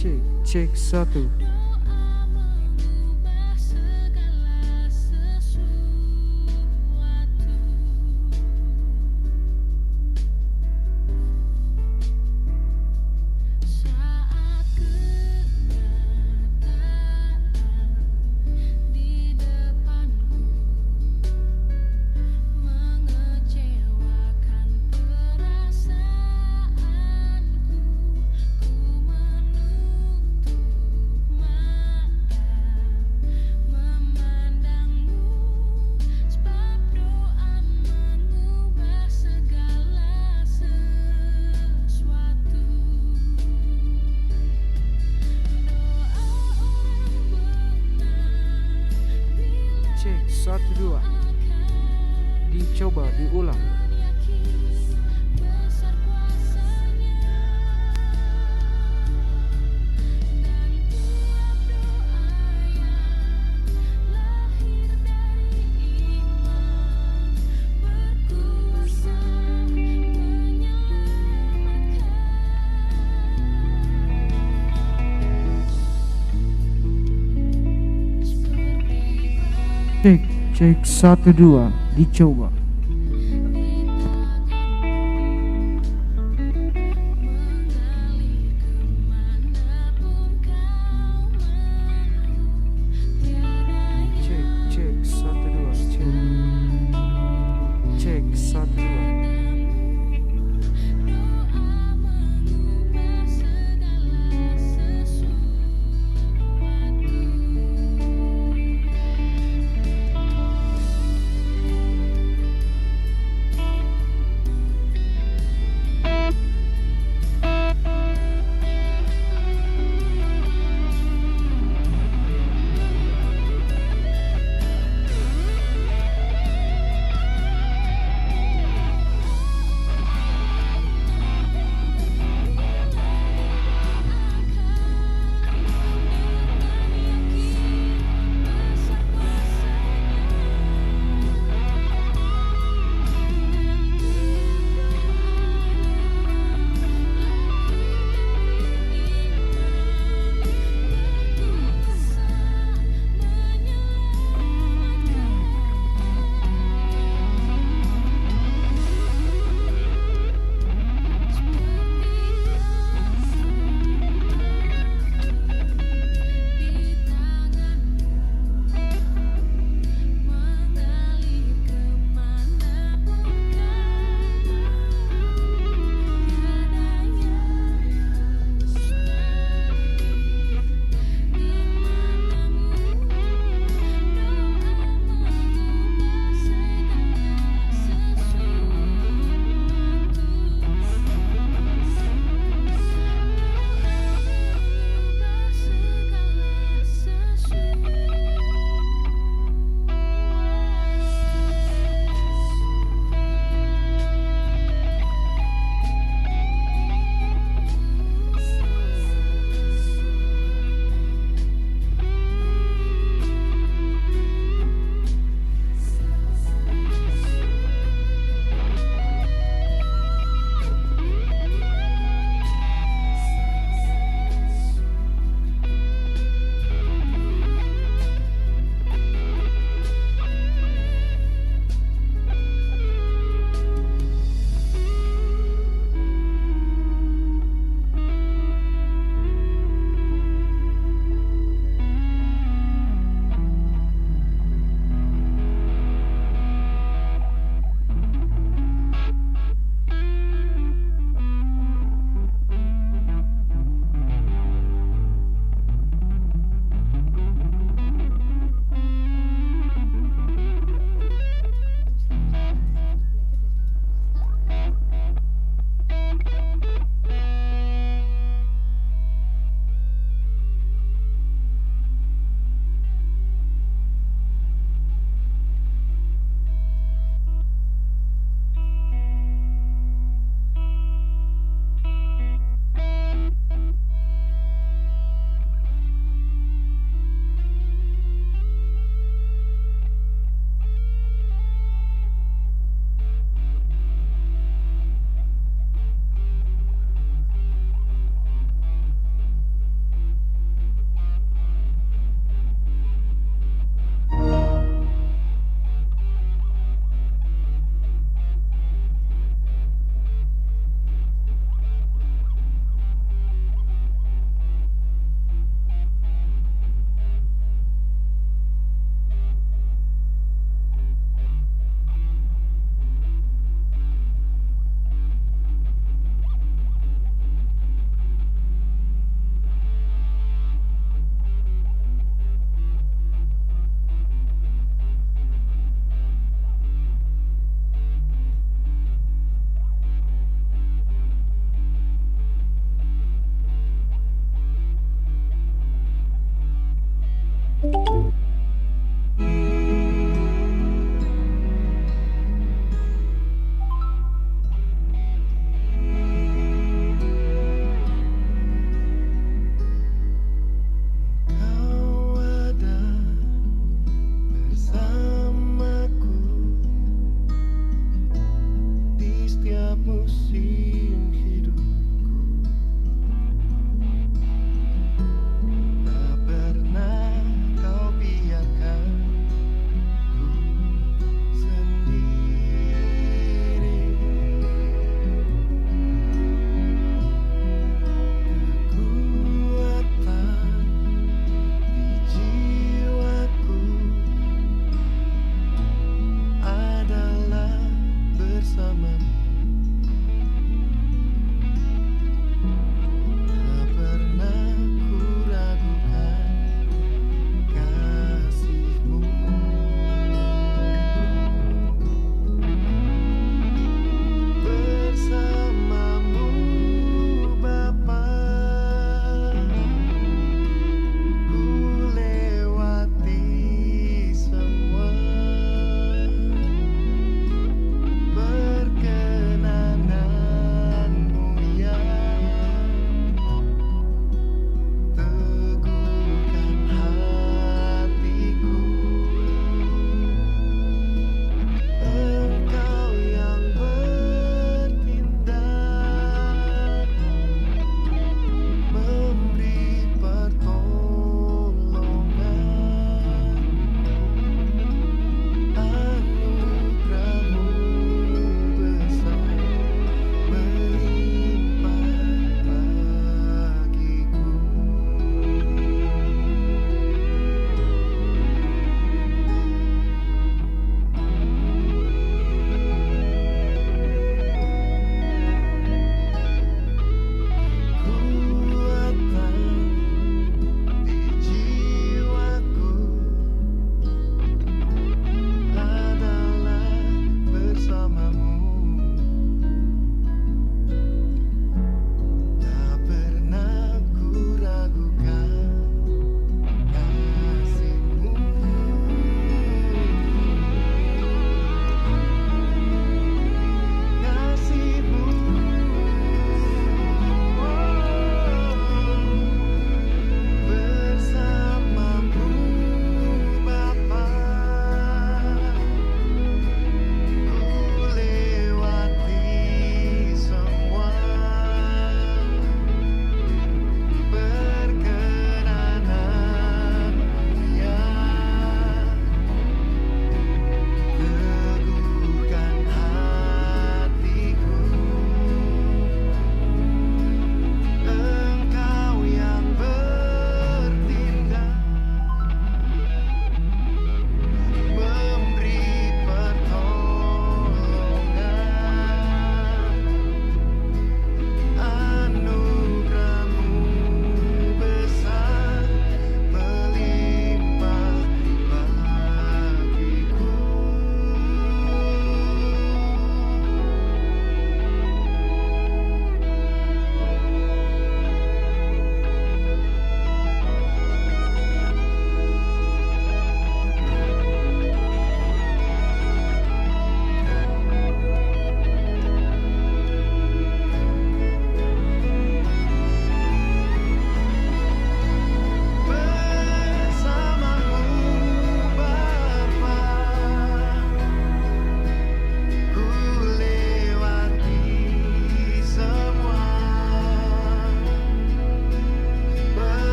Cek, cek satu. Cek satu dua. Dicoba diulang. Cek, cek satu dua. Dicoba. Cek, cek satu dua. Cek, cek satu dua.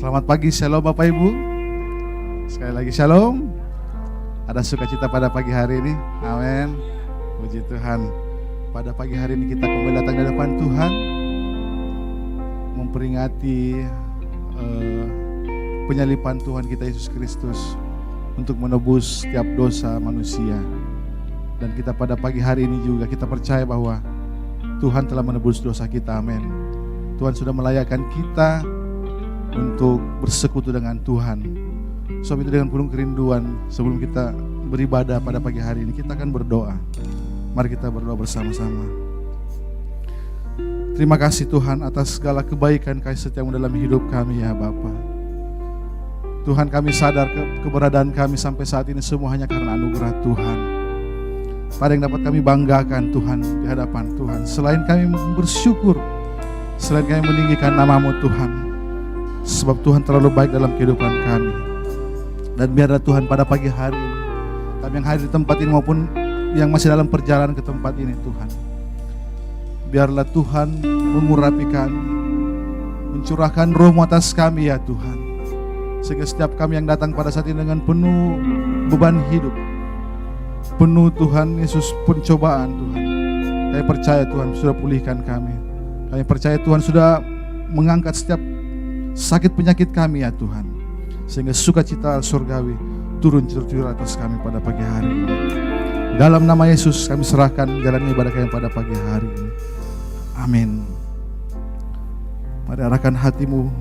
Selamat pagi, shalom Bapak Ibu. Sekali lagi shalom. Ada sukacita pada pagi hari ini. Amin. Puji Tuhan. Pada pagi hari ini kita kembali datang di hadapan Tuhan, memperingati penyalipan Tuhan kita Yesus Kristus untuk menebus setiap dosa manusia. Dan kita pada pagi hari ini juga kita percaya bahwa Tuhan telah menebus dosa kita. Amin. Tuhan sudah melayakkan kita untuk bersekutu dengan Tuhan. Sebab itu dengan penuh kerinduan, sebelum kita beribadah pada pagi hari ini, kita akan berdoa. Mari kita berdoa bersama-sama. Terima kasih Tuhan atas segala kebaikan kasih setiamu dalam hidup kami ya Bapa. Tuhan, kami sadar keberadaan kami sampai saat ini semua hanya karena anugerah Tuhan. Tak ada yang dapat kami banggakan Tuhan di hadapan Tuhan. Selain kami bersyukur, selain kami meninggikan nama-Mu Tuhan. Sebab Tuhan terlalu baik dalam kehidupan kami. Dan biarlah Tuhan pada pagi hari ini, kami yang hadir di tempat ini maupun yang masih dalam perjalanan ke tempat ini Tuhan, biarlah Tuhan mengurapi kami, mencurahkan roh-Mu atas kami ya Tuhan. Sehingga setiap kami yang datang pada saat ini dengan penuh beban hidup, penuh Tuhan Yesus pencobaan Tuhan, kami percaya Tuhan sudah pulihkan kami. Kami percaya Tuhan sudah mengangkat setiap sakit penyakit kami ya Tuhan, sehingga sukacita surgawi turun curah atas kami pada pagi hari ini. Dalam nama Yesus kami serahkan jalan ibadah kami pada pagi hari ini. Amin. Mari arahkan hatimu,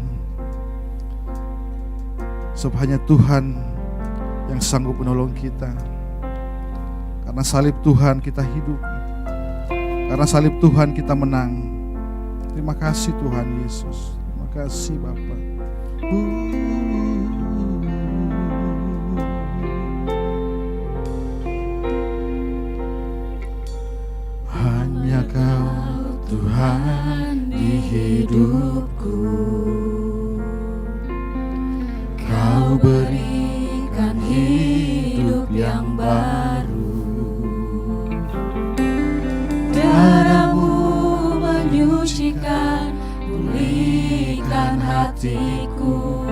sebab hanya Tuhan yang sanggup menolong kita. Karena salib Tuhan kita hidup, karena salib Tuhan kita menang. Terima kasih Tuhan Yesus. Terima kasih Bapa. Hanya Kau Tuhan di hidupku. Kau berikan hidup yang baru. Darah-Mu menyucikan, pulihkan hatiku.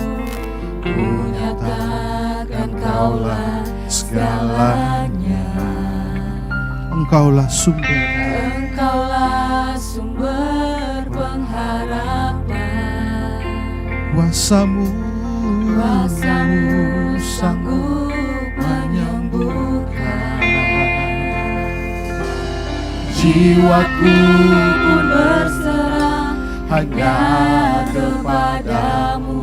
Ku nyatakan Kaulah segalanya. Engkaulah sumber, Engkaulah sumber pengharapan. kuasa-Mu sanggup menyembuhkan. Jiwaku pun berserah hanya kepadamu.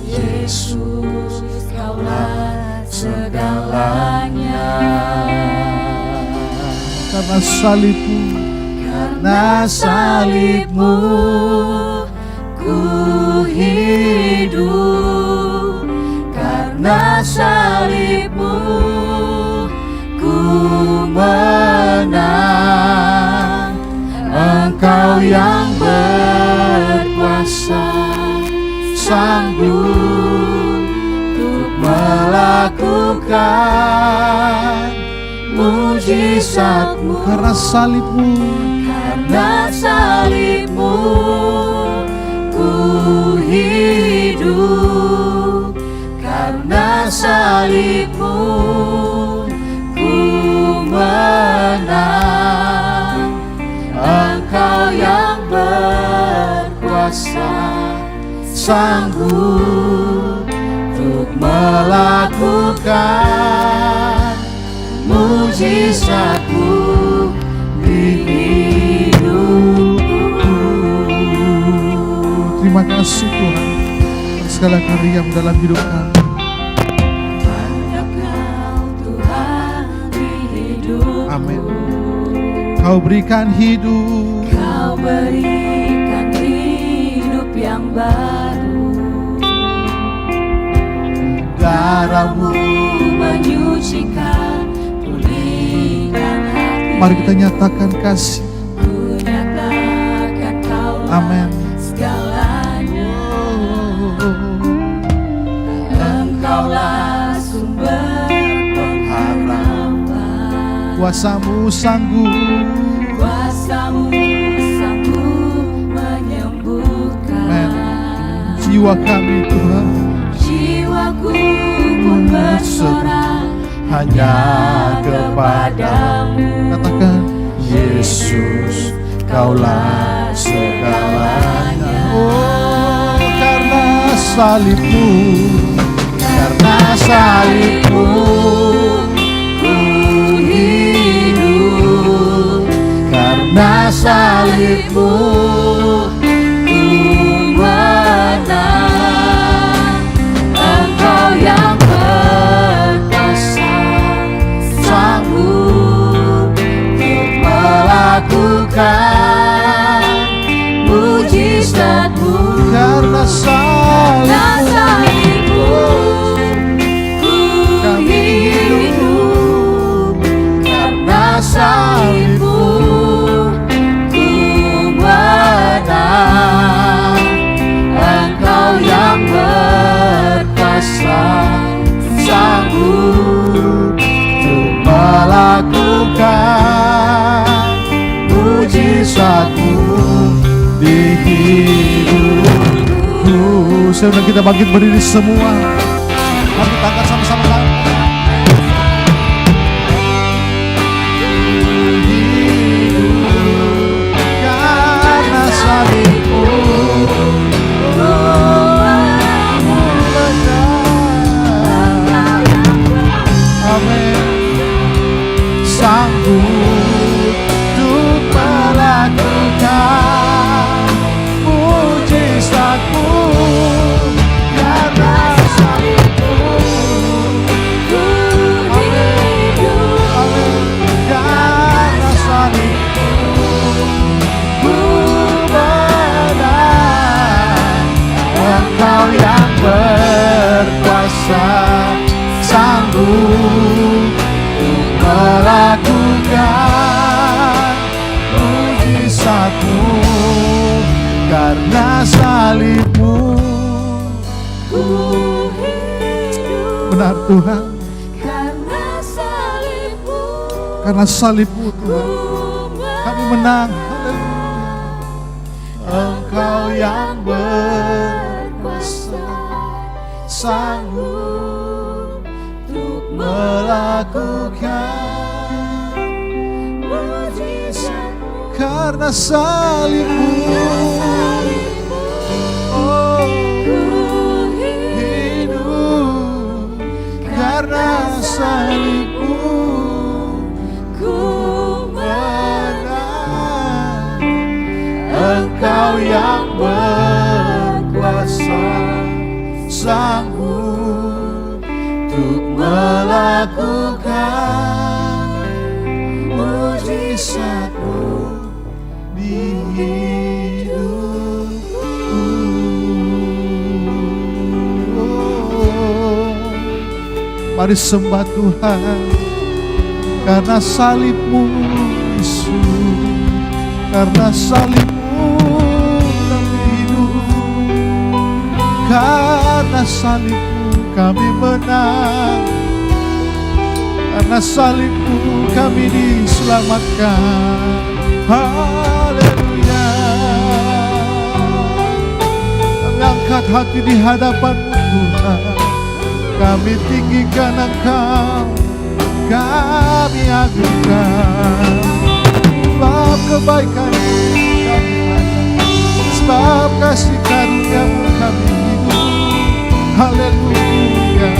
Yesus, Kaulah segalanya. karena salib-Mu, Karena salib-Mu ku hidup. Karena salib-Mu ku menang. Engkau yang berkuasa, sanggup untuk melakukan mujizat-Mu. karena salib-Mu, Karena salib-Mu ku hidup. Karena salib-Mu ku menang. Engkau yang berkuasa, sanggup untuk melakukan mujizat-Mu di hidupku. terima kasih Tuhan atas segala karya-Mu dalam hidup kami. Hanya Kau Tuhan di hidupku. Amin. Kau berikan hidup, Kau berikan hidup yang baru. Darah-Mu menyucikan, pulihkan hati. mari kita nyatakan kasih. Ku nyatakan Kaulah Amin. segalanya. Engkaulah sumber pengharapan. Kuasa-Mu sanggup, Kuasa-Mu sanggup menyembuhkan. Amin. jiwa kami Tuhan. Jiwaku pun bersorak Hanya kepadamu. Katakan, Yesus, Kaulah segalanya. Oh, karena salibmu, karena salibmu, ku hidup. karena salibmu, Ku menang. Engkau yang berkuasa, sanggup untuk melakukan mujizat-Mu. karena Karena salibmu, salibmu, ku hidup. Karena salibmu, ku menang. Engkau yang berkuasa, sanggup untuk melakukan mujizat-Mu di hidupku. Sebelum kita bangkit berdiri semua, mari kita angkat sama-sama tangan. Karena salibmu, amin, sanggup untuk melakukan mujizat-Mu. Karena salibmu, amin, karena salibmu, ku menang. Engkau yang berkuasa, sanggup untuk melakukan mujizat-Mu. Karena salibmu, benar Tuhan, karena salibmu, karena salibmu Tuhan, kami menang. Haleluya. Engkau yang berkuasa, sanggup untuk melakukan mujizat. Karena salibmu, oh, hidup. Karena salibmu, ku menang. Engkau yang berkuasa, sanggup untuk melakukan mujizat-Mu di hidupku. Mari sembah Tuhan, karena salibmu Yesus, karena salibmu kami hidup, karena salibmu kami menang, karena salibmu kami diselamatkan. Haleluya. Kami angkat hati di hadapan-Mu Tuhan, kami tinggikan Engkau, kami agungkan. Sebab kebaikan-Mu kami pandang, sebab kasih karunia-Mu kami hidup. Haleluya.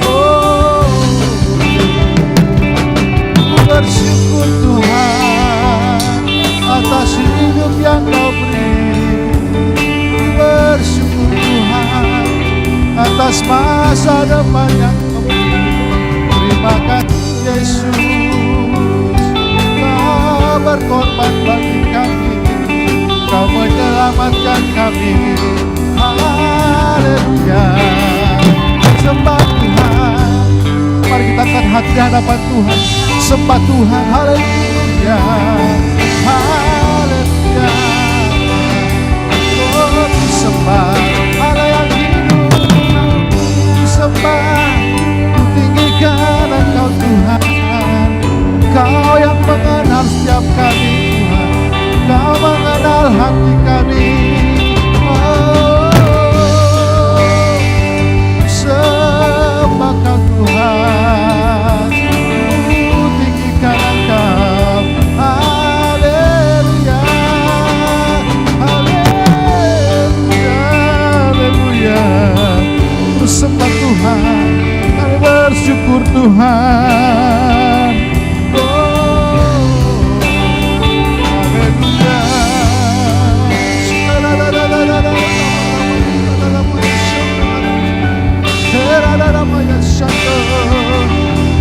Oh, ku bersyukur Tuhan atas hidup yang Kau beri. Ku bersyukur Tuhan atas masa depan yang Kau beri. Terima kasih Yesus, Kau berkorban bagi kami, Kau menyelamatkan kami. Haleluya. Sembah Tuhan, mari kita angkat hati di hadapan Tuhan, sembah Tuhan. Haleluya. Haleluya. Oh, disembah Allah yang hidup, disembah, tinggikan Engkau Tuhan. Kau yang mengenal setiap kami Tuhan, Kau mengenal hati kami. Oh, Tuhan.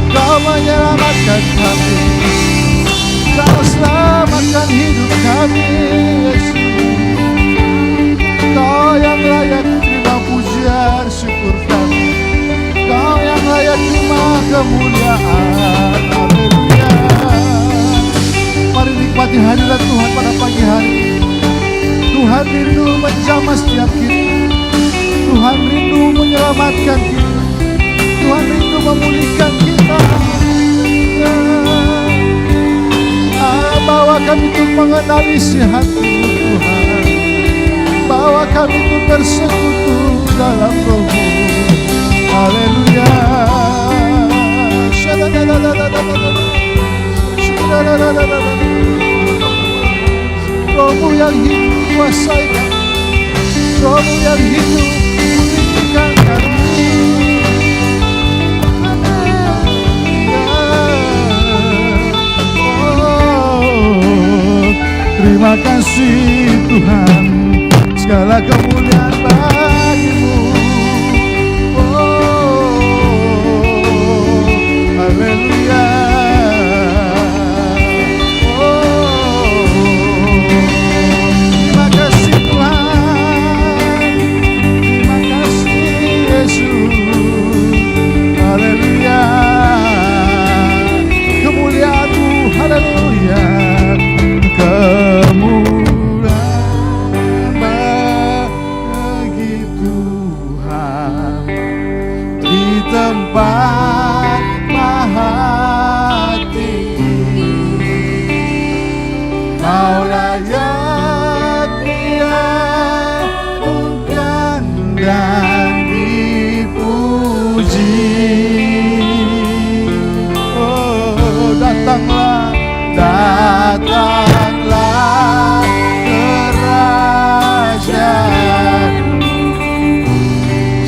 Kau menyelamatkan kami, Kau selamatkan hidup kami, Yesus. Kau yang layak terima pujian syukur kami, Kau yang layak terima kemuliaan. Haleluya. Mari nikmati hadirat Tuhan pada pagi hari ini. Tuhan rindu menjamah setiap kita, Tuhan rindu menyelamatkan kita, Tuhan rindu memulihkan kita. Bawa kami untuk mengenali isi hati-Mu Tuhan, bawa kami untuk bersekutu dalam Roh-Mu. Haleluya. Roh-Mu yang hidup kuasai kami, Roh-Mu yang hidup pulihkan kami. Terima kasih Tuhan, segala kemuliaan bagi-Mu. Haleluya. Terima kasih Tuhan, terima kasih Yesus. Haleluya. Kemuliaan-Mu, haleluya. Kemuliaan bagi Tuhan di tempat maha tinggi. Kau layak diagungkan dan dipuji. Oh, datanglah, datanglah kerajaan,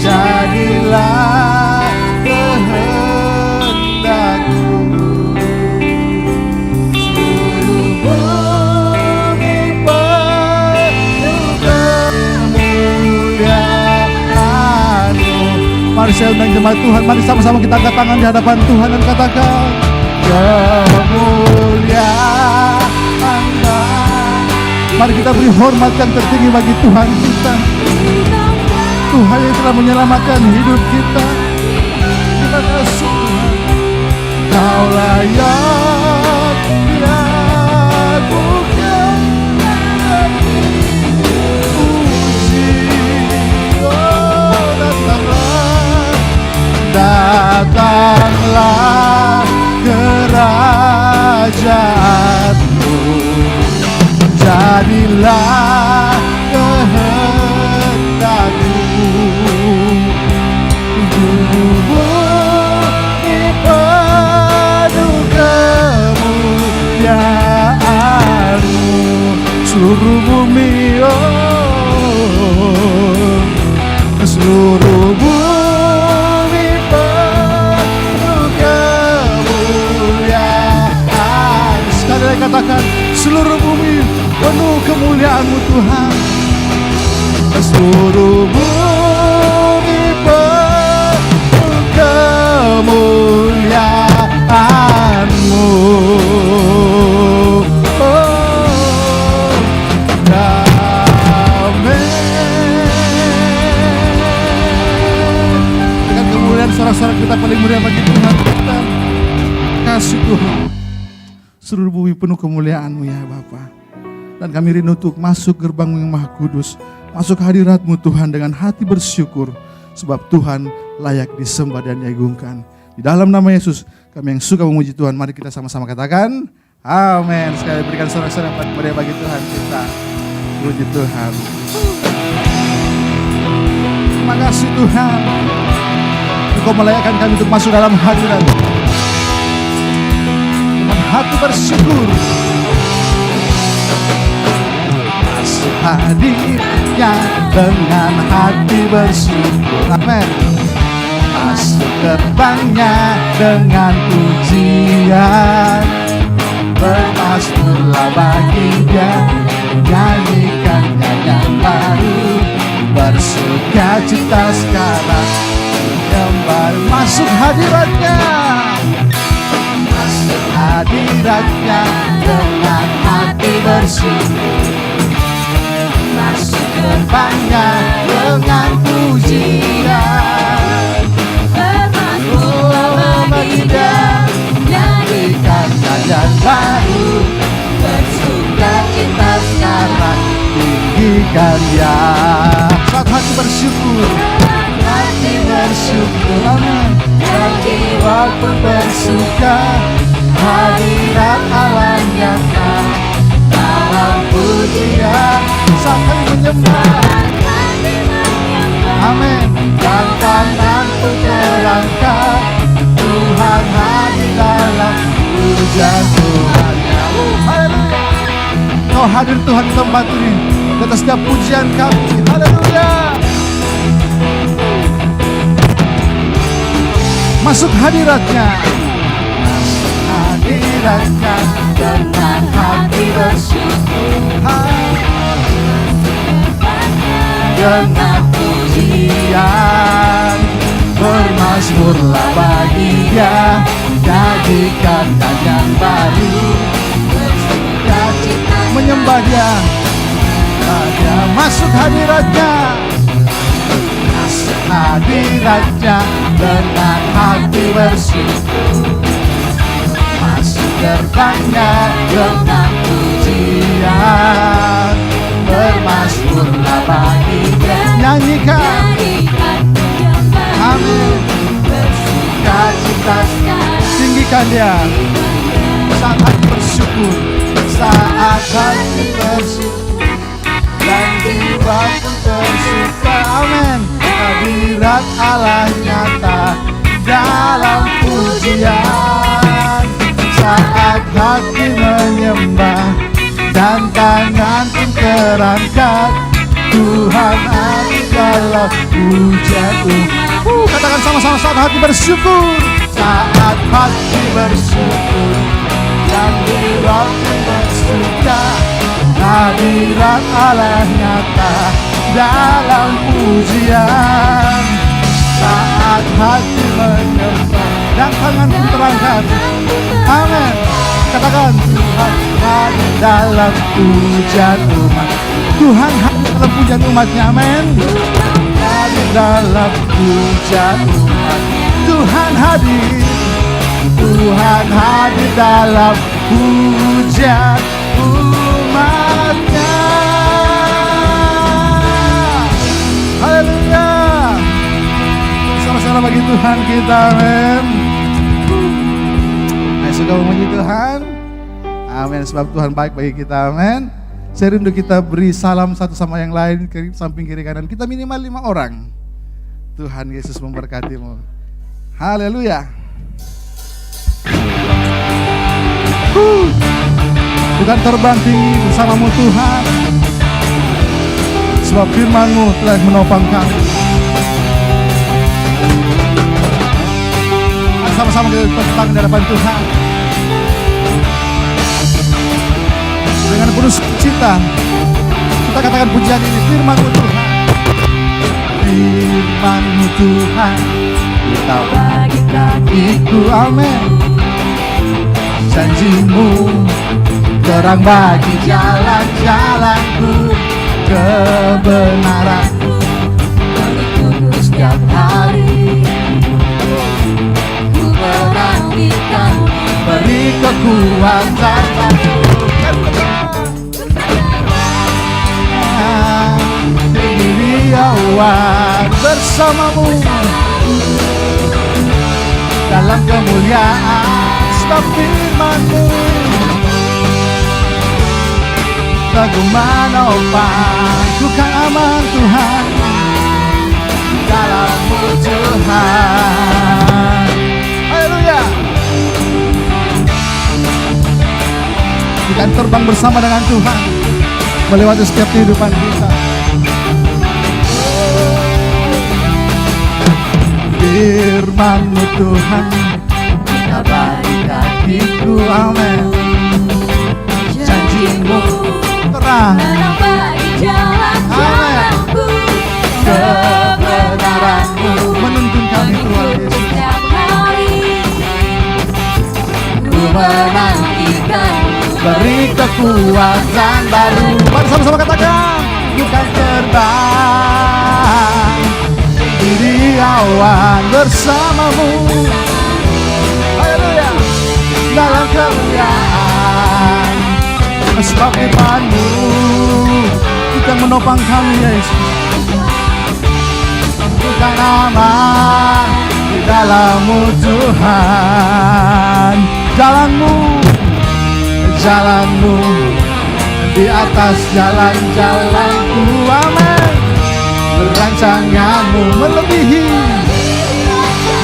jadilah kehendak-Mu. Seluruh bumi penuh kemuliaan-Mu. Mari saya undang jemaat Tuhan, mari sama-sama kita angkat tangan di hadapan Tuhan dan katakan, kemuliaan. Mari kita beri hormat yang tertinggi bagi Tuhan kita, Tuhan yang telah menyelamatkan hidup kita. Terima kasih Tuhan, Kau layak diagungkan dan dipuji. Oh, datanglah, datanglah kerajaan-Mu, jadilah kehendak-Mu. Bumi penuh kemuliaan-Mu. Seluruh bumi, oh, seluruh bumi penuh kemuliaan. Sekali lagi katakan, seluruh bumi penuh kemuliaan-Mu Tuhan. Seluruh bumi penuh kemuliaan-Mu. Oh, amin. Dengan kemuliaan sorak-sorak kita paling mulia bagi Tuhan kita. Kasih Tuhan, seluruh bumi penuh kemuliaan-Mu ya Bapa. Dan kami rindu untuk masuk gerbang-Mu yang Maha Kudus, masuk hadirat-Mu Tuhan dengan hati bersyukur, sebab Tuhan layak disembah dan diagungkan. Di dalam nama Yesus, kami yang suka memuji Tuhan, mari kita sama-sama katakan, amin. Sekali berikan sorak-sorak yang paling meriah bagi Tuhan kita. Puji Tuhan. Terima kasih Tuhan, Engkau melayakkan kami untuk masuk dalam hadirat dengan hati bersyukur. Masuk hadirnya dengan hati bersyukur. Amin. Masuk gerbangnya dengan pujian. Bermasmurlah bagi Dia, nyanyikan nyanyian baru, bersukacita sekarang, menyembah. Masuk hadiratnya, masuk hadiratnya dengan hati bersyukur. Masuk gerbangnya dengan pujian. Bermakmurlah bagi Dia, Nyanyikan nyanyian baru, bersukacita sekarang, tinggikan Dia. Saat hati bersyukur, hati bersyukur, amin. dan jiwaku Bersuka, hadirat Allah nyata dalam pujian. Saat kami menyembah, hati menyembah. amin. Dan tanganku terangkat, Tuhan hadir dalam pujian Tuhannya. Haleluya. Kau hadir Tuhan di tempat ini, di atas setiap pujian kami. Haleluya. Masuk hadiratnya, masuk hadiratnya dengan hati bersyukur. Dengan pujian, bermasmurlah bagi Dia, nyanyikan nyanyian baru, bersukacita menyembah Dia. Dia masuk hadiratnya, masuk hadiratnya dengan hati bersyukur. Masuk gerbangnya dengan pujian, bermasmurlah bagi Dia, nyanyikan, amin. Bersukacita sekarang, tinggikan Dia. Saat hati bersyukur, saat hati bersyukur, dan jiwaku tersuka, amin. Hadirat Allah nyata dalam pujian. Saat hati menyembah dan tangan pun terangkat, Tuhan hadir dalam pujianku. Katakan sama-sama, saat hati bersyukur, saat hati bersyukur, dan jiwaku bersuka, hadirat Allah nyata dalam pujian. Saat hati menyembah dan tangan pun terangkat, amin. Katakan, Tuhan hadir dalam pujian umat. Tuhan hadir dalam pujian umatnya, amin. Hadir dalam pujian umat. Tuhan hadir, Tuhan hadir dalam pujian umatnya. Haleluya. Sama-sama bagi Tuhan kita, amin. Ayo suka memuji Tuhan, amin. Sebab Tuhan baik bagi kita, amin. Saya rindu kita beri salam satu sama yang lain, samping kiri kanan. Kita minimal 5 orang. Tuhan Yesus memberkatimu. Haleluya. Kita terbang tinggi bersamamu Tuhan, sebab firman-Mu telah menopang kami. Sama-sama kita terbang di hadapan Tuhan dengan penuh sukacita. Kita katakan pujian ini, firman-Mu Tuhan, firman-Mu Tuhan, kita bagi kakiku, amin. Janji-Mu terang bagi jalan-jalanku, kebenaran-Mu menituku setiap hari. Ku menantikan, beri kekuatan baru. Diriawan bersamamu dalam kemuliaan, sebab firman-Mu Lagu menopang, ku kan aman Tuhan dalam-Mu Tuhan. Haleluya. Kita akan terbang bersama dengan Tuhan melewati setiap kehidupan kita. firman-Mu Tuhan, kabari kakiku, amin. Janji-Mu Terang, terang bagi jalan-jalanku, kebenaran-Mu menuntun kami Tuhan Yesus. setiap hari ku menantikan. Beri kekuatan baru. Mari sama-sama katakan, bukan terbang di awan bersama-Mu. Haleluya. Dalam kemuliaan, sebab firman-Mu bukan menopang kami Yesus. Bukan aman di dalam-Mu Tuhan. Jalan-Mu di atas jalan-jalanku, amin. Rancangan-Mu melebihi,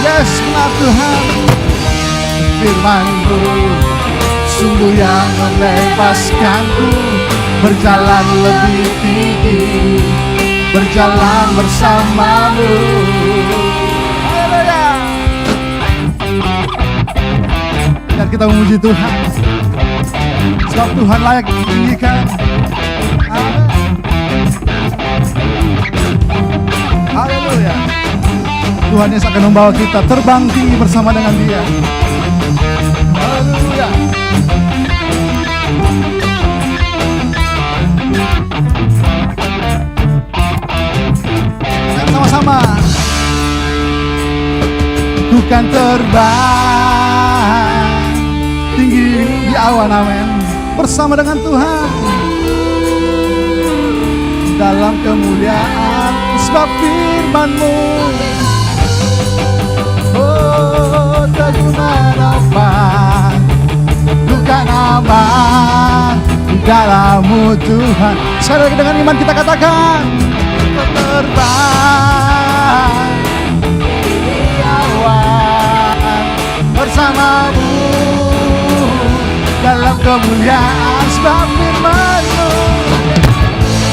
yes benar Tuhan. Firman-Mu sungguh yang membebaskanku, berjalan lebih tinggi, berjalan bersama-Mu. Haleluya. Dan kita memuji Tuhan, sebab Tuhan layak ditinggikan. Amin. Haleluya. Tuhan Yesus akan membawa kita terbang tinggi bersama dengan Dia. Haleluya. Sama-sama. Ku kan terbang tinggi di awan, amin, bersama dengan Tuhan dalam kemuliaan, sebab firman-Mu tak guna menopang, bukan aman di dalam-Mu Tuhan. Sekali lagi dengan iman kita katakan, terbang di awan bersama-Mu dalam kemuliaan, sebab firman-Mu,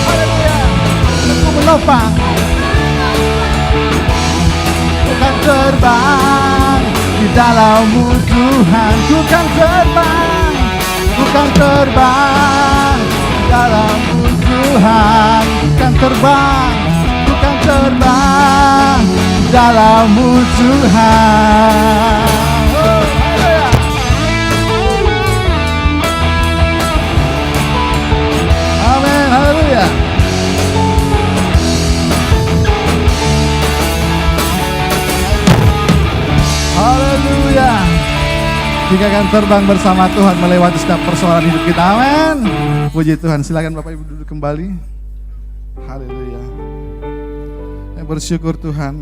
haleluya, Ku menopang. Bukan terbang di dalam-Mu Tuhan, bukan terbang di dalam-Mu Tuhan, bukan terbang di dalam-Mu Tuhan. Amin, haleluya. Haleluya. Kita akan terbang bersama Tuhan melewati setiap persoalan hidup kita. Amin. Puji Tuhan. Silakan Bapak Ibu duduk kembali. Haleluya. Saya bersyukur Tuhan.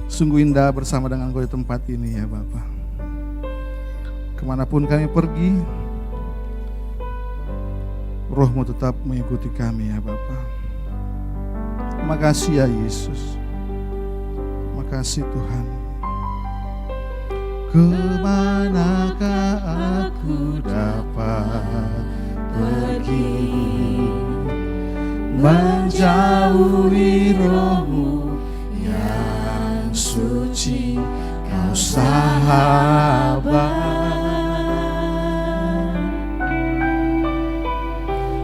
Sungguh indah bersama dengan Engkau di tempat ini ya Bapak. Kemanapun kami pergi, Roh-Mu tetap mengikuti kami ya Bapak. Terima kasih ya Yesus. Terima kasih Tuhan. Kemanakah aku dapat pergi, menjauhi Roh-Mu yang suci, Kau sahabat,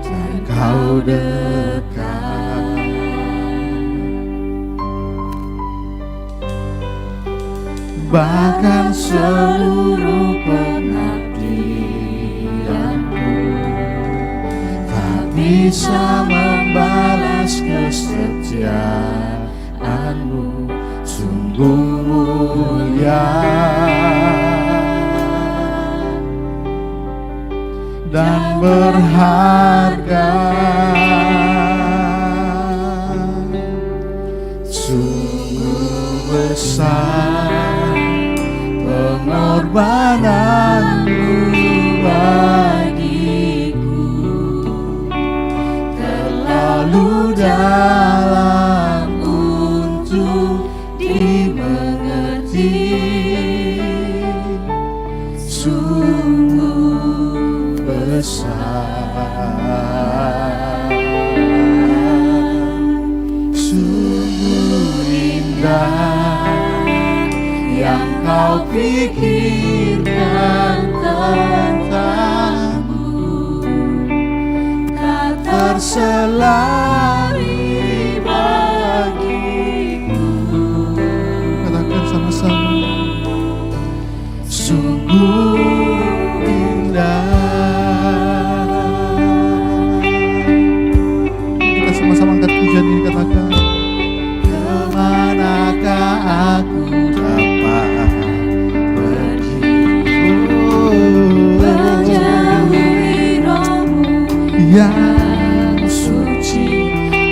dan Kau dekat. Bahkan seluruh pengabdianku tak bisa membalas kesetiaan-Mu, sungguh mulia dan berharga, sungguh besar pengorbanan-Mu bagiku, terlalu dalam untuk dimengerti, sungguh besar, sungguh indah terselari bagiku. Katakan sama-sama. Sungguh indah. Kita sama-sama angkat pujian ini, katakan. Kemanakah aku dapat pergi? Menjauhi rohmu Yang suci,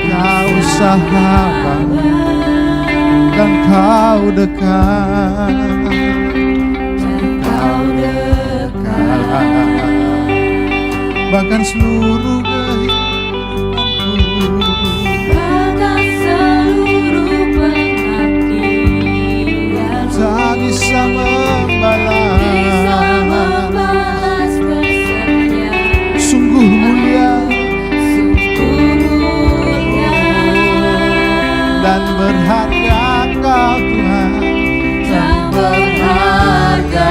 kau sahabat dan kau dekat. Bahkan seluruh kehidupanku, bahkan seluruh pengabdianku tak bisa membalas kesetiaan. Sungguh mulia dan berharga Kau Tuhan, dan berharga.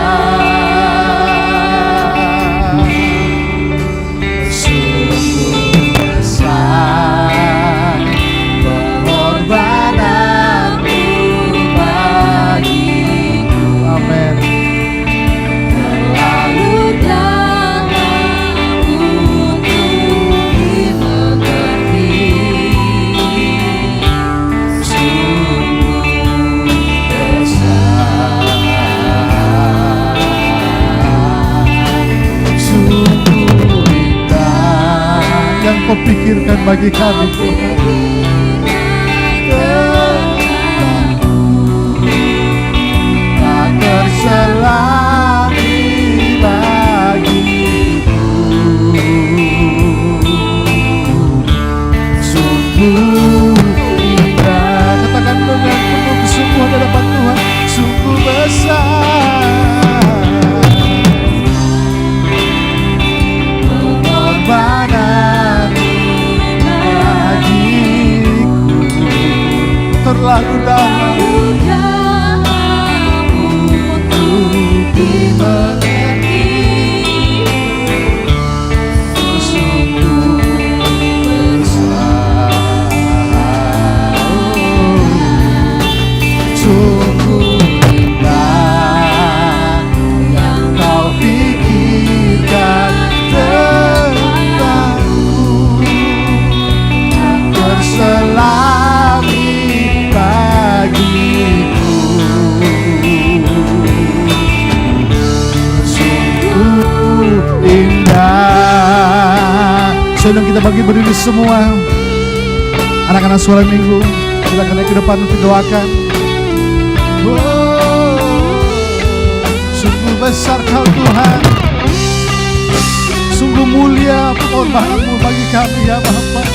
Kau pikirkan bagi kami, Tuhan. Tak terselari bagiku. Sungguh indah. Katakan dengan penuh kesungguhan di hadapan Tuhan. Sungguh besar pengorbanan terlalu dalam untuk dimengerti. Sungguh besar, sungguh indah yang Kau pikirkan tentangku, terselami bagiku. Sungguh indah. Sedang kita bagi berdiri semua, anak-anak Suara Minggu, kita akan naik ke depan untuk doakan. Sungguh besar Kau Tuhan, sungguh mulia pengorbananmu bagi kami ya Bapa.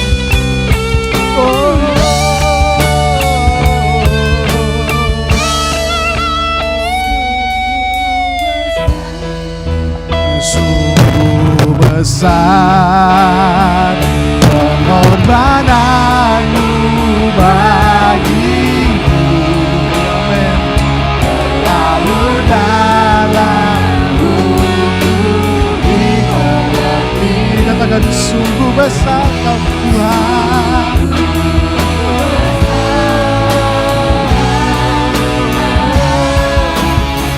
Sungguh besar pengorbananmu bagiku. Amin. Terlalu dalam untuk dimengerti. Katakan sungguh besar Kau Tuhan.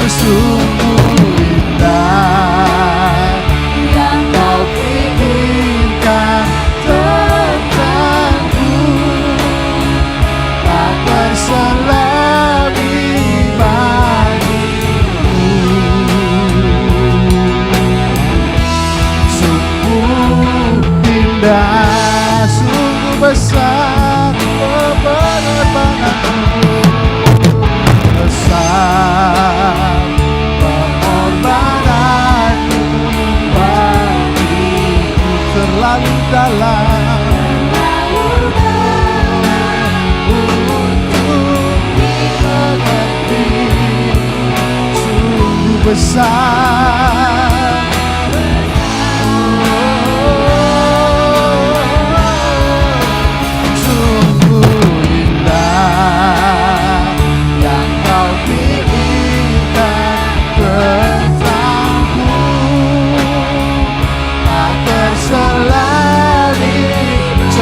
Sungguh indah yang Kau pikirkan tentangku, tak terselami bagiku. Sungguh indah, sungguh besar pengorbananmu, besar pengorbananmu bagiku. Terlalu dalam untuk dimengerti. Sungguh besar, sungguh indah yang Kau pikirkan tentangku, tak terselami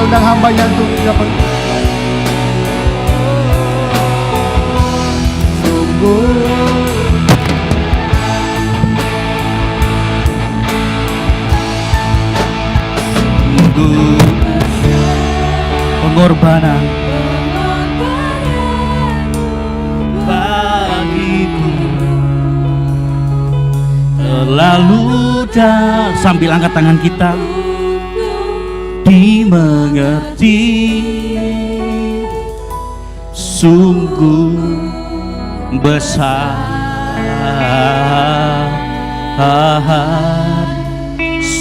undang hambanya untuk dapat. Sungguh pengorbanan bagiku terlalu sambil angkat tangan kita, dimengerti sungguh besar,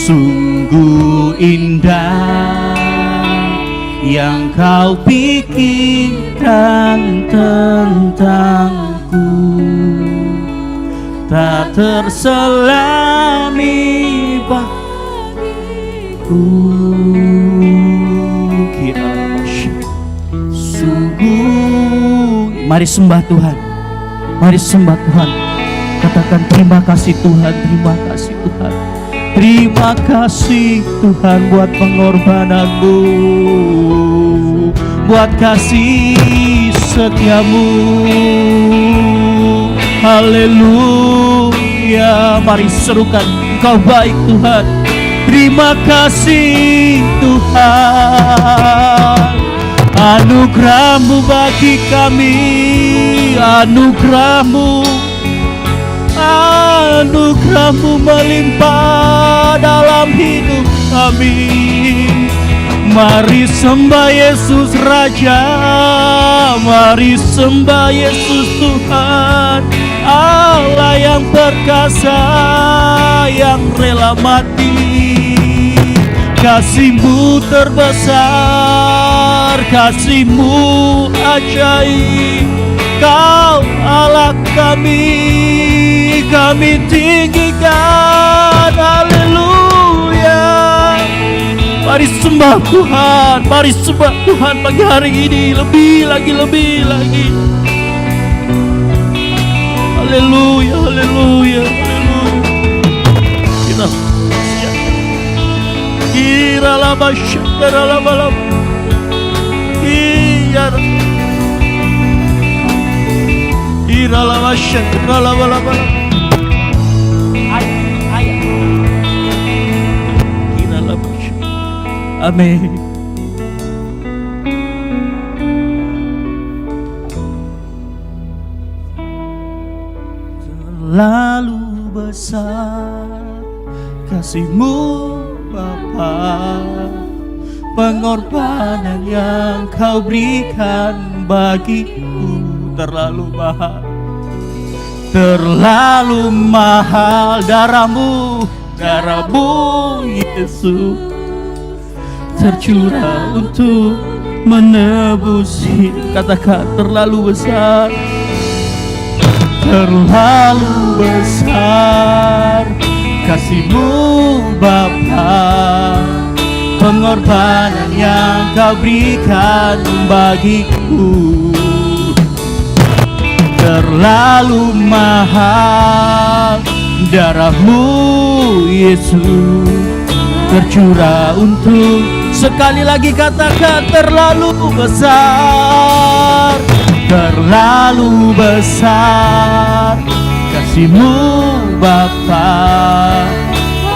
sungguh indah yang kau pikirkan tentangku, tak terselami bagiku. Sungguh, mari sembah Tuhan, mari sembah Tuhan. Katakan terima kasih Tuhan, terima kasih Tuhan. Terima kasih Tuhan buat pengorbananmu, buat kasih setiamu. Haleluya, mari serukan, Engkau baik Tuhan. Terima kasih Tuhan, anugerah-Mu bagi kami, anugerah-Mu melimpah dalam hidup kami. Mari sembah Yesus Raja, mari sembah Yesus Tuhan, Allah yang perkasa, yang rela mati. Kasih-Mu terbesar, kasih-Mu ajaib, Kau Allah kami tinggikan. Haleluya. Mari sembah Tuhan, mari sembah Tuhan pagi hari ini, lebih lagi. Haleluya, haleluya, haleluya. Kira la basyara la balam. Kira la basyara la balam. Kira la basyara. Amin. Terlalu besar kasih-Mu Bapa, pengorbanan yang Kau berikan bagiku terlalu mahal, darah-Mu Yesus tercurah untuk menebus hidup. Katakan terlalu besar, terlalu besar kasih-Mu Bapa, pengorbanan yang Kau berikan bagiku terlalu mahal, darah-Mu Yesus tercurah untuk, sekali lagi katakan terlalu besar, terlalu besar kasih-Mu Bapa,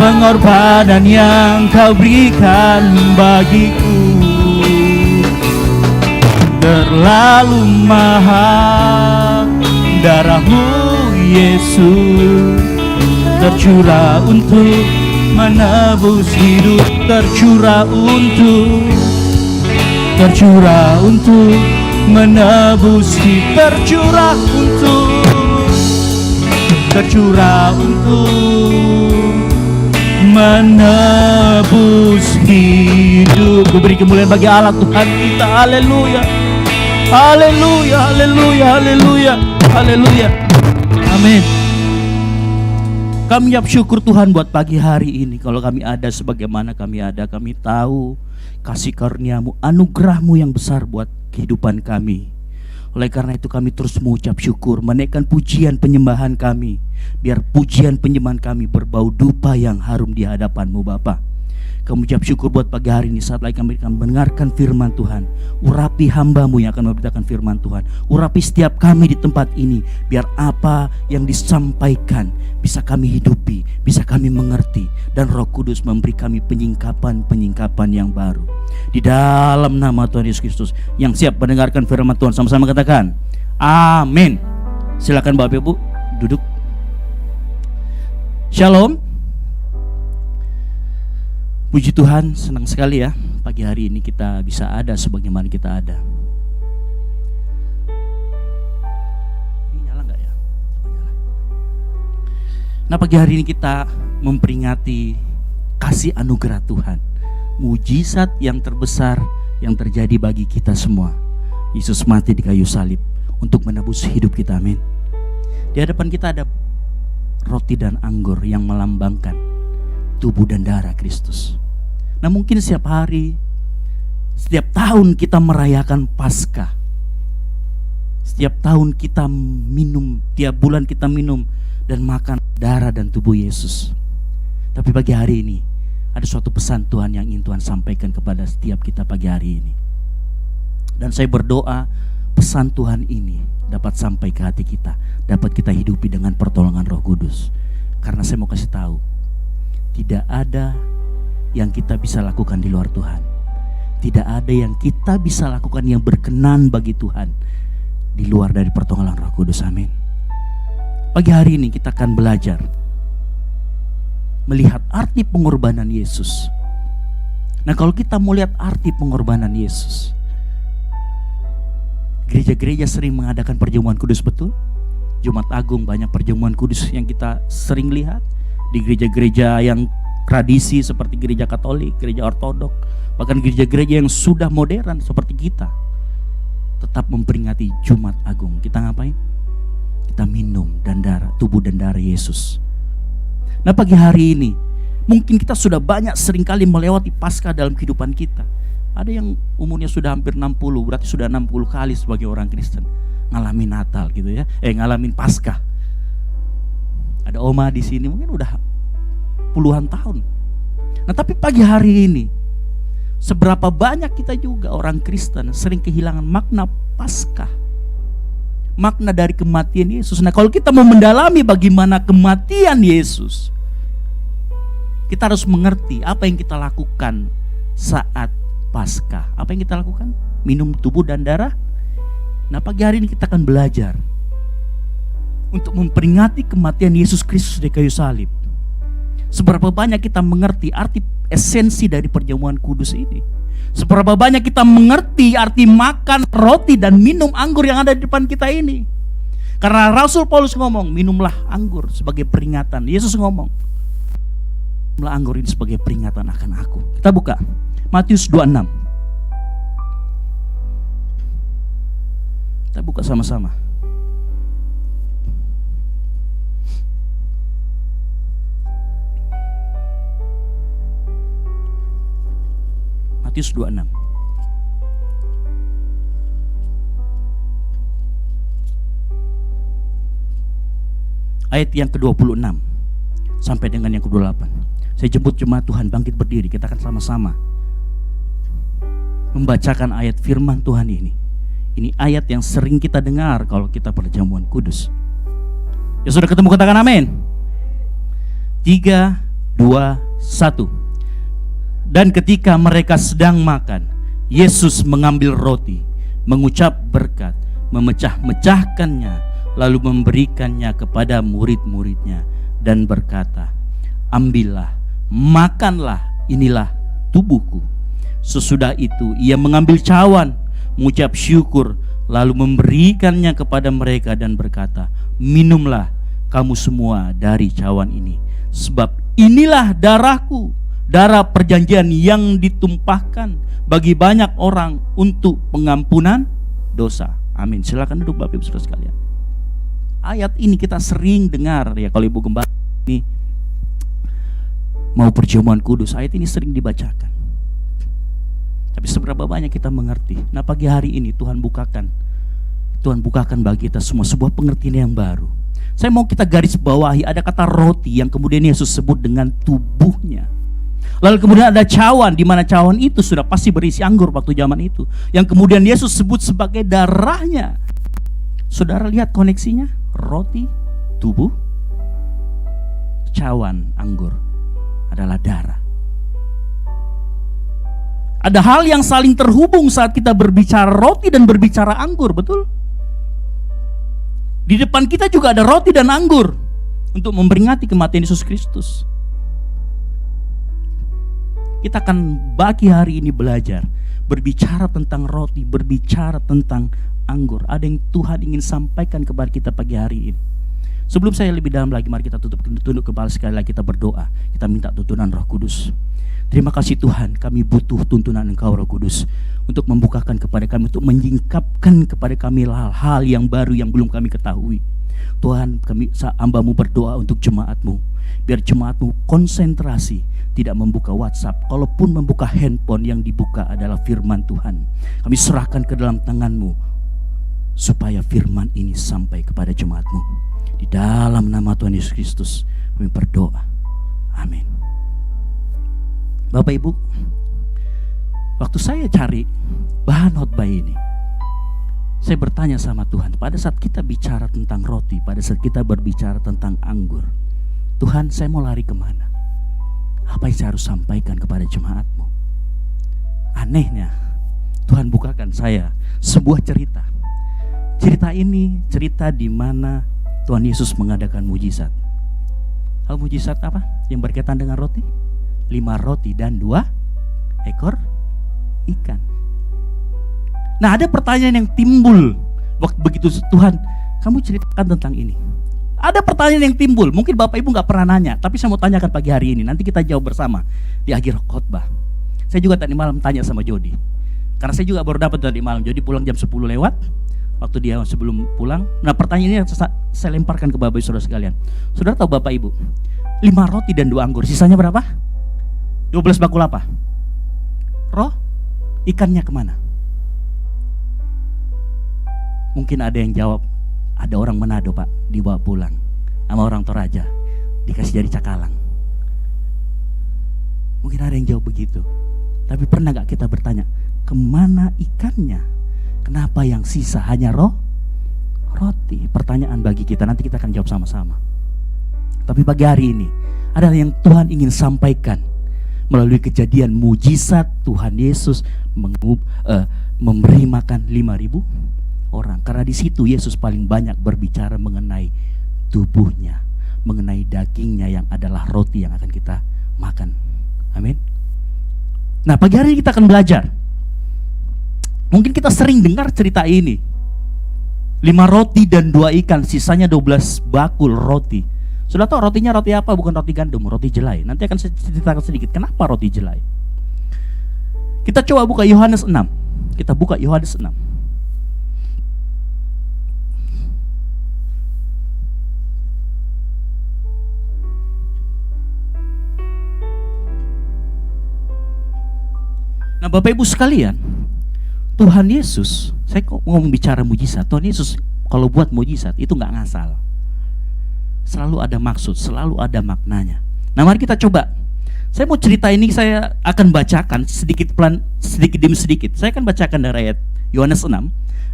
pengorbanan yang Kau berikan bagiku terlalu mahal, darah-Mu Yesus tercurah untuk menebus hidup, tercurah untuk menebus hidup, tercurah untuk menebus hidup. Ku beri kemuliaan bagi Allah Tuhan kita. Haleluya, haleluya, haleluya, haleluya, haleluya. Amin. Kami ucap syukur Tuhan buat pagi hari ini. Kalau kami ada sebagaimana kami ada, kami tahu kasih karunia-Mu, anugerah-Mu yang besar buat kehidupan kami. Oleh karena itu kami terus mengucap syukur, menaikkan pujian penyembahan kami. Biar pujian penyembahan kami berbau dupa yang harum di hadapan-Mu Bapa. Kami ucap syukur buat pagi hari ini saat lagi kami akan mendengarkan firman Tuhan. Urapi hamba-Mu yang akan memberitakan firman Tuhan. Urapi setiap kami di tempat ini, biar apa yang disampaikan bisa kami hidupi, bisa kami mengerti, dan Roh Kudus memberi kami penyingkapan yang baru. Di dalam nama Tuhan Yesus Kristus, yang siap mendengarkan firman Tuhan sama-sama katakan amin. Silakan Bapak Ibu duduk. Shalom. Puji Tuhan, senang sekali ya pagi hari ini kita bisa ada sebagaimana kita ada. Ini nyala nggak ya? Oh, nyala. Nah, pagi hari ini kita memperingati kasih anugerah Tuhan, mujizat yang terbesar yang terjadi bagi kita semua. Yesus mati di kayu salib untuk menebus hidup kita, amin. Di hadapan kita ada roti dan anggur yang melambangkan tubuh dan darah Kristus. Nah, mungkin setiap hari, setiap tahun kita merayakan Paskah. Setiap tahun kita minum, tiap bulan kita minum dan makan darah dan tubuh Yesus. Tapi pagi hari ini ada suatu pesan Tuhan yang ingin Tuhan sampaikan kepada setiap kita pagi hari ini. Dan saya berdoa pesan Tuhan ini dapat sampai ke hati kita, dapat kita hidupi dengan pertolongan Roh Kudus. Karena saya mau kasih tahu, tidak ada yang kita bisa lakukan di luar Tuhan. Tidak ada yang kita bisa lakukan yang berkenan bagi Tuhan di luar dari pertolongan Roh Kudus, amin. Pagi hari ini kita akan belajar melihat arti pengorbanan Yesus. Nah, kalau kita mau lihat arti pengorbanan Yesus, gereja-gereja sering mengadakan perjamuan kudus, betul? Jumat Agung banyak perjamuan kudus yang kita sering lihat. Di gereja-gereja yang tradisi seperti gereja Katolik, gereja Ortodok, bahkan gereja-gereja yang sudah modern seperti kita, tetap memperingati Jumat Agung. Kita ngapain? Kita minum tubuh dan darah Yesus. Nah, pagi hari ini mungkin kita sudah banyak seringkali melewati Paskah dalam kehidupan kita. Ada yang umurnya sudah hampir 60, berarti sudah 60 kali sebagai orang Kristen ngalamin Natal gitu ya, ngalamin Paskah. Ada Oma di sini mungkin udah puluhan tahun. Nah, tapi pagi hari ini seberapa banyak kita juga orang Kristen sering kehilangan makna Paskah, makna dari kematian Yesus. Nah, kalau kita mau mendalami bagaimana kematian Yesus, kita harus mengerti apa yang kita lakukan saat Paskah. Apa yang kita lakukan? Minum tubuh dan darah. Nah, pagi hari ini kita akan belajar untuk memperingati kematian Yesus Kristus di kayu salib. Seberapa banyak kita mengerti arti esensi dari perjamuan kudus ini? Seberapa banyak kita mengerti arti makan roti dan minum anggur yang ada di depan kita ini? Karena Rasul Paulus ngomong, minumlah anggur sebagai peringatan. Yesus ngomong, minumlah anggur ini sebagai peringatan akan aku. Kita buka Matius 26. Kita buka sama-sama. Matius 26. Ayat yang ke-26 sampai dengan yang ke-28. Saya jemput jemaat Tuhan bangkit berdiri. Kita akan sama-sama membacakan ayat firman Tuhan ini. Ini ayat yang sering kita dengar kalau kita perjamuan kudus. Ya, sudah ketemu, katakan amin. 3, 2, 1. Dan ketika mereka sedang makan, Yesus mengambil roti, mengucap berkat, memecah-mecahkannya, lalu memberikannya kepada murid-muridnya dan berkata, ambillah, makanlah, inilah tubuhku. Sesudah itu ia mengambil cawan, mengucap syukur, lalu memberikannya kepada mereka dan berkata, minumlah kamu semua dari cawan ini, sebab inilah darahku, darah perjanjian yang ditumpahkan bagi banyak orang untuk pengampunan dosa. Amin. Silakan duduk Bapak Ibu Saudara sekalian. Ayat ini kita sering dengar ya, kalau Ibu Gembala ini mau perjamuan kudus, ayat ini sering dibacakan. Tapi seberapa banyak kita mengerti? Nah, pagi hari ini Tuhan bukakan bagi kita semua sebuah pengertian yang baru. Saya mau kita garis bawahi, ada kata roti yang kemudian Yesus sebut dengan tubuhnya. Lalu kemudian ada cawan, di mana cawan itu sudah pasti berisi anggur waktu zaman itu, yang kemudian Yesus sebut sebagai darahnya. Saudara lihat koneksinya, roti, tubuh, cawan, anggur adalah darah. Ada hal yang saling terhubung saat kita berbicara roti dan berbicara anggur, betul? Di depan kita juga ada roti dan anggur untuk memperingati kematian Yesus Kristus. Kita akan bagi hari ini belajar berbicara tentang roti, berbicara tentang anggur. Ada yang Tuhan ingin sampaikan kepada kita pagi hari ini. Sebelum saya lebih dalam lagi, mari kita tunduk kepala sekali lagi, kita berdoa. Kita minta tuntunan Roh Kudus. Terima kasih Tuhan, kami butuh tuntunan Engkau Roh Kudus untuk membukakan kepada kami, untuk menyingkapkan kepada kami hal-hal yang baru yang belum kami ketahui. Tuhan, kami hamba-Mu berdoa untuk jemaat-Mu, biar jemaat-Mu konsentrasi, tidak membuka WhatsApp. Kalaupun membuka handphone, yang dibuka adalah firman Tuhan. Kami serahkan ke dalam tangan-Mu, supaya firman ini sampai kepada jemaat-Mu. Di dalam nama Tuhan Yesus Kristus kami berdoa, amin. Bapak Ibu, waktu saya cari bahan khotbah ini, saya bertanya sama Tuhan, pada saat kita bicara tentang roti, pada saat kita berbicara tentang anggur, Tuhan, saya mau lari kemana? Apa yang saya harus sampaikan kepada jemaat-Mu? Anehnya, Tuhan bukakan saya sebuah cerita. Cerita ini cerita di mana Tuhan Yesus mengadakan mujizat. Hal mujizat apa? Yang berkaitan dengan roti? 5 roti dan 2 ekor ikan. Nah, ada pertanyaan yang timbul waktu begitu Tuhan, kamu ceritakan tentang ini. Ada pertanyaan yang timbul, mungkin Bapak Ibu gak pernah nanya, tapi saya mau tanyakan pagi hari ini. Nanti kita jawab bersama di akhir khotbah. Saya juga tadi malam tanya sama Jody, karena saya juga baru dapat tadi malam. Jody pulang jam 10 lewat. Waktu dia sebelum pulang. Nah, pertanyaan ini saya lemparkan ke Bapak Ibu Saudara sekalian. Saudara tahu Bapak Ibu, 5 roti dan 2 anggur, sisanya berapa? 12 bakul apa? Roh? Ikannya kemana? Mungkin ada yang jawab, ada orang Manado Pak, dibawa pulang sama orang Toraja, dikasih jadi cakalang. Mungkin ada yang jawab begitu. Tapi pernah gak kita bertanya, kemana ikannya? Kenapa yang sisa hanya roti? Pertanyaan bagi kita, nanti kita akan jawab sama-sama. Tapi pagi hari ini ada yang Tuhan ingin sampaikan melalui kejadian mujizat Tuhan Yesus memberi makan 5.000 orang. Karena di situ Yesus paling banyak berbicara mengenai tubuhnya, mengenai dagingnya yang adalah roti yang akan kita makan. Amin. Nah, pagi hari ini kita akan belajar. Mungkin kita sering dengar cerita ini. 5 roti dan 2 ikan, sisanya 12 bakul roti. Sudah tahu rotinya roti apa? Bukan roti gandum, roti jelai. Nanti akan saya ceritakan sedikit kenapa roti jelai. Kita coba buka Yohanes 6. Kita buka Yohanes 6. Nah, Bapak Ibu sekalian, Tuhan Yesus, saya kok mau bicara mujizat. Tuhan Yesus kalau buat mujizat itu nggak ngasal. Selalu ada maksud, selalu ada maknanya. Nah, mari kita coba. Saya mau cerita ini, saya akan bacakan sedikit demi sedikit. Saya akan bacakan dari ayat Yohanes 6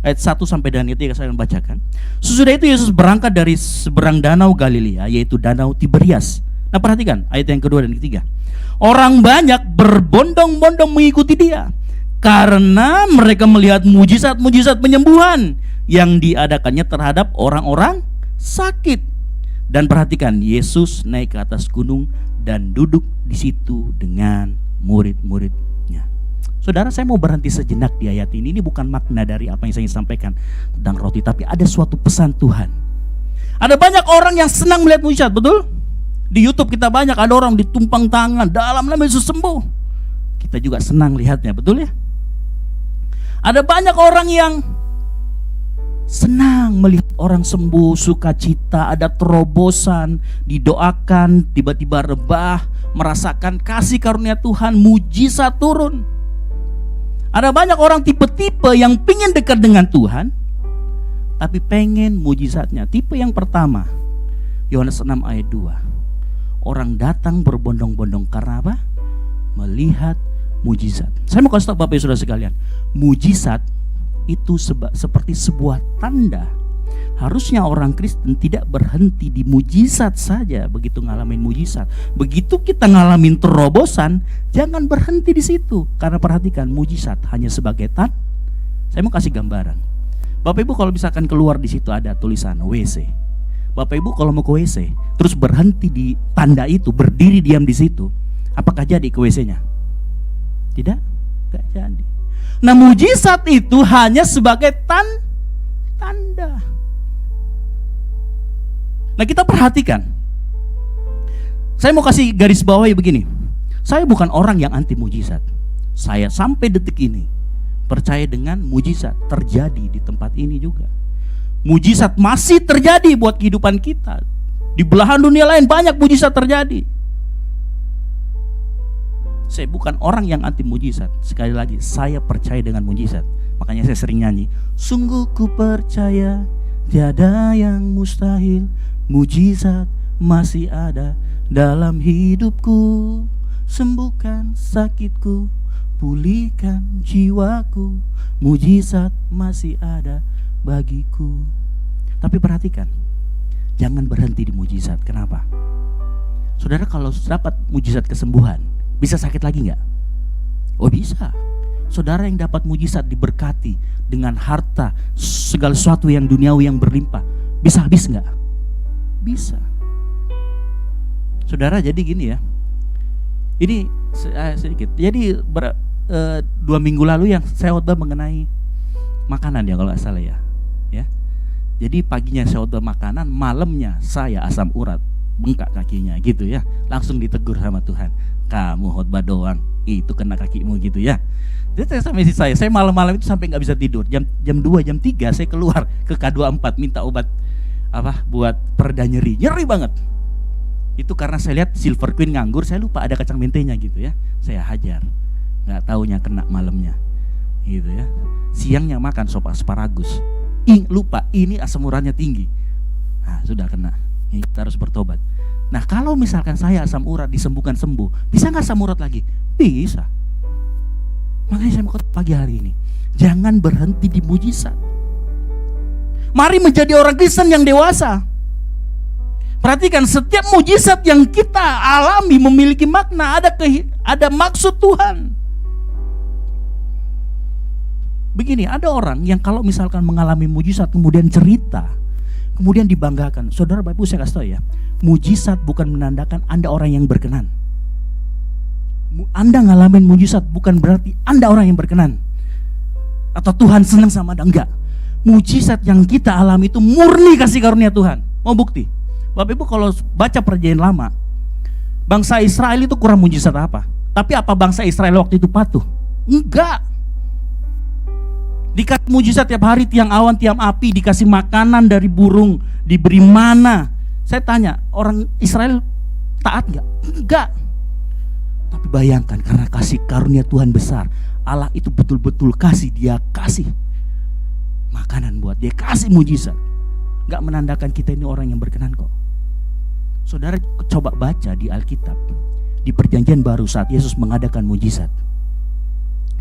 ayat 1 sampai dengan itu saya akan bacakan. Sesudah itu Yesus berangkat dari seberang danau Galilea, yaitu danau Tiberias. Nah, perhatikan ayat yang kedua dan ketiga. Orang banyak berbondong-bondong mengikuti dia karena mereka melihat mujizat-mujizat penyembuhan yang diadakannya terhadap orang-orang sakit. Dan perhatikan, Yesus naik ke atas gunung dan duduk di situ dengan murid-muridnya. Saudara, saya mau berhenti sejenak di ayat ini. Ini bukan makna dari apa yang saya ingin sampaikan tentang roti, tapi ada suatu pesan Tuhan. Ada banyak orang yang senang melihat mujizat, betul? Di YouTube kita banyak ada orang ditumpang tangan, dalam nama Yesus sembuh. Kita juga senang lihatnya, betul ya? Ada banyak orang yang senang melihat orang sembuh, sukacita, ada terobosan, didoakan, tiba-tiba rebah, merasakan kasih karunia Tuhan, mujizat turun. Ada banyak orang tipe-tipe yang pengen dekat dengan Tuhan, tapi pengen mujizatnya. Tipe yang pertama, Yohanes 6 ayat 2. Orang datang berbondong-bondong karena apa? melihat mujizat. Saya mau kasih tahu Bapak Ibu Saudara sekalian, mujizat itu seperti sebuah tanda. Harusnya orang Kristen tidak berhenti di mujizat saja begitu ngalamin mujizat. Begitu kita ngalamin terobosan, jangan berhenti di situ. Karena perhatikan, mujizat hanya sebagai tanda. Saya mau kasih gambaran. Bapak Ibu kalau misalkan keluar di situ ada tulisan WC. Bapak Ibu kalau mau ke WC, terus berhenti di tanda itu, berdiri diam di situ, apakah jadi ke WC-nya? Tidak, enggak jadi. Nah, mujizat itu hanya sebagai tanda. Nah, kita perhatikan. Saya mau kasih garis bawahi begini. Saya bukan orang yang anti mujizat. Saya sampai detik ini percaya dengan mujizat terjadi di tempat ini juga. Mujizat masih terjadi buat kehidupan kita. Di belahan dunia lain banyak mujizat terjadi. Saya bukan orang yang anti mujizat. Sekali lagi, saya percaya dengan mujizat. Makanya saya sering nyanyi, sungguh ku percaya tiada yang mustahil, mujizat masih ada dalam hidupku. Sembuhkan sakitku, pulihkan jiwaku, mujizat masih ada bagiku. Tapi perhatikan, jangan berhenti di mujizat. Kenapa? Saudara kalau dapat mujizat kesembuhan, bisa sakit lagi nggak? Oh bisa. Saudara yang dapat mujizat diberkati dengan harta, segala sesuatu yang duniawi yang berlimpah, bisa habis nggak? Bisa. Saudara jadi gini ya, ini sedikit. Jadi 2 minggu lalu yang saya khotbah mengenai makanan ya kalau nggak salah ya. Jadi paginya saya khotbah makanan, malamnya saya asam urat, bengkak kakinya gitu ya. Langsung ditegur sama Tuhan, kamu khotbah doang, itu kena kakimu gitu ya. Jadi saya malam-malam itu sampai nggak bisa tidur. Jam 2, jam 3 saya keluar ke K24 minta obat buat pereda nyeri banget. Itu karena saya lihat Silver Queen nganggur, saya lupa ada kacang mentenya gitu ya. Saya hajar, nggak taunya kena malamnya, gitu ya. Siangnya makan sop asparagus, lupa ini asam uratnya tinggi. Nah sudah kena, kita harus bertobat. Nah kalau misalkan saya asam urat disembuhkan sembuh, bisa nggak asam urat lagi? Bisa. Makanya saya mau pagi hari ini, jangan berhenti di mujizat. Mari menjadi orang Kristen yang dewasa. Perhatikan, setiap mujizat yang kita alami memiliki makna, ada maksud Tuhan. Begini, ada orang yang kalau misalkan mengalami mujizat kemudian cerita, kemudian dibanggakan. Saudara Bapak Ibu saya kasih tahu ya, mujizat bukan menandakan Anda orang yang berkenan. Anda ngalamin mujizat bukan berarti Anda orang yang berkenan atau Tuhan senang sama Anda, enggak. Mujizat yang kita alami itu murni kasih karunia Tuhan. Mau bukti? Bapak Ibu kalau baca perjanjian lama, bangsa Israel itu kurang mujizat apa? Tapi apa bangsa Israel waktu itu patuh? Enggak. Dikasih mujizat tiap hari, tiang awan, tiang api, dikasih makanan dari burung, diberi mana. Saya tanya, orang Israel taat enggak? Enggak. Tapi bayangkan, karena kasih karunia Tuhan besar, Allah itu betul-betul kasih, dia kasih makanan buat dia, kasih mujizat. Gak menandakan kita ini orang yang berkenan kok. Saudara coba baca di Alkitab, di perjanjian baru saat Yesus mengadakan mujizat.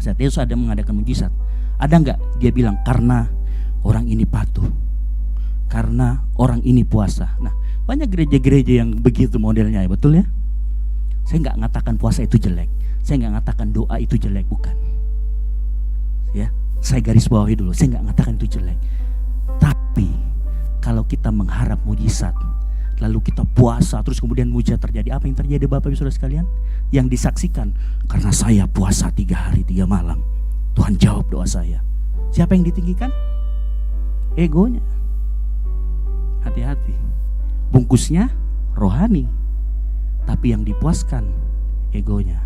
Saat Yesus ada mengadakan mujizat, ada gak dia bilang karena orang ini patuh, karena orang ini puasa. Nah banyak gereja-gereja yang begitu modelnya ya, betul ya. Saya gak ngatakan puasa itu jelek, saya gak ngatakan doa itu jelek, bukan. Ya, saya garis bawahi dulu, saya gak ngatakan itu jelek. Tapi kalau kita mengharap mujizat, lalu kita puasa, terus kemudian mujizat terjadi, apa yang terjadi Bapak Ibu Saudara sekalian? Yang disaksikan, karena saya puasa 3 hari 3 malam, Tuhan jawab doa saya. Siapa yang ditinggikan? Egonya. Hati-hati. Bungkusnya rohani, tapi yang dipuaskan egonya.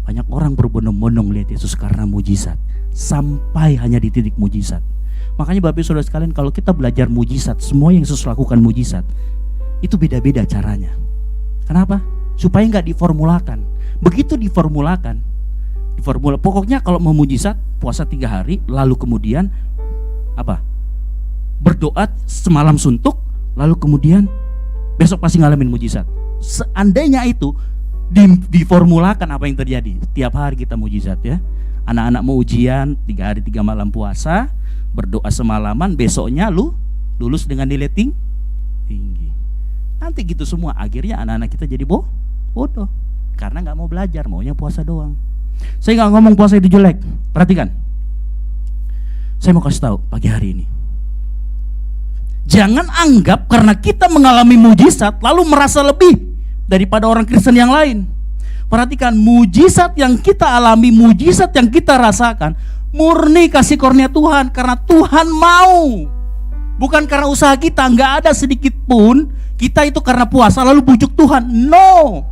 Banyak orang berbondong-bondong lihat Yesus karena mujizat, sampai hanya di titik mujizat. Makanya Bapak Ibu Saudara sekalian, kalau kita belajar mujizat, semua yang Yesus lakukan mujizat, itu beda-beda caranya. Kenapa? Supaya nggak diformulakan. Begitu diformulakan, pokoknya kalau mau mujizat, puasa 3 hari, lalu kemudian berdoa semalam suntuk, lalu kemudian besok pasti ngalamin mujizat. Seandainya itu diformulakan apa yang terjadi. Tiap hari kita mujizat ya. Anak-anak mau ujian 3 hari 3 malam puasa, berdoa semalaman, besoknya lu lulus dengan nilai tinggi. Nanti gitu semua, akhirnya anak-anak kita jadi bodoh karena nggak mau belajar, maunya puasa doang. Saya nggak ngomong puasa itu jelek, perhatikan. Saya mau kasih tahu pagi hari ini, jangan anggap karena kita mengalami mujizat lalu merasa lebih daripada orang Kristen yang lain. Perhatikan, mujizat yang kita alami, mujizat yang kita rasakan murni kasih karunia Tuhan, karena Tuhan mau. Bukan karena usaha kita, nggak ada sedikit pun kita itu karena puasa lalu bujuk Tuhan. No,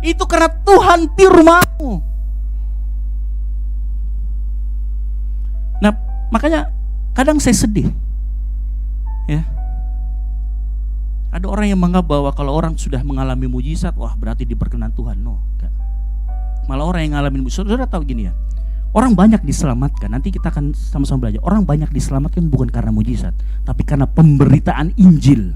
itu karena Tuhan pure mau. Nah, makanya kadang saya sedih ya. Ada orang yang menganggap bahwa kalau orang sudah mengalami mujizat, wah berarti diperkenan Tuhan. No, enggak. Malah orang yang mengalami mujizat, saudara tahu gini ya, orang banyak diselamatkan, nanti kita akan sama-sama belajar. Orang banyak diselamatkan bukan karena mujizat, tapi karena pemberitaan Injil.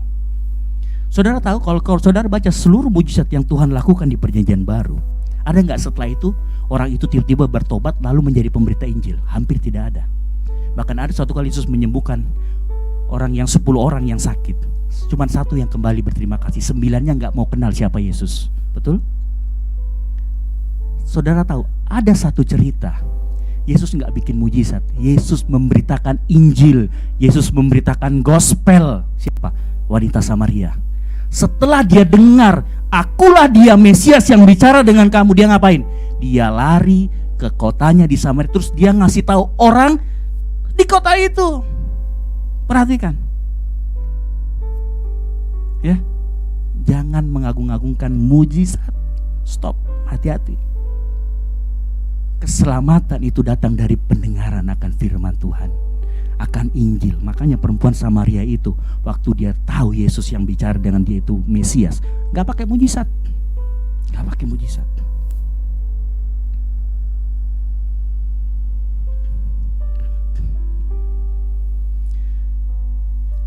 Saudara tahu kalau saudara baca seluruh mujizat yang Tuhan lakukan di Perjanjian Baru, ada nggak setelah itu orang itu tiba-tiba bertobat lalu menjadi pemberita Injil? Hampir tidak ada. Bahkan ada suatu kali Yesus menyembuhkan orang yang 10 orang yang sakit, cuman 1 yang kembali berterima kasih, 9-nya nggak mau kenal siapa Yesus. Betul? Saudara tahu ada satu cerita, Yesus nggak bikin mujizat, Yesus memberitakan Injil, Yesus memberitakan gospel. Siapa? Wanita Samaria. Setelah dia dengar, akulah dia Mesias yang bicara dengan kamu, dia ngapain? Dia lari ke kotanya di Samaria, terus dia ngasih tahu orang di kota itu. Perhatikan ya, jangan mengagung-agungkan mujizat. Stop, hati-hati. Keselamatan itu datang dari pendengaran akan firman Tuhan, akan Injil. Makanya perempuan Samaria itu waktu dia tahu Yesus yang bicara dengan dia itu Mesias, gak pakai mujizat, gak pakai mujizat.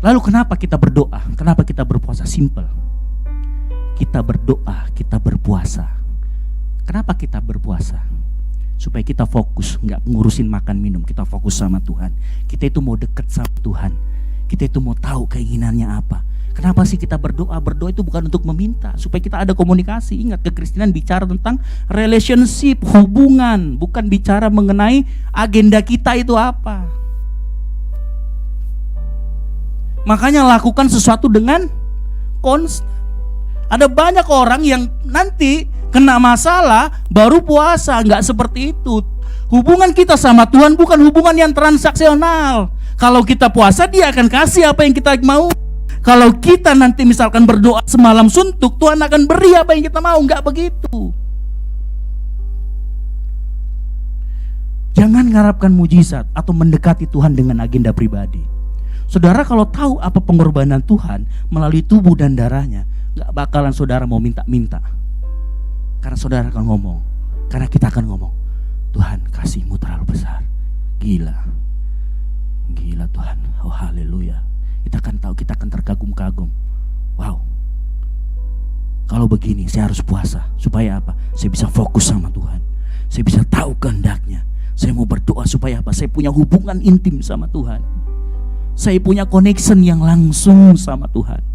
Lalu kenapa kita berdoa? Kenapa kita berpuasa? Simple. Kita berdoa, kita berpuasa. Kenapa kita berpuasa? Supaya kita fokus, nggak ngurusin makan minum. Kita fokus sama Tuhan. Kita itu mau deket sama Tuhan. Kita itu mau tahu keinginannya apa. Kenapa sih kita berdoa? Berdoa itu bukan untuk meminta, supaya kita ada komunikasi. Ingat, kekristenan bicara tentang relationship, hubungan, bukan bicara mengenai agenda kita itu apa. Makanya lakukan sesuatu dengan konstan. Ada banyak orang yang nanti kena masalah baru puasa. Enggak seperti itu. Hubungan kita sama Tuhan bukan hubungan yang transaksional. Kalau kita puasa, dia akan kasih apa yang kita mau. Kalau kita nanti misalkan berdoa semalam suntuk, Tuhan akan beri apa yang kita mau. Enggak begitu. Jangan mengharapkan mujizat atau mendekati Tuhan dengan agenda pribadi. Saudara kalau tahu apa pengorbanan Tuhan melalui tubuh dan darahnya, gak bakalan saudara mau minta-minta. Karena saudara akan ngomong, karena kita akan ngomong, Tuhan kasih-Mu terlalu besar. Gila Tuhan, oh haleluya. Kita akan tahu, kita akan terkagum-kagum. Wow, kalau begini saya harus puasa. Supaya apa? Saya bisa fokus sama Tuhan. Saya bisa tahu kehendaknya. Saya mau berdoa supaya apa? Saya punya hubungan intim sama Tuhan. Saya punya connection yang langsung sama Tuhan.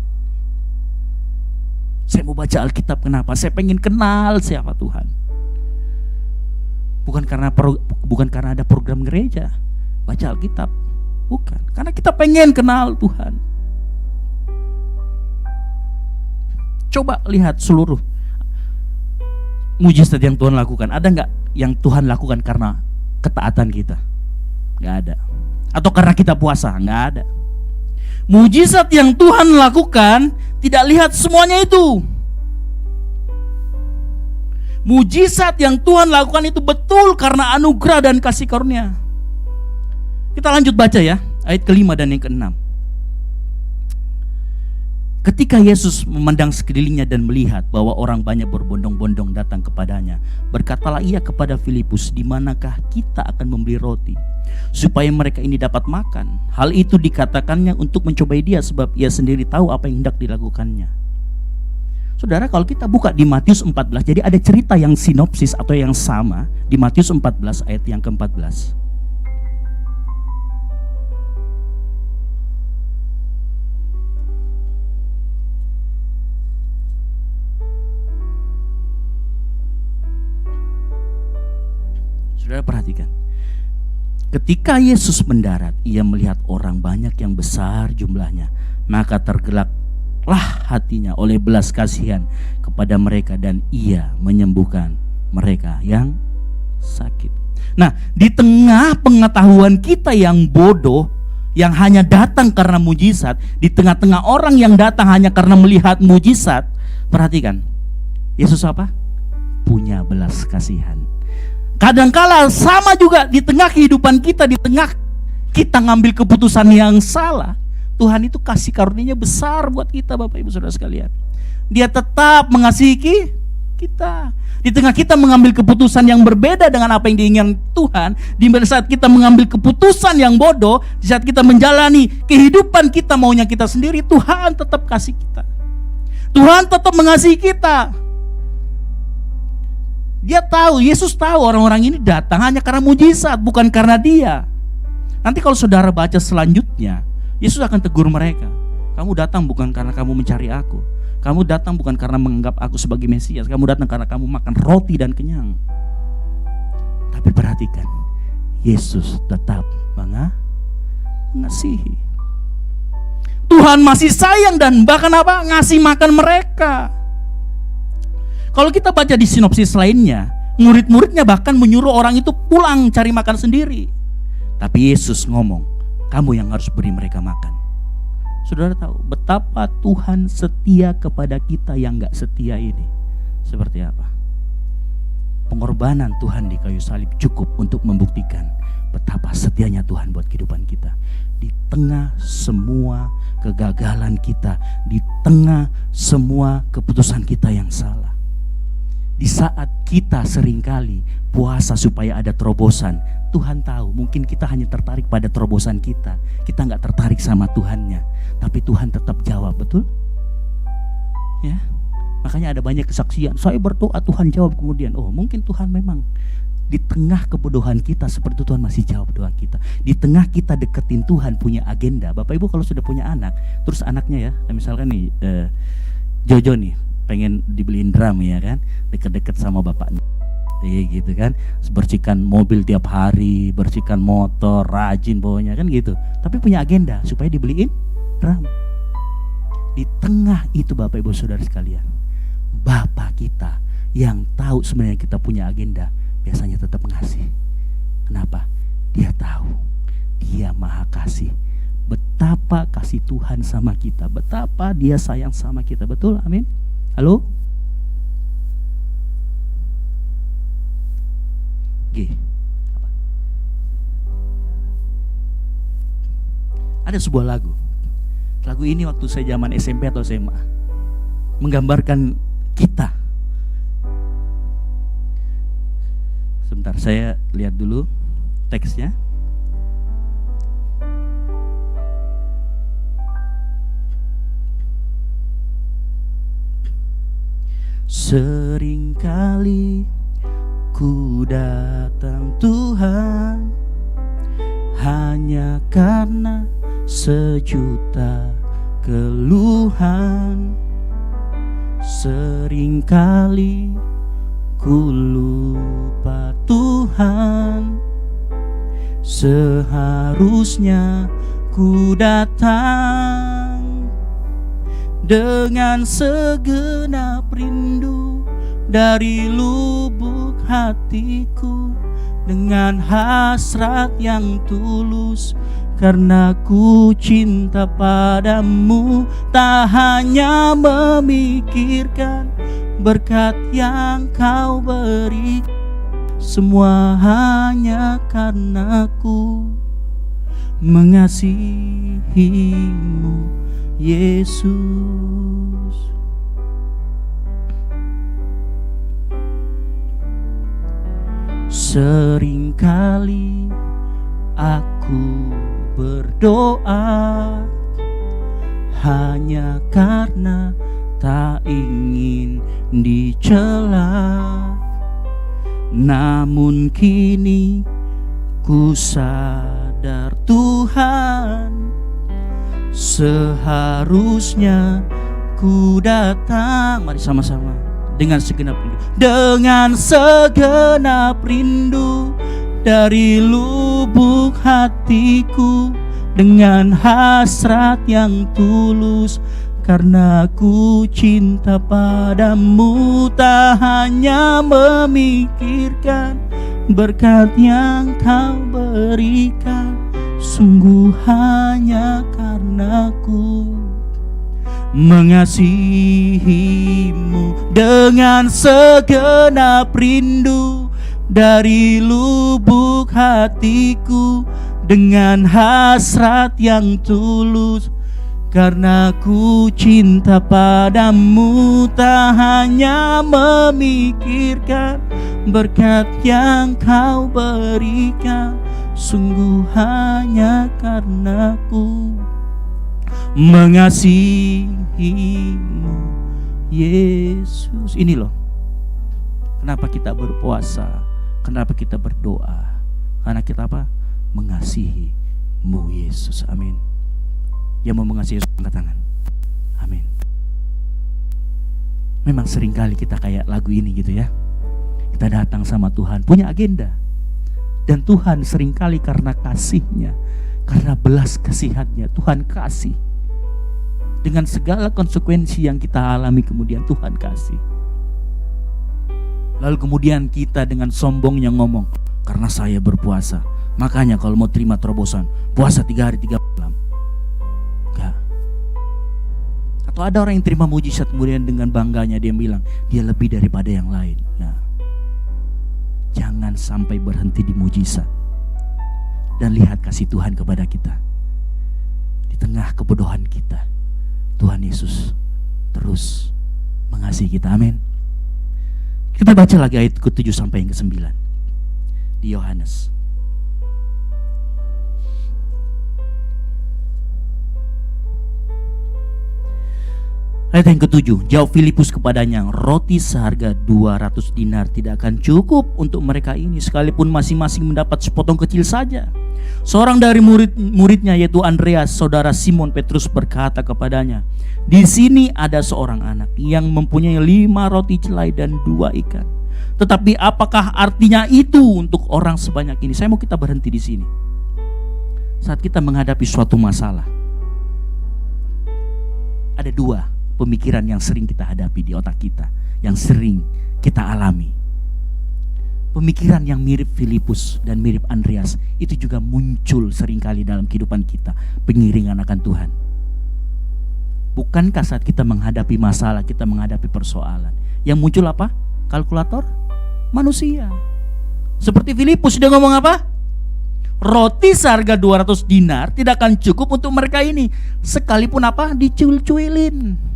Saya mau baca Alkitab, kenapa? Saya pengen kenal siapa Tuhan. Bukan karena ada program gereja baca Alkitab, bukan. Karena kita pengen kenal Tuhan. Coba lihat seluruh mujizat yang Tuhan lakukan. Ada nggak yang Tuhan lakukan karena ketaatan kita? Nggak ada. Atau karena kita puasa? Nggak ada. Mujizat yang Tuhan lakukan tidak lihat semuanya itu. Mujizat yang Tuhan lakukan itu betul karena anugerah dan kasih karunia. Kita lanjut baca ya, ayat ke-5 dan yang ke-6. Ketika Yesus memandang sekelilingnya dan melihat bahwa orang banyak berbondong-bondong datang kepadanya, berkatalah ia kepada Filipus, di manakah kita akan membeli roti supaya mereka ini dapat makan? Hal itu dikatakannya untuk mencobai dia, sebab ia sendiri tahu apa yang hendak dilakukannya. Saudara, kalau kita buka di Matius 14, jadi ada cerita yang sinopsis atau yang sama di Matius 14 ayat yang ke-14. Saudara perhatikan. Ketika Yesus mendarat, ia melihat orang banyak yang besar jumlahnya, maka tergeraklah hatinya oleh belas kasihan kepada mereka dan ia menyembuhkan mereka yang sakit. Nah, di tengah pengetahuan kita yang bodoh, yang hanya datang karena mujizat, di tengah-tengah orang yang datang hanya karena melihat mujizat, perhatikan, Yesus apa? Punya belas kasihan. Kadangkala sama juga di tengah kehidupan kita, di tengah kita ngambil keputusan yang salah, Tuhan itu kasih karunia besar buat kita, Bapak Ibu Saudara sekalian. Dia tetap mengasihi kita. Di tengah kita mengambil keputusan yang berbeda dengan apa yang diinginkan Tuhan, di saat kita mengambil keputusan yang bodoh, di saat kita menjalani kehidupan kita maunya kita sendiri, Tuhan tetap kasih kita. Tuhan tetap mengasihi kita. Dia tahu, Yesus tahu orang-orang ini datang hanya karena mujizat, bukan karena dia. Nanti kalau saudara baca selanjutnya, Yesus akan tegur mereka. Kamu datang bukan karena kamu mencari aku. Kamu datang bukan karena menganggap aku sebagai Mesias. Kamu datang karena kamu makan roti dan kenyang. Tapi perhatikan, Yesus tetap mengasihi. Tuhan masih sayang dan bahkan apa? Ngasih makan mereka. Kalau kita baca di sinopsis lainnya, murid-muridnya bahkan menyuruh orang itu pulang cari makan sendiri. Tapi Yesus ngomong, kamu yang harus beri mereka makan. Saudara tahu betapa Tuhan setia kepada kita yang gak setia ini. Seperti apa? Pengorbanan Tuhan di kayu salib cukup untuk membuktikan betapa setianya Tuhan buat kehidupan kita. Di tengah semua kegagalan kita, di tengah semua keputusan kita yang salah. Di saat kita seringkali puasa supaya ada terobosan, Tuhan tahu mungkin kita hanya tertarik pada terobosan kita. Kita gak tertarik sama Tuhannya. Tapi Tuhan tetap jawab, betul? Ya, makanya ada banyak kesaksian. Saya berdoa Tuhan jawab kemudian. Oh, mungkin Tuhan memang di tengah kebodohan kita seperti Tuhan masih jawab doa kita. Di tengah kita deketin Tuhan punya agenda. Bapak Ibu kalau sudah punya anak, terus anaknya ya, misalkan nih Jojo nih pengen dibeliin drum ya kan, deket-deket sama bapaknya. Gitu kan, bersihkan mobil tiap hari, bersihkan motor, rajin bawanya kan gitu. Tapi punya agenda supaya dibeliin drum. Di tengah itu Bapak Ibu Saudara sekalian, Bapak kita yang tahu sebenarnya kita punya agenda biasanya tetap ngasih. Kenapa? Dia tahu Dia Maha Kasih. Betapa kasih Tuhan sama kita, betapa Dia sayang sama kita. Betul? Amin. Halo? G. Apa? Ada sebuah lagu. Lagu ini waktu saya zaman SMP atau SMA menggambarkan kita. Sebentar saya lihat dulu teksnya. Seringkali ku datang Tuhan hanya karena sejuta keluhan. Seringkali ku lupa Tuhan, seharusnya ku datang dengan segenap rindu dari lubuk hatiku, dengan hasrat yang tulus karena ku cinta padamu. Tak hanya memikirkan berkat yang kau beri, semua hanya karena ku mengasihimu Yesus. Seringkali aku berdoa hanya karena tak ingin dicela, namun kini ku sadar Tuhan, seharusnya ku datang. Mari sama-sama dengan segenap rindu, dengan segenap rindu dari lubuk hatiku, dengan hasrat yang tulus, karena ku cinta padamu, tak hanya memikirkan berkat yang kau berikan, sungguh hanya karena ku mengasihimu dengan segenap rindu dari lubuk hatiku, dengan hasrat yang tulus, karena ku cinta padamu, tak hanya memikirkan berkat yang kau berikan, sungguh hanya karena ku mengasihimu, Yesus. Ini loh kenapa kita berpuasa, kenapa kita berdoa, karena kita apa? Mengasihimu, Yesus. Amin. Yang mau mengasihi Yesus, angkat tangan. Amin. Memang seringkali kita kayak lagu ini gitu ya, kita datang sama Tuhan punya agenda, dan Tuhan seringkali karena kasih-Nya, karena belas kasihan-Nya, Tuhan kasih dengan segala konsekuensi yang kita alami. Kemudian Tuhan kasih, lalu kemudian kita dengan sombongnya ngomong, karena saya berpuasa, makanya kalau mau terima terobosan puasa 3 hari 3 malam. Enggak. Atau ada orang yang terima mujizat kemudian dengan bangganya dia bilang dia lebih daripada yang lain. Nah, jangan sampai berhenti di mujizat, dan lihat kasih Tuhan kepada kita. Di tengah kebodohan kita, Tuhan Yesus terus mengasihi kita. Amin. Kita baca lagi ayat ke-7 sampai yang ke-9 di Yohanes. Ayat yang ke-7, jawab Filipus kepadanya, roti seharga 200 dinar tidak akan cukup untuk mereka ini, sekalipun masing-masing mendapat sepotong kecil saja. Seorang dari murid-muridnya yaitu Andreas, saudara Simon Petrus, berkata kepadanya, di sini ada seorang anak yang mempunyai 5 roti celai dan 2 ikan. Tetapi apakah artinya itu untuk orang sebanyak ini? Saya mau kita berhenti di sini. Saat kita menghadapi suatu masalah, ada 2 pemikiran yang sering kita hadapi di otak kita, yang sering kita alami. Pemikiran yang mirip Filipus dan mirip Andreas itu juga muncul seringkali dalam kehidupan kita, pengiringan akan Tuhan. Bukankah saat kita menghadapi masalah, kita menghadapi persoalan, yang muncul apa? Kalkulator manusia. Seperti Filipus, dia ngomong apa? Roti seharga 200 dinar tidak akan cukup untuk mereka ini, sekalipun apa? Dicuil-cuilin.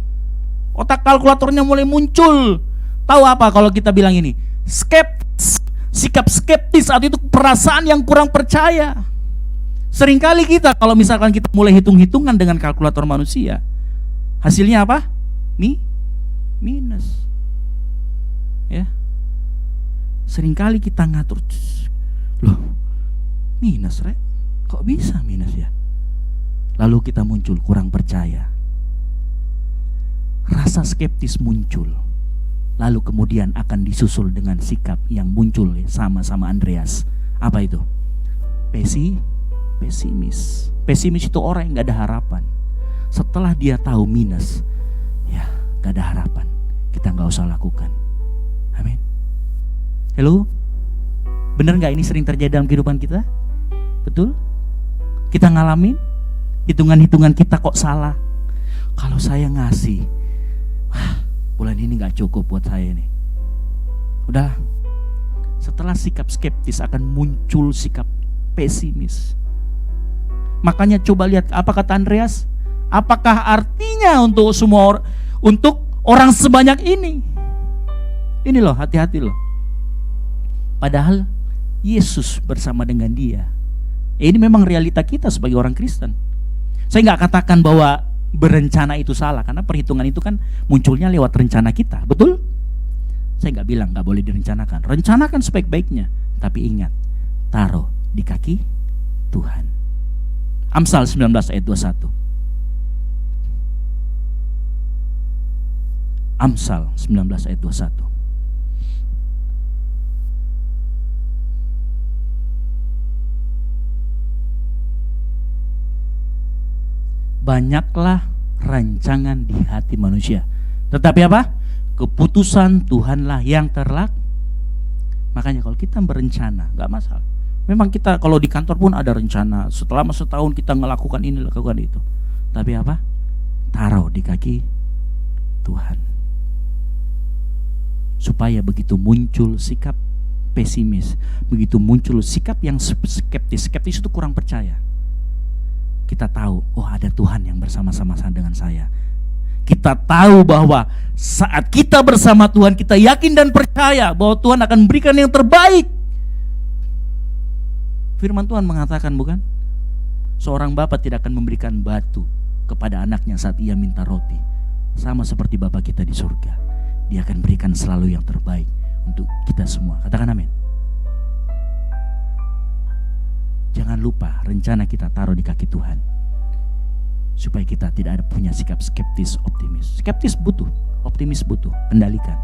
Otak kalkulatornya mulai muncul. Tahu apa kalau kita bilang ini? Sikap skeptis saat itu, perasaan yang kurang percaya. Seringkali kita kalau misalkan kita mulai hitung-hitungan dengan kalkulator manusia, hasilnya apa? Minus. Ya. Seringkali kita ngatur, loh, minus, Rek. Kok bisa minus ya? Lalu kita muncul kurang percaya. Rasa skeptis muncul, lalu kemudian akan disusul dengan sikap yang muncul sama-sama Andreas. Apa itu? Pesimis. Pesimis itu orang yang gak ada harapan. Setelah dia tahu minus, ya gak ada harapan, kita gak usah lakukan. Amin. Halo? Bener gak ini sering terjadi dalam kehidupan kita? Betul? Kita ngalamin hitungan-hitungan kita kok salah. Kalau saya ngasih, bulan ini gak cukup buat saya nih. Udah. Setelah sikap skeptis akan muncul sikap pesimis. Makanya coba lihat apa kata Andreas. Apakah artinya untuk semua untuk orang sebanyak ini? Ini loh, hati-hati loh. Padahal Yesus bersama dengan dia. Ini memang realita kita sebagai orang Kristen. Saya gak katakan bahwa berencana itu salah, karena perhitungan itu kan munculnya lewat rencana kita, betul? Saya nggak bilang nggak boleh direncanakan, rencanakan sebaik-baiknya, tapi ingat, taruh di kaki Tuhan. Amsal 19 ayat 21. Amsal 19 ayat 21. Banyaklah rancangan di hati manusia, tetapi apa? Keputusan Tuhanlah yang terlaksana. Makanya kalau kita berencana, nggak masalah. Memang kita kalau di kantor pun ada rencana, setelah setahun kita melakukan ini, lakukan itu. Tapi apa? Taruh di kaki Tuhan. Supaya begitu muncul sikap pesimis, begitu muncul sikap yang skeptis itu kurang percaya. Kita tahu, oh ada Tuhan yang bersama-sama dengan saya. Kita tahu bahwa saat kita bersama Tuhan, kita yakin dan percaya bahwa Tuhan akan memberikan yang terbaik. Firman Tuhan mengatakan, bukan? Seorang bapa tidak akan memberikan batu kepada anaknya saat ia minta roti. Sama seperti Bapa kita di surga. Dia akan berikan selalu yang terbaik untuk kita semua. Katakan amin. Jangan lupa rencana kita taruh di kaki Tuhan, supaya kita tidak ada punya sikap skeptis, optimis. Skeptis butuh, optimis butuh, kendalikan.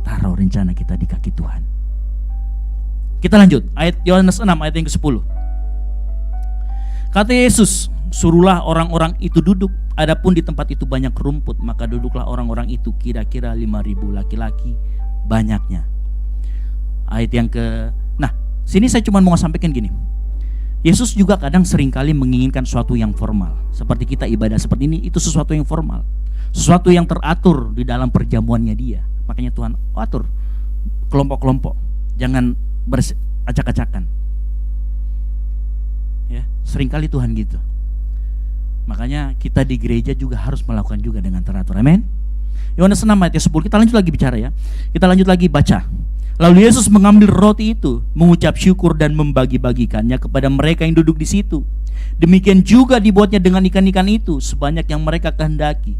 Taruh rencana kita di kaki Tuhan. Kita lanjut, ayat Yohanes 6 ayat yang ke-10. Kata Yesus, suruhlah orang-orang itu duduk. Adapun di tempat itu banyak rumput, maka duduklah orang-orang itu, kira-kira 5.000 laki-laki banyaknya. Ayat yang sini saya cuma mau sampaikan gini. Yesus juga kadang seringkali menginginkan sesuatu yang formal. Seperti kita ibadah seperti ini, itu sesuatu yang formal. Sesuatu yang teratur di dalam perjamuannya dia. Makanya Tuhan atur kelompok-kelompok. Jangan acak-acakan. Ya, seringkali Tuhan gitu. Makanya kita di gereja juga harus melakukan juga dengan teratur. Amin. Yohanes 6 ayat 10. Kita lanjut lagi bicara ya. Kita lanjut lagi baca. Lalu Yesus mengambil roti itu, mengucap syukur dan membagi-bagikannya kepada mereka yang duduk di situ. Demikian juga dibuatnya dengan ikan-ikan itu, sebanyak yang mereka kehendaki.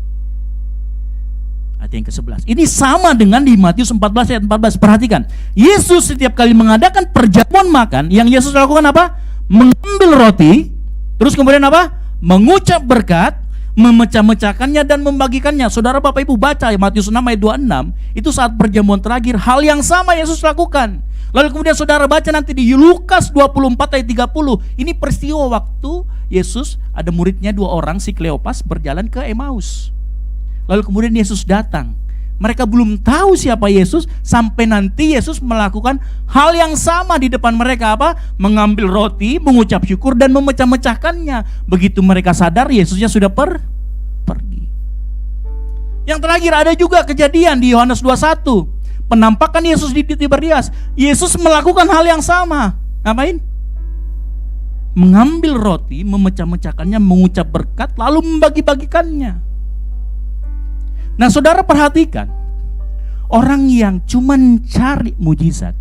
Ayat yang ke-11. Ini sama dengan di Matius 14 ayat 14. Perhatikan, Yesus setiap kali mengadakan perjamuan makan, yang Yesus lakukan apa? Mengambil roti, terus kemudian apa? Mengucap berkat, memecah-mecahkannya dan membagikannya. Saudara Bapak Ibu baca Matius 6 ayat 26, itu saat perjamuan terakhir, hal yang sama Yesus lakukan. Lalu kemudian saudara baca nanti di Lukas 24 ayat 30, ini peristiwa waktu Yesus ada muridnya 2 orang, si Kleopas berjalan ke Emmaus. Lalu kemudian Yesus datang. Mereka belum tahu siapa Yesus sampai nanti Yesus melakukan hal yang sama di depan mereka, apa? Mengambil roti, mengucap syukur dan memecah-mecahkannya. Begitu mereka sadar Yesusnya sudah pergi. Yang terakhir ada juga kejadian di Yohanes 21. Penampakan Yesus di Tiberias. Yesus melakukan hal yang sama. Ngapain? Mengambil roti, memecah-mecahkannya, mengucap berkat, lalu membagi-bagikannya. Nah saudara perhatikan, orang yang cuma cari mujizat,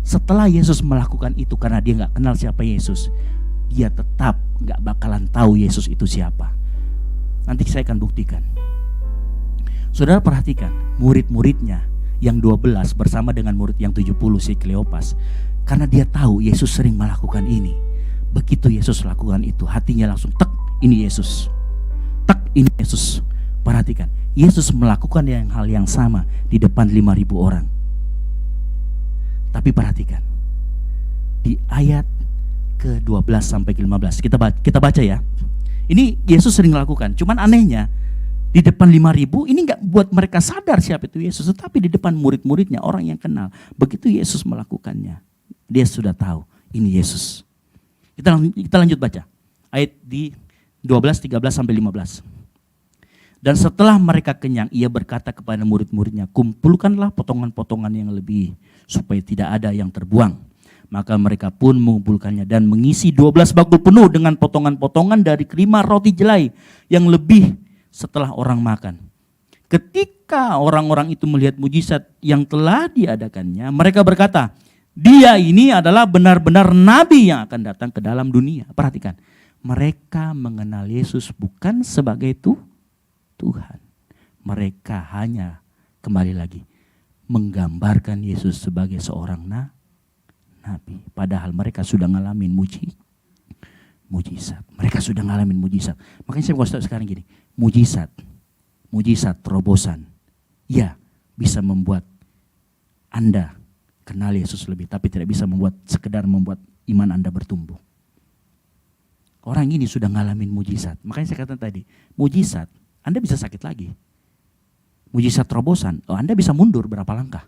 setelah Yesus melakukan itu karena dia gak kenal siapa Yesus, dia tetap gak bakalan tahu Yesus itu siapa. Nanti saya akan buktikan. Saudara perhatikan, murid-muridnya yang 12 bersama dengan murid yang 70 si Kleopas, karena dia tahu Yesus sering melakukan ini. Begitu Yesus lakukan itu, hatinya langsung tek, ini Yesus. Tek, ini Yesus. Perhatikan, Yesus melakukan hal yang sama di depan 5.000 orang. Tapi perhatikan, di ayat ke-12 sampai ke-15 kita baca ya. Ini Yesus sering lakukan, cuman anehnya di depan 5.000 ini gak buat mereka sadar siapa itu Yesus, tetapi di depan murid-muridnya, orang yang kenal. Begitu Yesus melakukannya, dia sudah tahu ini Yesus. Kita lanjut baca ayat di 12, 13 sampai 15. Dan setelah mereka kenyang, ia berkata kepada murid-muridnya, kumpulkanlah potongan-potongan yang lebih, supaya tidak ada yang terbuang. Maka mereka pun mengumpulkannya dan mengisi 12 bakul penuh dengan potongan-potongan dari kelima roti jelai yang lebih setelah orang makan. Ketika orang-orang itu melihat mujizat yang telah diadakannya, mereka berkata, dia ini adalah benar-benar nabi yang akan datang ke dalam dunia. Perhatikan, Mereka mengenal Yesus bukan sebagai Tuhan. Mereka hanya, kembali lagi, menggambarkan Yesus sebagai seorang nabi. Padahal mereka sudah ngalamin mujizat. Mereka sudah ngalamin mujizat. Makanya saya mau kasih tahu sekarang gini, mujizat, terobosan, ya bisa membuat Anda kenal Yesus lebih, tapi tidak bisa sekedar membuat iman Anda bertumbuh. Orang ini sudah ngalamin mujizat. Makanya saya katakan tadi, mujizat, Anda bisa sakit lagi. Mujizat terobosan, Anda bisa mundur berapa langkah.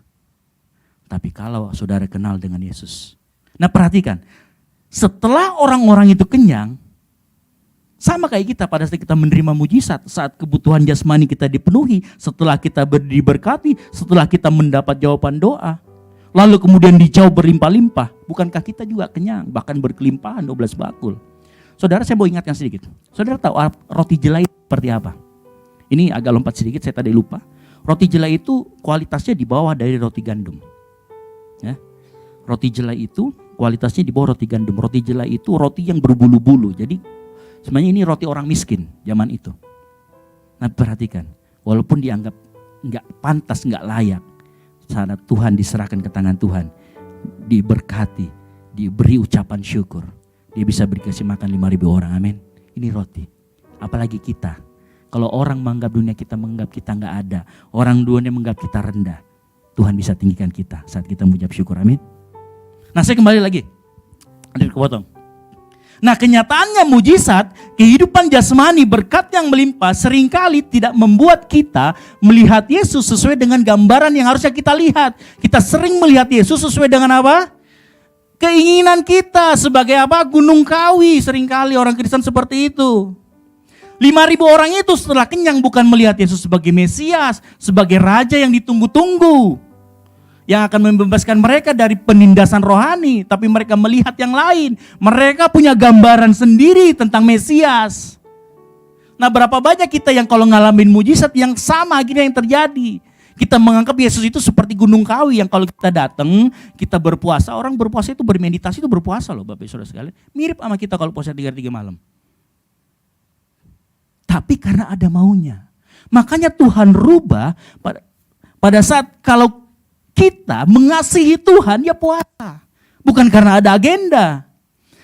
Tapi kalau saudara kenal dengan Yesus. Nah perhatikan, setelah orang-orang itu kenyang, sama kayak kita pada saat kita menerima mujizat, saat kebutuhan jasmani kita dipenuhi, setelah kita diberkati, setelah kita mendapat jawaban doa, lalu kemudian dijawab berlimpah-limpah, bukankah kita juga kenyang, bahkan berkelimpahan 12 bakul. Saudara, saya mau ingatkan sedikit. Saudara tahu roti jelai seperti apa? Ini agak lompat sedikit, saya tadi lupa. Roti jelai itu kualitasnya di bawah dari roti gandum. Ya. Roti jelai itu kualitasnya di bawah roti gandum. Roti jelai itu roti yang berbulu-bulu. Jadi sebenarnya ini roti orang miskin zaman itu. Nah perhatikan, walaupun dianggap nggak pantas, nggak layak, saat Tuhan diserahkan ke tangan Tuhan, diberkati, diberi ucapan syukur, dia bisa beri kasih makan 5.000 orang, amin. Ini roti. Apalagi kita, kalau orang menganggap dunia kita menganggap kita nggak ada, orang dunia menganggap kita rendah, Tuhan bisa tinggikan kita saat kita mengucap syukur, amin. Nah saya kembali lagi, ada kepotong. Nah kenyataannya mujizat, kehidupan jasmani, berkat yang melimpah seringkali tidak membuat kita melihat Yesus sesuai dengan gambaran yang harusnya kita lihat. Kita sering melihat Yesus sesuai dengan apa? Keinginan kita sebagai apa? Gunung kawi, seringkali orang Kristen seperti itu. 5.000 orang itu setelah kenyang bukan melihat Yesus sebagai Mesias, sebagai Raja yang ditunggu-tunggu, yang akan membebaskan mereka dari penindasan rohani, tapi mereka melihat yang lain. Mereka punya gambaran sendiri tentang Mesias. Nah berapa banyak kita yang kalau ngalamin mujizat yang sama akhirnya yang terjadi. Kita menganggap Yesus itu seperti gunung kawi yang kalau kita datang, kita berpuasa. Orang berpuasa itu bermeditasi itu berpuasa loh Bapak Saudara sekalian. Mirip sama kita kalau puasa 3 malam. Tapi karena ada maunya. Makanya Tuhan rubah pada saat kalau kita mengasihi Tuhan ya puasa. Bukan karena ada agenda.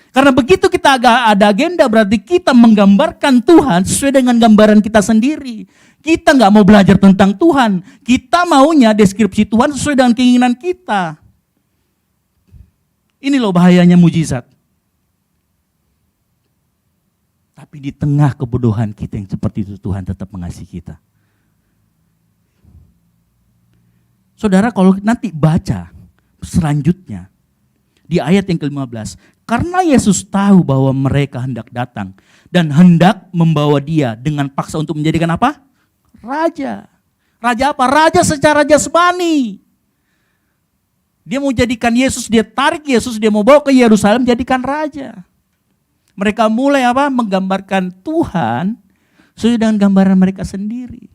Karena begitu kita ada agenda berarti kita menggambarkan Tuhan sesuai dengan gambaran kita sendiri. Kita gak mau belajar tentang Tuhan. Kita maunya deskripsi Tuhan sesuai dengan keinginan kita. Ini loh bahayanya mujizat. Tapi di tengah kebodohan kita yang seperti itu Tuhan tetap mengasihi kita. Saudara kalau nanti baca selanjutnya di ayat yang ke-15. Karena Yesus tahu bahwa mereka hendak datang dan hendak membawa dia dengan paksa untuk menjadikan apa? Raja. Raja apa? Raja secara jasmani. Dia mau jadikan Yesus, dia tarik Yesus, dia mau bawa ke Yerusalem jadikan raja. Mereka mulai apa? Menggambarkan Tuhan sesuai dengan gambaran mereka sendiri.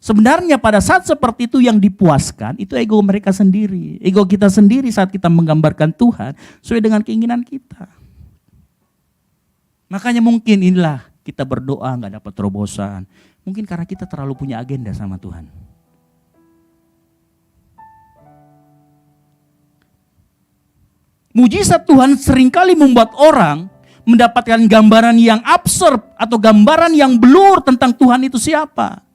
Sebenarnya pada saat seperti itu yang dipuaskan itu ego mereka sendiri. Ego kita sendiri saat kita menggambarkan Tuhan sesuai dengan keinginan kita. Makanya mungkin inilah kita berdoa gak dapat terobosan. Mungkin karena kita terlalu punya agenda sama Tuhan. Mujizat Tuhan seringkali membuat orang mendapatkan gambaran yang absurd atau gambaran yang blur tentang Tuhan itu siapa.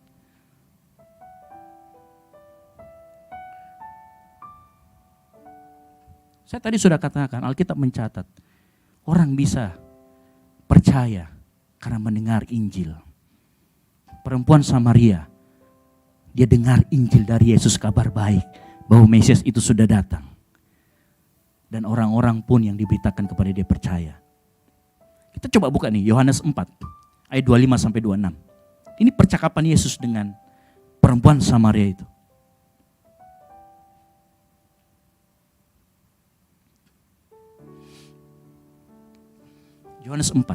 Saya tadi sudah katakan, Alkitab mencatat, orang bisa percaya karena mendengar Injil. Perempuan Samaria, dia dengar Injil dari Yesus, kabar baik bahwa Mesias itu sudah datang. Dan orang-orang pun yang diberitakan kepada dia percaya. Kita coba buka nih, Yohanes 4, ayat 25-26. Ini percakapan Yesus dengan perempuan Samaria itu. Yohanes 4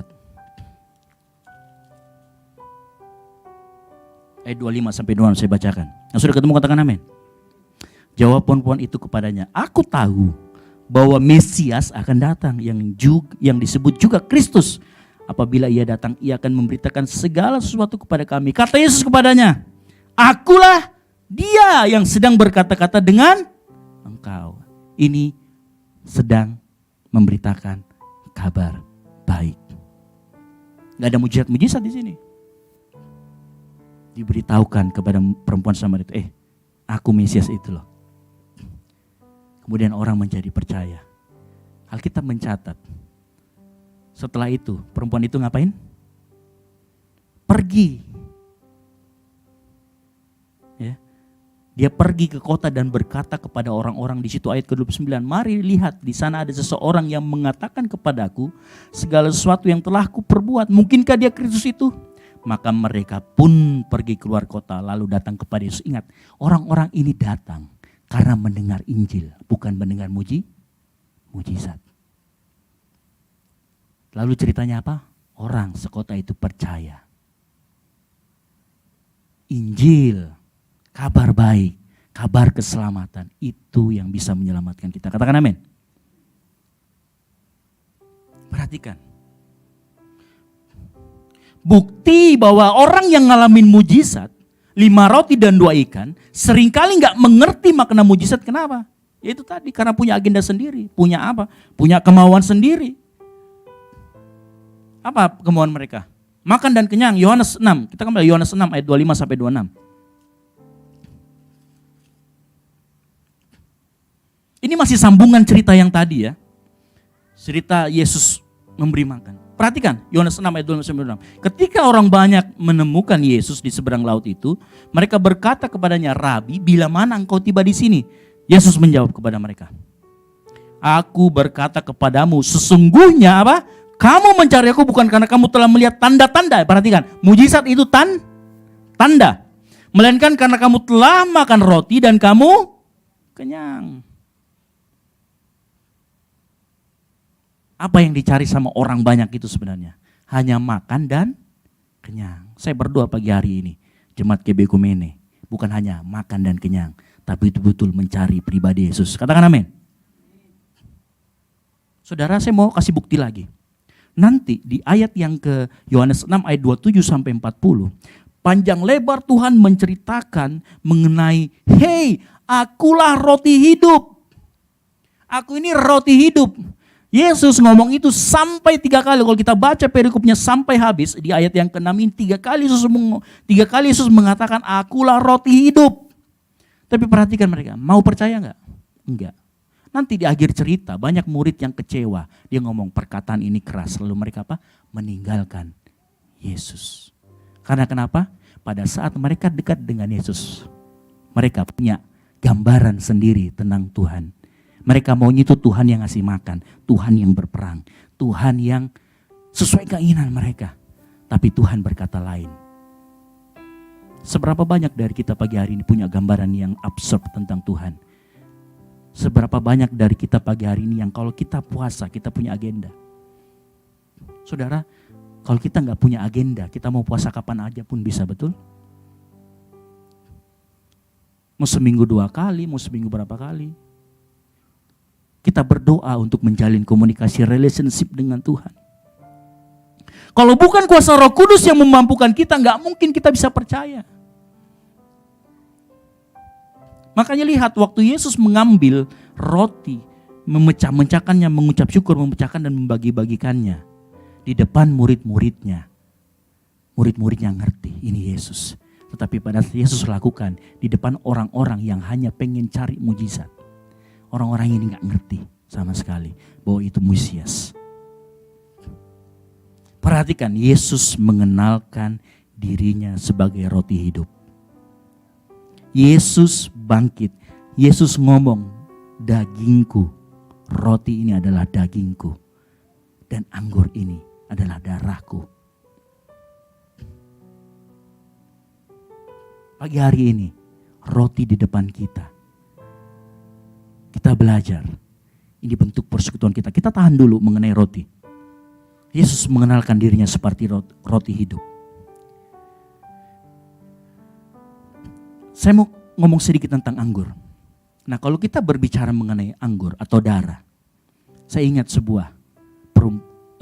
ayat 25-26 saya bacakan. Yang sudah ketemu katakan amin. Jawab perempuan itu kepadanya, aku tahu bahwa Mesias akan datang yang disebut juga Kristus. Apabila ia datang, ia akan memberitakan segala sesuatu kepada kami. Kata Yesus kepadanya, akulah dia yang sedang berkata-kata dengan engkau. Ini sedang memberitakan kabar baik. Gak ada mujizat-mujizat di sini. Diberitahukan kepada perempuan Samaria itu, aku Mesias itu loh. Kemudian orang menjadi percaya. Alkitab mencatat, setelah itu perempuan itu ngapain? Pergi. Ya. Dia pergi ke kota dan berkata kepada orang-orang di situ, ayat ke-29, mari lihat, di sana ada seseorang yang mengatakan kepadaku segala sesuatu yang telah kuperbuat. Mungkinkah dia Kristus itu? Maka mereka pun pergi keluar kota lalu datang kepada Yesus. Ingat, orang-orang ini datang karena mendengar Injil, bukan mendengar mujizat. Lalu ceritanya apa? Orang sekota itu percaya. Injil, kabar baik, kabar keselamatan, itu yang bisa menyelamatkan kita. Katakan amin. Perhatikan. Bukti bahwa orang yang ngalamin mujizat, 5 roti dan 2 ikan, seringkali gak mengerti makna mujizat. Kenapa? Yaitu tadi, karena punya agenda sendiri. Punya apa? Punya kemauan sendiri. Apa kemauan mereka? Makan dan kenyang. Yohanes 6. Kita kembali Yohanes 6 ayat 25 sampai 26. Ini masih sambungan cerita yang tadi ya. Cerita Yesus memberi makan. Perhatikan Yohanes 6 ayat 25 sampai 26. Ketika orang banyak menemukan Yesus di seberang laut itu, mereka berkata kepadanya, Rabi, bila mana engkau tiba di sini? Yesus menjawab kepada mereka, aku berkata kepadamu, sesungguhnya apa? Kamu mencari aku bukan karena kamu telah melihat tanda-tanda. Perhatikan, mujizat itu tanda. Melainkan karena kamu telah makan roti dan kamu kenyang. Apa yang dicari sama orang banyak itu sebenarnya? Hanya makan dan kenyang. Saya berdoa pagi hari ini, Jemaat GB Kumene, bukan hanya makan dan kenyang, tapi betul-betul mencari pribadi Yesus. Katakan amin. Saudara, saya mau kasih bukti lagi. Nanti di ayat yang ke Yohanes 6 ayat 27 sampai 40, panjang lebar Tuhan menceritakan mengenai, hei, akulah roti hidup. Aku ini roti hidup. Yesus ngomong itu sampai 3 kali. Kalau kita baca perikopnya sampai habis, di ayat yang ke-6 ini 3 kali Yesus mengatakan, akulah roti hidup. Tapi perhatikan mereka, mau percaya enggak? Enggak. Nanti di akhir cerita banyak murid yang kecewa. Dia ngomong perkataan ini keras. Lalu mereka apa? Meninggalkan Yesus. Karena kenapa? Pada saat mereka dekat dengan Yesus, mereka punya gambaran sendiri tentang Tuhan. Mereka maunya itu Tuhan yang ngasih makan, Tuhan yang berperang, Tuhan yang sesuai keinginan mereka. Tapi Tuhan berkata lain. Seberapa banyak dari kita pagi hari ini punya gambaran yang absurd tentang Tuhan? Seberapa banyak dari kita pagi hari ini yang kalau kita puasa, kita punya agenda? Saudara, kalau kita nggak punya agenda, kita mau puasa kapan aja pun bisa, betul? Mau seminggu 2 kali, mau seminggu berapa kali? Kita berdoa untuk menjalin komunikasi relationship dengan Tuhan. Kalau bukan kuasa Roh Kudus yang memampukan kita, nggak mungkin kita bisa percaya. Makanya lihat waktu Yesus mengambil roti, memecah-mecahkannya, mengucap syukur, memecahkan dan membagi-bagikannya di depan murid-muridnya. Murid-muridnya ngerti ini Yesus. Tetapi pada saat Yesus lakukan di depan orang-orang yang hanya pengen cari mujizat. Orang-orang ini gak ngerti sama sekali bahwa itu Mesias. Perhatikan, Yesus mengenalkan dirinya sebagai roti hidup. Yesus bangkit. Yesus ngomong, dagingku, roti ini adalah dagingku. Dan anggur ini adalah darahku. Pagi hari ini, roti di depan kita. Kita belajar, ini bentuk persekutuan kita. Kita tahan dulu mengenai roti. Yesus mengenalkan dirinya seperti roti hidup. Saya mau ngomong sedikit tentang anggur. Nah, kalau kita berbicara mengenai anggur atau darah, saya ingat sebuah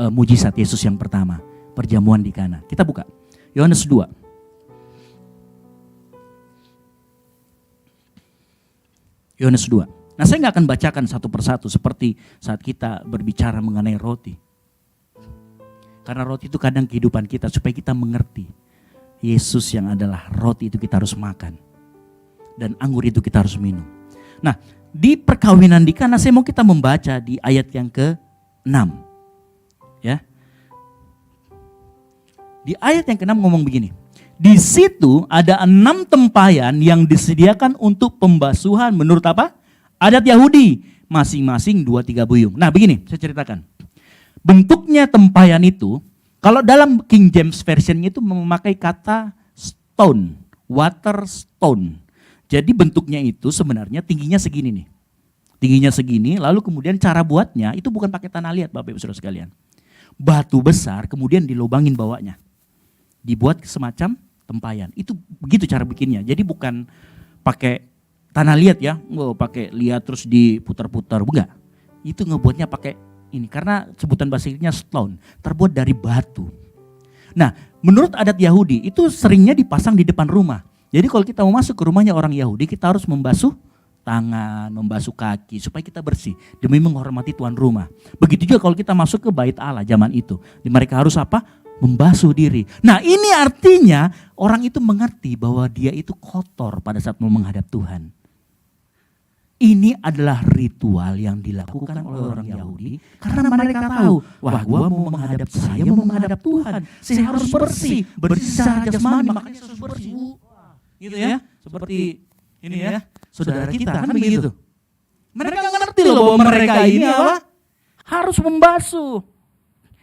mujizat Yesus yang pertama. perjamuan di Kana. Kita buka Yohanes 2. Yohanes 2. Nah, saya nggak akan bacakan satu persatu seperti saat kita berbicara mengenai roti. Karena roti itu kadang kehidupan kita supaya kita mengerti Yesus yang adalah roti itu kita harus makan. Dan anggur itu kita harus minum. Nah, di perkawinan di Kana saya mau kita membaca di ayat yang ke-6. Ya. Di ayat yang ke-6 ngomong begini. Di situ ada 6 tempayan yang disediakan untuk pembasuhan menurut apa? Adat Yahudi. Masing-masing 2-3 buyung. Nah begini, saya ceritakan. Bentuknya tempayan itu, kalau dalam King James Version itu memakai kata stone, water stone. Jadi bentuknya itu sebenarnya tingginya segini nih. Tingginya segini, lalu kemudian cara buatnya itu bukan pakai tanah liat Bapak Ibu Saudara sekalian. Batu besar kemudian dilobangin bawahnya. Dibuat semacam tempayan. Itu begitu cara bikinnya. Jadi bukan pakai tanah liat ya, pakai liat terus diputar-putar, enggak. Itu ngebuatnya pakai ini karena sebutan bahasa Inggrisnya stone, terbuat dari batu. Nah, menurut adat Yahudi itu seringnya dipasang di depan rumah. Jadi kalau kita mau masuk ke rumahnya orang Yahudi, kita harus membasuh tangan, membasuh kaki supaya kita bersih demi menghormati tuan rumah. Begitu juga kalau kita masuk ke bait Allah zaman itu, mereka harus apa? Membasuh diri. Nah, ini artinya orang itu mengerti bahwa dia itu kotor pada saat mau menghadap Tuhan. Ini adalah ritual yang dilakukan oleh orang Yahudi karena mereka tahu, wah gua mau menghadap saya, mau menghadap Tuhan, saya harus bersih, bersih secara jasmani, makanya harus bersih. Gitu ya, seperti ini ya, saudara kita kan begitu. Mereka ngerti loh bahwa mereka ini apa? Harus membasuh.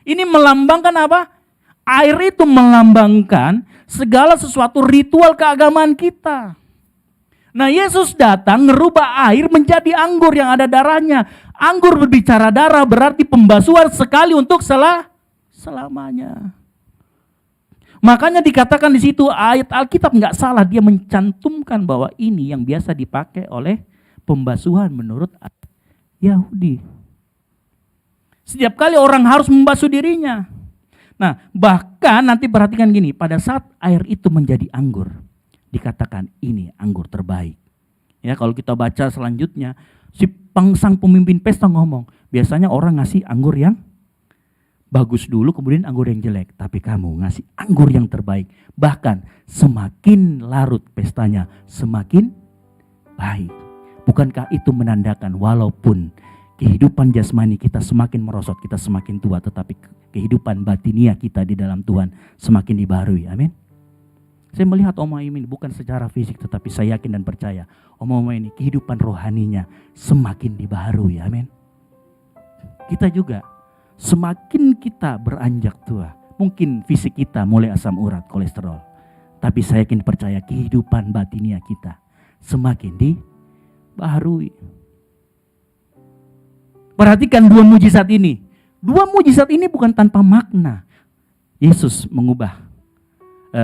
Ini melambangkan apa? Air itu melambangkan segala sesuatu ritual keagamaan kita. Nah, Yesus datang ngerubah air menjadi anggur yang ada darahnya. Anggur berbicara darah berarti pembasuhan sekali untuk selamanya. Makanya dikatakan di situ ayat Alkitab nggak salah, dia mencantumkan bahwa ini yang biasa dipakai oleh pembasuhan menurut Yahudi. Setiap kali orang harus membasuh dirinya. Nah, bahkan nanti perhatikan gini, pada saat air itu menjadi anggur, dikatakan ini anggur terbaik. Ya, kalau kita baca selanjutnya, si sang pemimpin pesta ngomong, biasanya orang ngasih anggur yang bagus dulu, kemudian anggur yang jelek. Tapi kamu ngasih anggur yang terbaik. Bahkan semakin larut pestanya, semakin baik. Bukankah itu menandakan walaupun kehidupan jasmani kita semakin merosot, kita semakin tua, tetapi kehidupan batinia kita di dalam Tuhan semakin dibaharui. Amin. Saya melihat Oma ini bukan secara fisik, tetapi saya yakin dan percaya Oma ini kehidupan rohaninya semakin dibaharui. Amin. Kita juga semakin kita beranjak tua, mungkin fisik kita mulai asam urat, kolesterol. Tapi saya yakin percaya kehidupan batinia kita semakin dibaharui. Perhatikan dua mujizat ini. Dua mujizat ini bukan tanpa makna. Yesus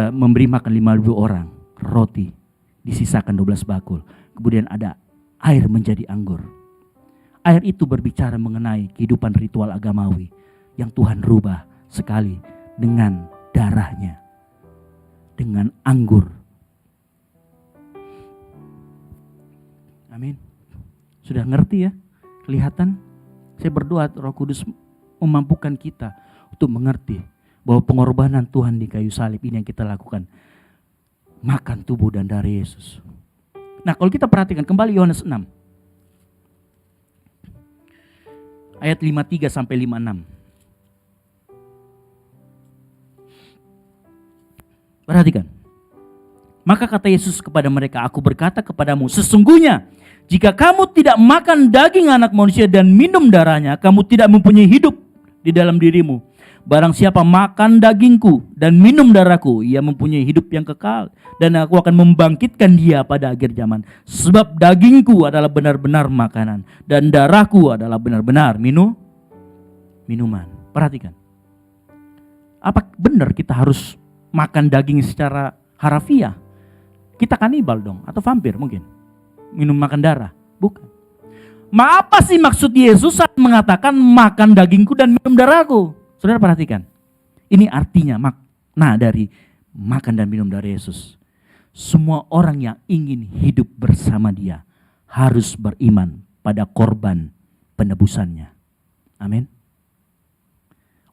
memberi makan 5.000 orang, roti disisakan 12 bakul. Kemudian ada air menjadi anggur. Air itu berbicara mengenai kehidupan ritual agamawi yang Tuhan rubah sekali dengan darahnya, dengan anggur. Amin. Sudah ngerti ya? Kelihatan? Saya berdoa Roh Kudus memampukan kita untuk mengerti bahwa pengorbanan Tuhan di kayu salib ini yang kita lakukan. Makan tubuh dan darah Yesus. Nah, kalau kita perhatikan kembali Yohanes 6. Ayat 53 sampai 56. Perhatikan. Maka kata Yesus kepada mereka, aku berkata kepadamu, sesungguhnya jika kamu tidak makan daging anak manusia dan minum darahnya, kamu tidak mempunyai hidup di dalam dirimu. Barang siapa makan dagingku dan minum darahku, ia mempunyai hidup yang kekal. Dan aku akan membangkitkan dia pada akhir zaman. Sebab dagingku adalah benar-benar makanan. Dan darahku adalah benar-benar minuman. Perhatikan. Apa benar kita harus makan daging secara harafiah? Kita kanibal dong, atau vampir mungkin. Minum makan darah, bukan. Apa sih maksud Yesus saat mengatakan makan dagingku dan minum darahku? Saudara perhatikan. Ini artinya makna dari makan dan minum dari Yesus. Semua orang yang ingin hidup bersama Dia harus beriman pada korban penebusannya. Amin.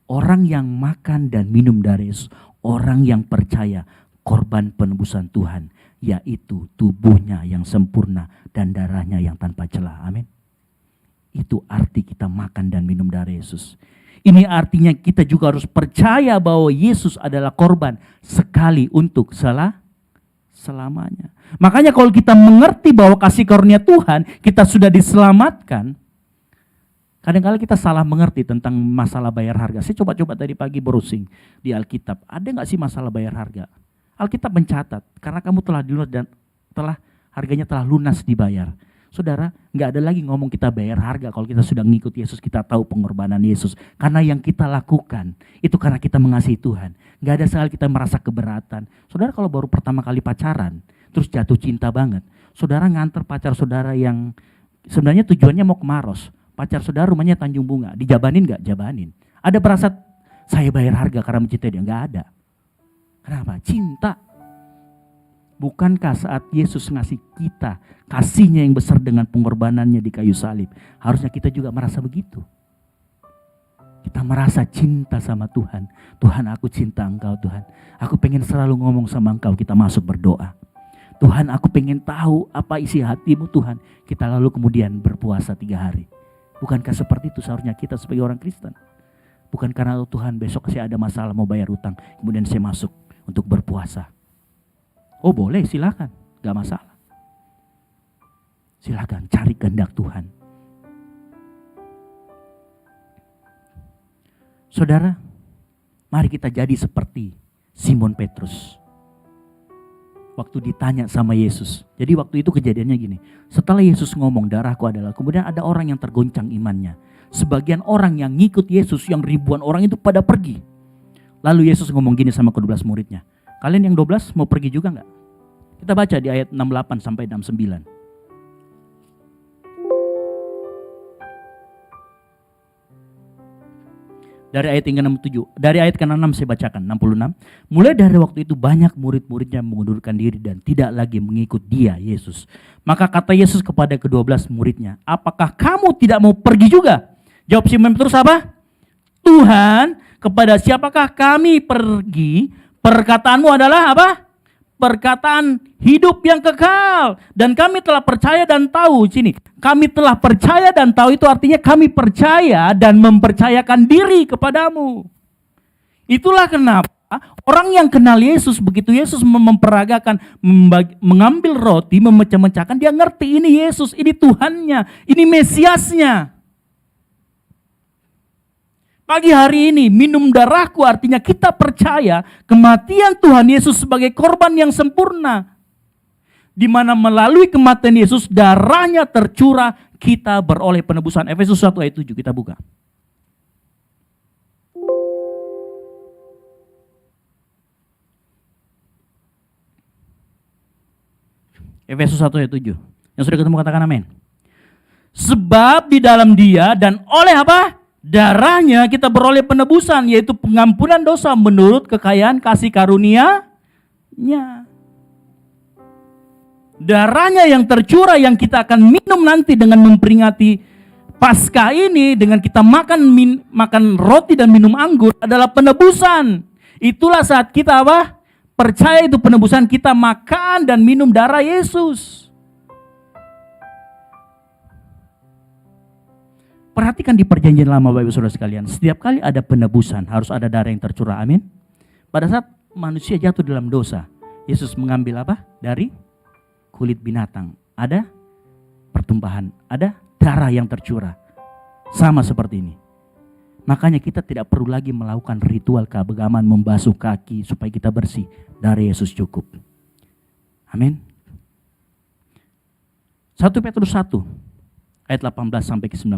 Orang yang makan dan minum dari Yesus, orang yang percaya korban penebusan Tuhan, yaitu tubuhnya yang sempurna dan darahnya yang tanpa celah. Amin. Itu arti kita makan dan minum dari Yesus. Ini artinya kita juga harus percaya bahwa Yesus adalah korban sekali untuk selamanya. Makanya kalau kita mengerti bahwa kasih karunia Tuhan, kita sudah diselamatkan. Kadang-kadang kita salah mengerti tentang masalah bayar harga. Saya coba-coba tadi pagi browsing di Alkitab. Ada nggak sih masalah bayar harga? Alkitab mencatat, karena kamu telah dilunas dan harganya telah lunas dibayar. Saudara, nggak ada lagi ngomong kita bayar harga kalau kita sudah ngikut Yesus, kita tahu pengorbanan Yesus. Karena yang kita lakukan, itu karena kita mengasihi Tuhan. Nggak ada sekali kita merasa keberatan. Saudara kalau baru pertama kali pacaran, terus jatuh cinta banget. Saudara nganter pacar saudara yang sebenarnya tujuannya mau ke Maros. Pacar saudara rumahnya Tanjung Bunga, dijabanin nggak? Jabanin. Ada berasa saya bayar harga karena mencintai dia? Nggak ada. Kenapa? Cinta. Bukankah saat Yesus ngasih kita kasihnya yang besar dengan pengorbanannya di kayu salib, harusnya kita juga merasa begitu. Kita merasa cinta sama Tuhan. Tuhan, aku cinta Engkau Tuhan. Aku pengen selalu ngomong sama Engkau, kita masuk berdoa. Tuhan, aku pengen tahu apa isi hatimu Tuhan. Kita lalu kemudian berpuasa 3 hari. Bukankah seperti itu seharusnya kita sebagai orang Kristen? Bukan karena Tuhan besok saya ada masalah mau bayar utang, kemudian saya masuk untuk berpuasa. Oh boleh, silakan, gak masalah. Silakan cari kehendak Tuhan. Saudara, mari kita jadi seperti Simon Petrus. Waktu ditanya sama Yesus. Jadi waktu itu kejadiannya gini. Setelah Yesus ngomong darahku adalah, kemudian ada orang yang tergoncang imannya. Sebagian orang yang ngikut Yesus, yang ribuan orang itu pada pergi. Lalu Yesus ngomong gini sama ke-12 muridnya. Kalian yang 12 mau pergi juga enggak? Kita baca di ayat 68 sampai 69. Dari ayat yang ke-67, dari ayat ke-6 saya bacakan, 66. Mulai dari waktu itu banyak murid-muridnya mengundurkan diri dan tidak lagi mengikut dia, Yesus. Maka kata Yesus kepada ke-12 muridnya, apakah kamu tidak mau pergi juga? Jawab Simon Petrus apa? Tuhan, kepada siapakah kami pergi? Perkataanmu adalah apa? Perkataan hidup yang kekal. Dan kami telah percaya dan tahu. Sini, kami telah percaya dan tahu itu artinya kami percaya dan mempercayakan diri kepadamu. Itulah kenapa orang yang kenal Yesus, begitu Yesus memperagakan, mengambil roti, memecah-mecahkan, dia ngerti ini Yesus, ini Tuhannya, ini Mesiasnya. Pagi hari ini minum darahku artinya kita percaya kematian Tuhan Yesus sebagai korban yang sempurna. Di mana melalui kematian Yesus darahnya tercurah kita beroleh penebusan. Efesus 1 ayat 7 kita buka. Efesus 1 ayat 7. Yang sudah ketemu katakan amin. Sebab di dalam Dia dan oleh apa? Darahnya kita beroleh penebusan, yaitu pengampunan dosa menurut kekayaan kasih karunia-Nya. Darahnya yang tercurah yang kita akan minum nanti dengan memperingati Paskah ini, dengan kita makan roti dan minum anggur adalah penebusan. Itulah saat kita apa? Percaya itu penebusan, kita makan dan minum darah Yesus. Perhatikan di perjanjian lama Bapak Ibu Saudara sekalian, setiap kali ada penebusan harus ada darah yang tercurah, amin. Pada saat manusia jatuh dalam dosa, Yesus mengambil apa? Dari kulit binatang, ada pertumpahan, ada darah yang tercurah. Sama seperti ini. Makanya kita tidak perlu lagi melakukan ritual keagamaan membasuh kaki supaya kita bersih. Darah Yesus cukup. Amin. 1 Petrus 1 ayat 18 sampai ke 19.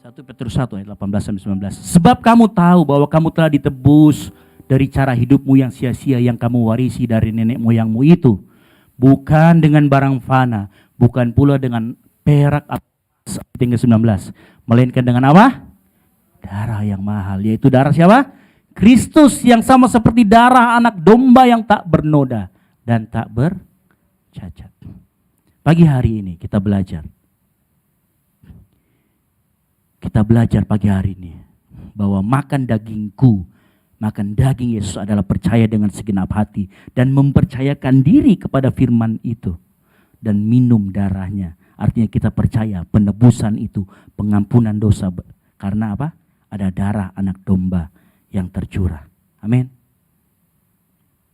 1 Petrus 1 ayat 18-19. Sebab kamu tahu bahwa kamu telah ditebus dari cara hidupmu yang sia-sia yang kamu warisi dari nenek moyangmu itu. Bukan dengan barang fana, bukan pula dengan perak atau 19, melainkan dengan apa? Darah yang mahal, yaitu darah siapa? Kristus, yang sama seperti darah anak domba yang tak bernoda dan tak bercacat. Pagi hari ini kita belajar. Kita belajar pagi hari ini bahwa makan dagingku, makan daging Yesus adalah percaya dengan segenap hati dan mempercayakan diri kepada firman itu, dan minum darahnya. Artinya kita percaya penebusan itu, pengampunan dosa, karena apa? Ada darah anak domba yang tercurah. Amin.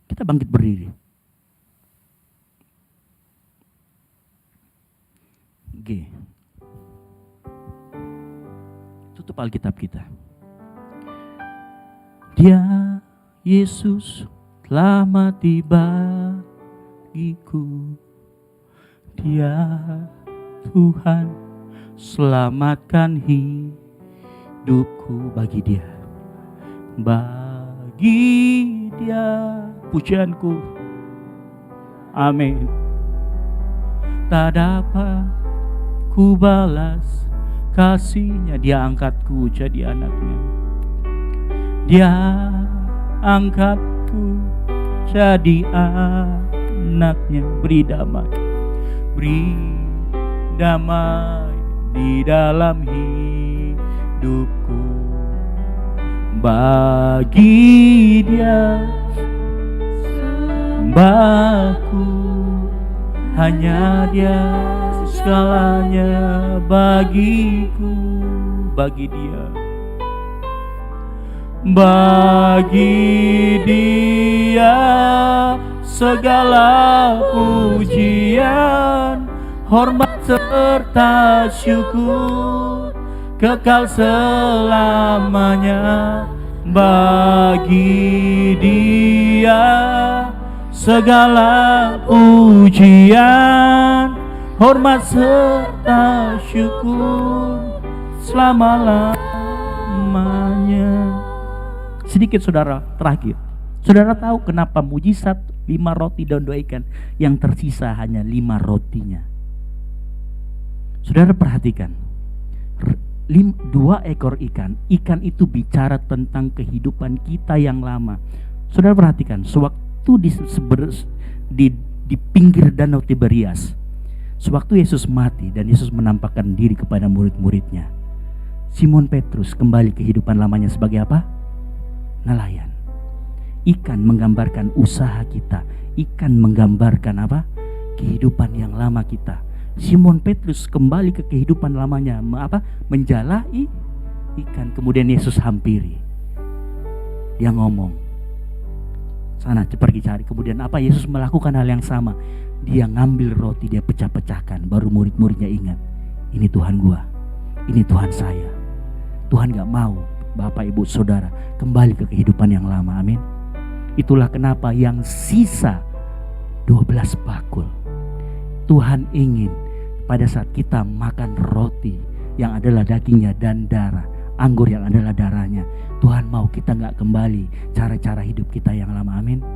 Kita bangkit berdiri. G. Tutup Alkitab kita. Dia, Yesus, telah mati bagiku. Dia, Tuhan, selamatkan hidupku. Bagi Dia, bagi Dia pujianku. Amin. Tak dapat ku balas kasih-Nya. Dia angkatku jadi anaknya. Dia angkatku jadi anaknya. Beri damai di dalam hidupku. Bagi Dia sembahku, hanya Dia segalanya bagiku. Bagi Dia, bagi Dia segala pujian, hormat serta syukur kekal selamanya. Bagi Dia segala pujian, hormat serta syukur selama-lamanya. Sedikit saudara, terakhir. Saudara tahu kenapa mujizat 5 roti dan 2 ikan yang tersisa hanya 5 rotinya? Saudara perhatikan, 2 ekor ikan. Ikan itu bicara tentang kehidupan kita yang lama. Saudara perhatikan, sewaktu di pinggir danau Tiberias, sewaktu Yesus mati dan Yesus menampakkan diri kepada murid-muridnya, Simon Petrus kembali kehidupan lamanya sebagai apa? Nelayan. Ikan menggambarkan usaha kita. Ikan menggambarkan apa? Kehidupan yang lama kita. Simon Petrus kembali ke kehidupan lamanya, menjala ikan. Kemudian Yesus hampiri. Dia ngomong, sana pergi cari. Kemudian apa? Yesus melakukan hal yang sama. Dia ngambil roti, dia pecah-pecahkan. Baru murid-muridnya ingat, ini Tuhan gua, ini Tuhan saya. Tuhan gak mau Bapak Ibu Saudara kembali ke kehidupan yang lama. Amin. Itulah kenapa yang sisa 12 bakul, Tuhan ingin pada saat kita makan roti yang adalah dagingnya dan darah, anggur yang adalah darahnya, Tuhan mau kita gak kembali cara-cara hidup kita yang lama. Amin.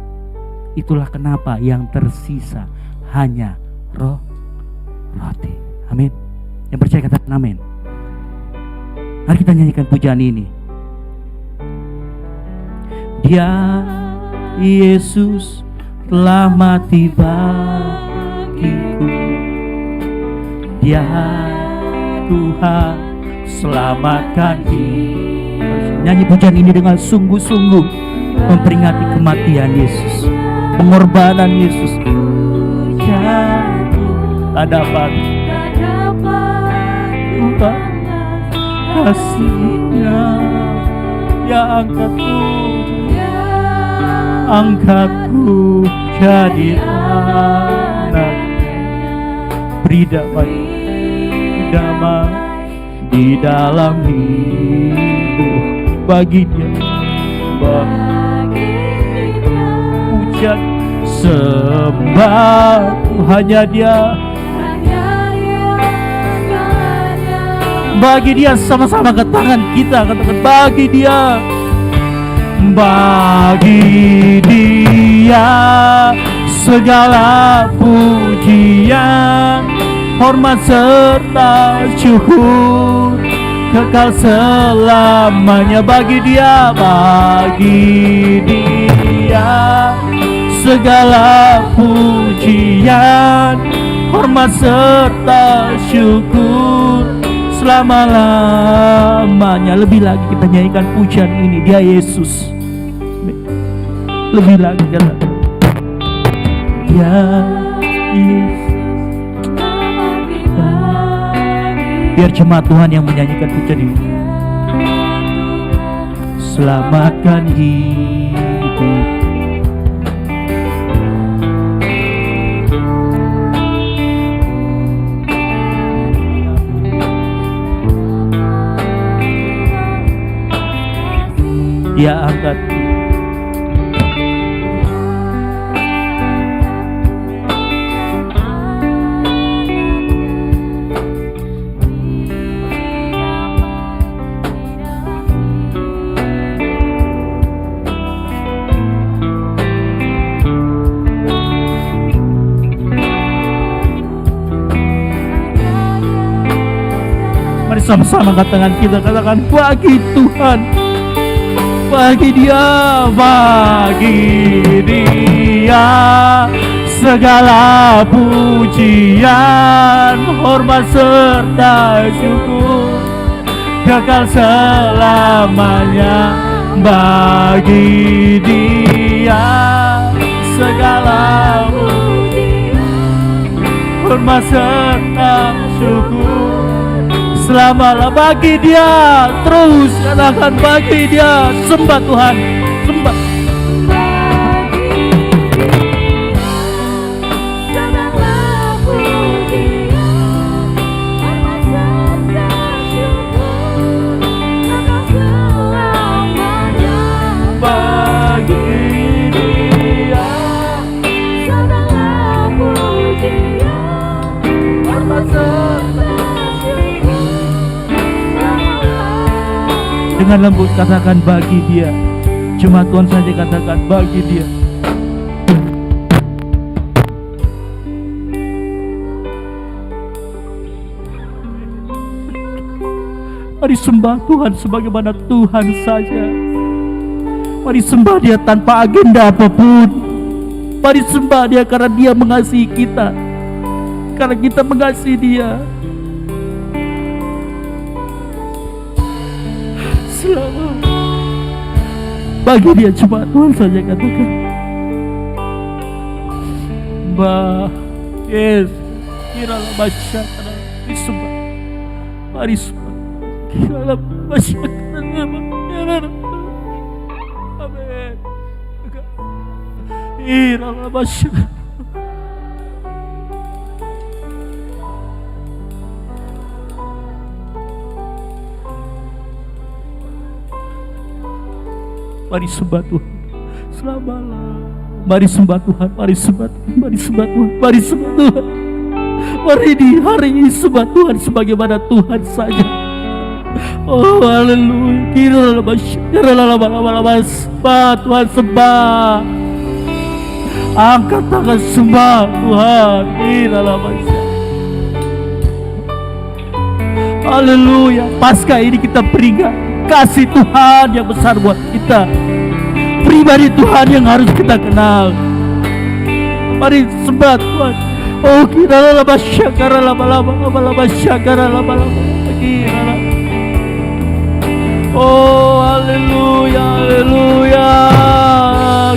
Itulah kenapa yang tersisa hanya roti. Amin. Yang percaya katakan amin. Mari kita nyanyikan pujian ini. Dia, Yesus, telah mati bagiku. Dia, Tuhan, selamatkan hidup. Nyanyi pujian ini dengan sungguh-sungguh, memperingati kematian Yesus, pengorbanan Yesus. Tak dapat kasih-Nya, ya angkatku jadi anaknya. Beri damai di dalam hidup. Bagi Dia pujian sembahku, hanya Dia Bagi dia, sama-sama ke tangan kita, katakan bagi dia. Bagi dia segala pujian, hormat serta syukur kekal selamanya. Bagi dia segala pujian, hormat serta syukur selama-lamanya. Lebih lagi kita nyanyikan pujian ini, dia Yesus. Lebih lagi dia Yesus. Biar jemaat Tuhan yang menyanyikan pujian ini. Selamatkan hidup, dia angkat. Mari sama-sama katakan, kita katakan bagi Tuhan, bagi dia segala pujian, hormat serta syukur kekal selamanya. Bagi dia segala pujian, hormat serta syukur selama-lamanya. Bagi dia, terus katakan bagi dia, sembah Tuhan, sembah. Dengan lembut katakan bagi dia. Jemaat Tuhan saja katakan bagi dia. Mari sembah Tuhan sebagaimana Tuhan saja. Mari sembah dia tanpa agenda apapun. Mari sembah dia karena dia mengasihi kita, karena kita mengasihi dia. Bagi dia, cuma Tuhan saja katakan yes, kiralah masyarakat disembah. Mari sembah, kiralah masyarakat. Amin. Kiralah masyarakat. Mari sembah Tuhan selama-lamanya. Mari sembah Tuhan, mari sembah Tuhan, mari sembah Tuhan, mari sembah Tuhan. Mari di hari ini sembah Tuhan sebagaimana Tuhan saja. Oh haleluya. Kiralah sembah Tuhan, sembah. Angkat tangan sembah Tuhan. Kiralah haleluya. Pasca ini kita beringat kasih Tuhan yang besar buat kita, pribadi Tuhan yang harus kita kenal. Mari sembah Tuhan. Oh kiralah masyakara lama-lama syakara lama-lama. Oh haleluya, haleluya.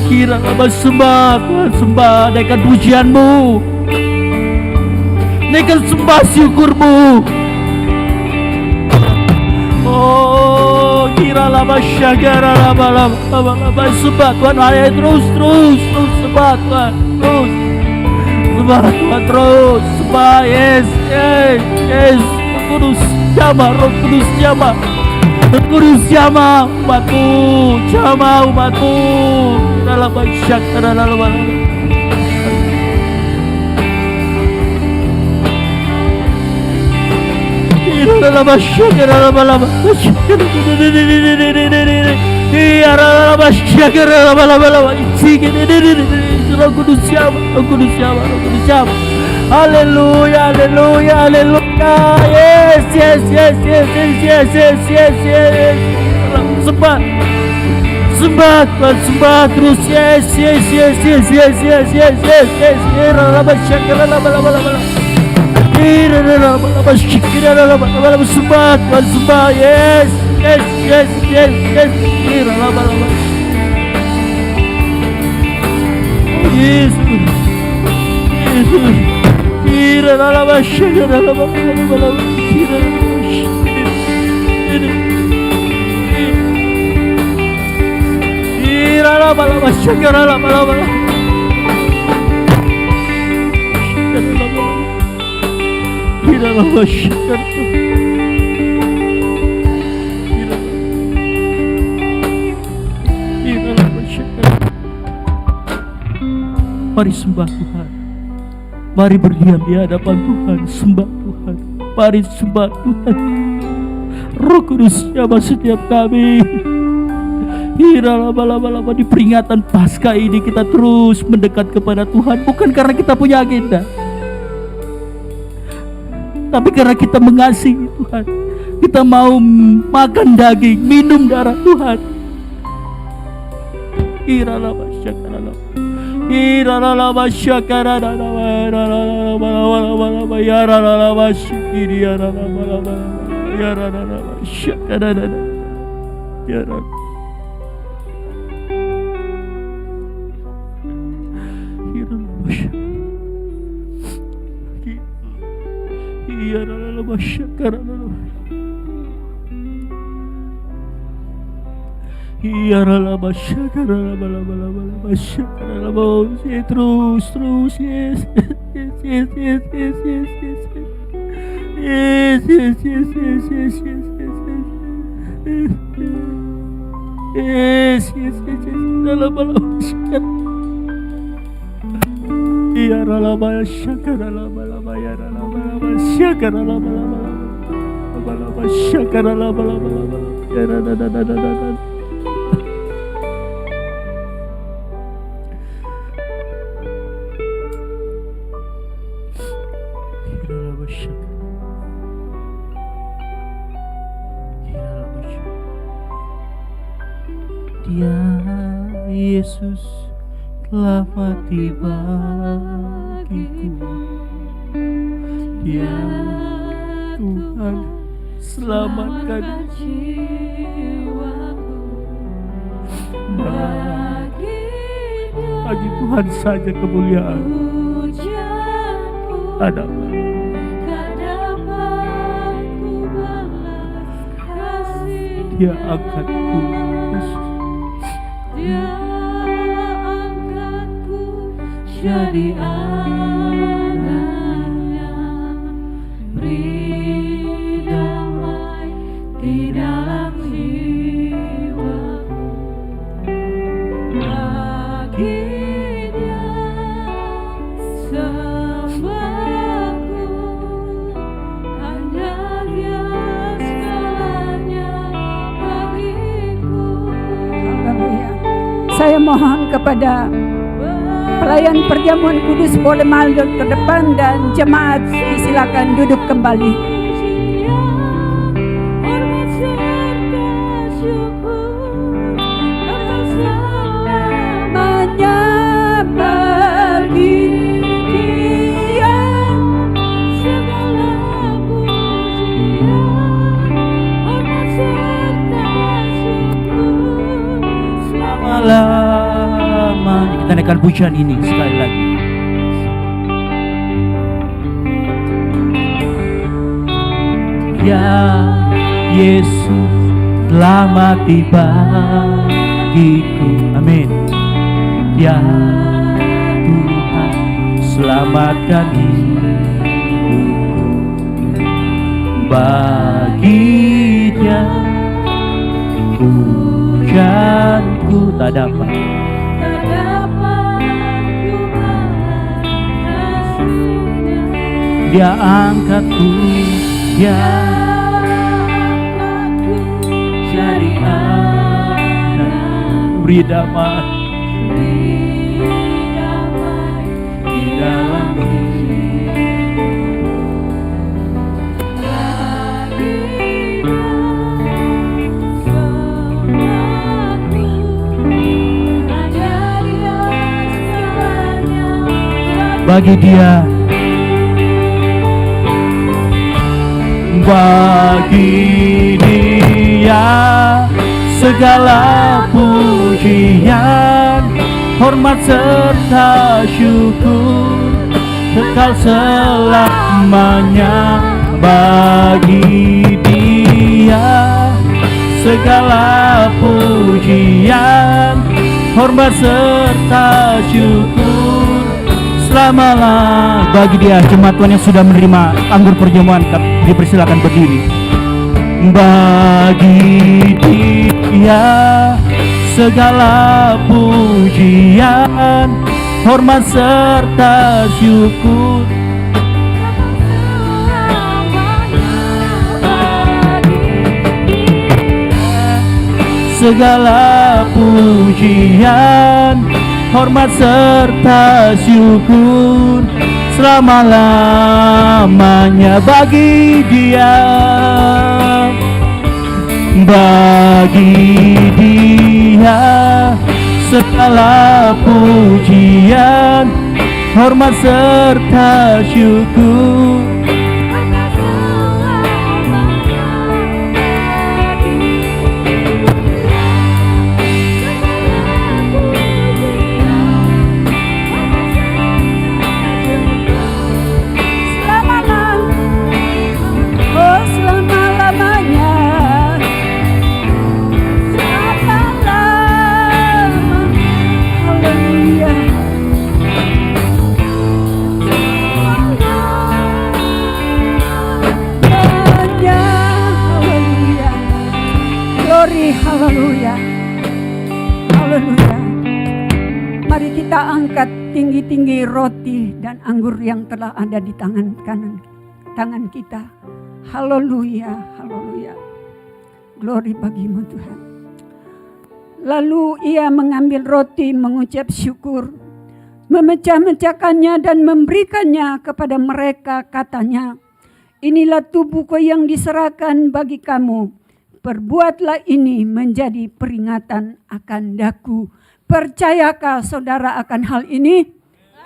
Kiralah sembah Tuhan, sembah, naikkan pujianmu, naikkan sembah syukurmu. Oh kiralah masyakara lama-lama sembah Tuhan. Ayo terus sembah Tuhan, terus sembah Tuhan, terus sembah. Yes Roh Kudus jamah, Roh Kudus jamah, Roh Kudus jamah umatmu, jamah umatmu. Kiralah masyakara lama-lama. Haleluya, haleluya, haleluya. Yes, yes, yes, yes, yes, yes, yes, yes. Sembah, sembah, Tuhan, sembah terus. Yes, yes, yes, yes, yes, yes, yes, yes, yes. Sembah, Tuhan, sembah. Yes, yes, yes, yes, yes. Yes, yes. Kira la basha, kira la basha, kira la basha, kira la basha. Mari sembah Tuhan. Mari berdiam di hadapan Tuhan, sembah Tuhan. Mari sembah Tuhan. Roh Kudus jamah setiap kami. Lama-lama di peringatan Paskah ini kita terus mendekat kepada Tuhan, bukan karena kita punya agenda, tapi karena kita mengasihi Tuhan. Kita mau makan daging, minum darah Tuhan. Terus yes. Dia Yesus telah mati bagiku. Dia Tuhan selamatkan jiwaku. Bagi Tuhan saja kemuliaan. Adalah Dia angkatku, Dia angkatku jadi anaknya, beri damai di dalam jiwaku. Bagi Dia sembahku, hanya Dia segalanya bagiku. Haleluya. Saya mohon kepada pelayan perjamuan kudus boleh maju ke depan dan jemaat disilakan duduk kembali. Lamanya kita naikkan pujian ini sekali lagi. Ya Yesus telah mati bagiku. Amin. Ya Tuhan selamatkan hidupku. Bagi Dia pujianku tak dapat Dia angkatku, Dia beri damai di dalam bagi dia, segala pujian, hormat serta syukur kekal selamanya. Bagi dia segala pujian, hormat serta syukur selama-lamanya. Bagi dia, jemaat Tuhan yang sudah menerima anggur perjamuan, dipersilakan berdiri. Bagi dia segala pujian, hormat serta syukur segala pujian, hormat serta syukur selama-lamanya. Bagi dia, bagi dia segala pujian, hormat serta syukur haleluya, haleluya. Mari kita angkat tinggi-tinggi roti dan anggur yang telah ada di tangan kita. Haleluya, haleluya. Glory bagimu Tuhan. Lalu ia mengambil roti, mengucap syukur, memecah-mecahkannya dan memberikannya kepada mereka, katanya, inilah tubuhku yang diserahkan bagi kamu. Perbuatlah ini menjadi peringatan akan daku. Percayakah saudara akan hal ini?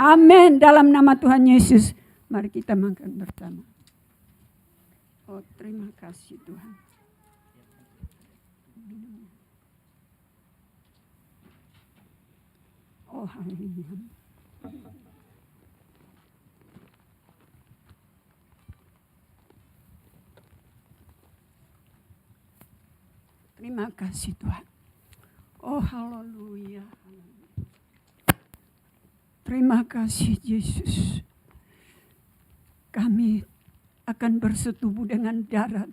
Amin. Dalam nama Tuhan Yesus, mari kita makan bersama. Oh, terima kasih Tuhan. Oh, haleluya. Terima kasih Tuhan. Oh, haleluya. Terima kasih Yesus. Kami akan bersetubuh dengan darah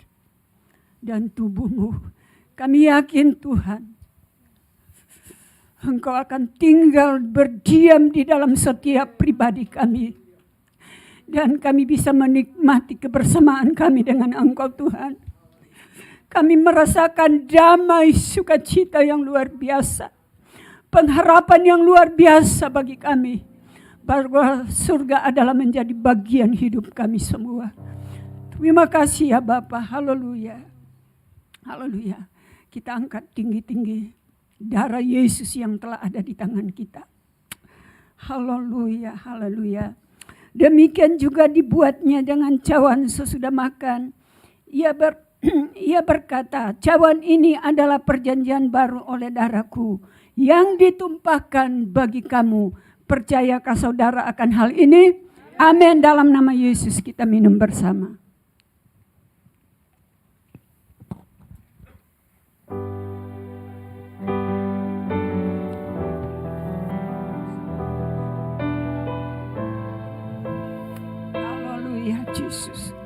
dan tubuh-Mu. Kami yakin Tuhan, Engkau akan tinggal berdiam di dalam setiap pribadi kami. Dan kami bisa menikmati kebersamaan kami dengan Engkau Tuhan. Kami merasakan damai sukacita yang luar biasa. Pengharapan yang luar biasa bagi kami. Bahwa surga adalah menjadi bagian hidup kami semua. Terima kasih ya Bapa. Haleluya. Haleluya. Kita angkat tinggi-tinggi darah Yesus yang telah ada di tangan kita. Haleluya. Haleluya. Demikian juga dibuatnya dengan cawan sesudah makan. Ia berkata, cawan ini adalah perjanjian baru oleh darahku yang ditumpahkan bagi kamu. Percayakah saudara akan hal ini? Amin. Dalam nama Yesus kita minum bersama. Haleluya Yesus.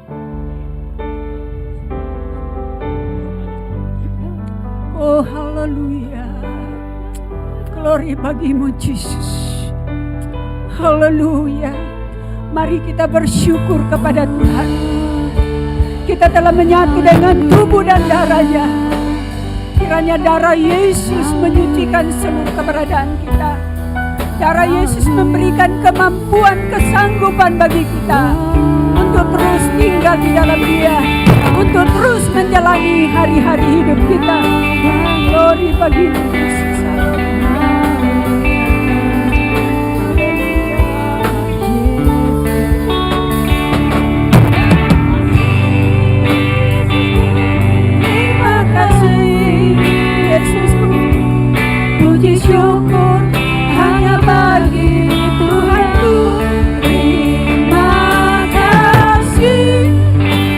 Oh haleluya. Glory bagimu Yesus. Haleluya. Mari kita bersyukur kepada Tuhan. Kita telah menyatu dengan tubuh dan darahnya. Kiranya darah Yesus menyucikan seluruh keberadaan kita. Darah Yesus memberikan kemampuan, kesanggupan bagi kita untuk terus tinggal di dalam Dia, untuk terus menjalani hari-hari hidup kita. Glory bagi Yesus. Terima kasih Yesusku, puji syukur hanya bagi Tuhanku. Terima kasih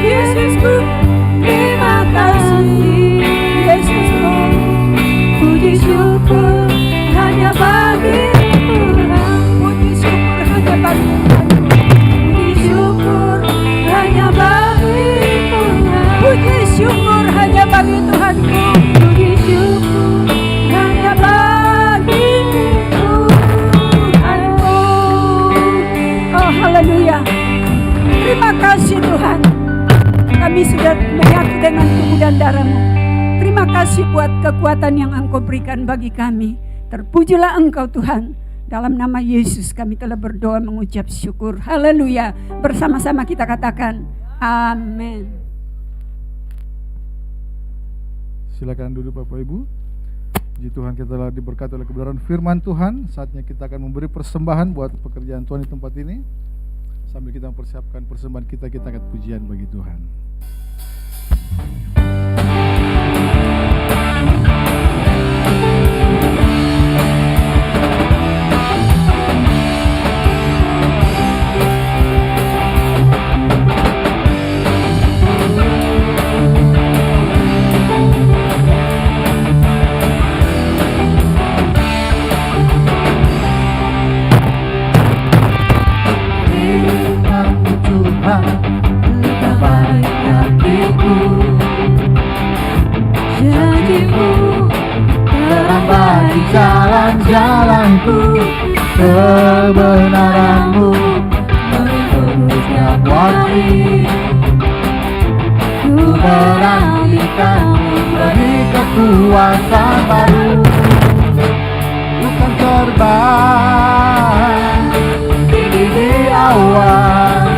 Yesusku, terima kasih Yesusku, puji syukur hanya bagi Tuhan. Puji syukur hanya bagi Tuhan. Puji syukur hanya bagi Tuhan. Puji syukur hanya bagi Tuhanku. Puji syukur hanya bagi Tuhanku. Oh haleluya. Terima kasih Tuhan. Kami sudah menyatu dengan tubuh dan darah-Mu. Terima kasih buat kekuatan yang Engkau berikan bagi kami. Terpujilah Engkau Tuhan. Dalam nama Yesus kami telah berdoa mengucap syukur. Haleluya. Bersama-sama kita katakan amin. Silakan duduk Bapak Ibu. Puji Tuhan, kita telah diberkati oleh kebenaran firman Tuhan. Saatnya kita akan memberi persembahan buat pekerjaan Tuhan di tempat ini. Sambil kita mempersiapkan persembahan kita, kita akan pujian bagi Tuhan. Jalan-jalanku, kebenaran-Mu menuntut setiap waktu. Ku menantikan-Mu beri kekuatan baru. Bukan terbang tinggi di awan,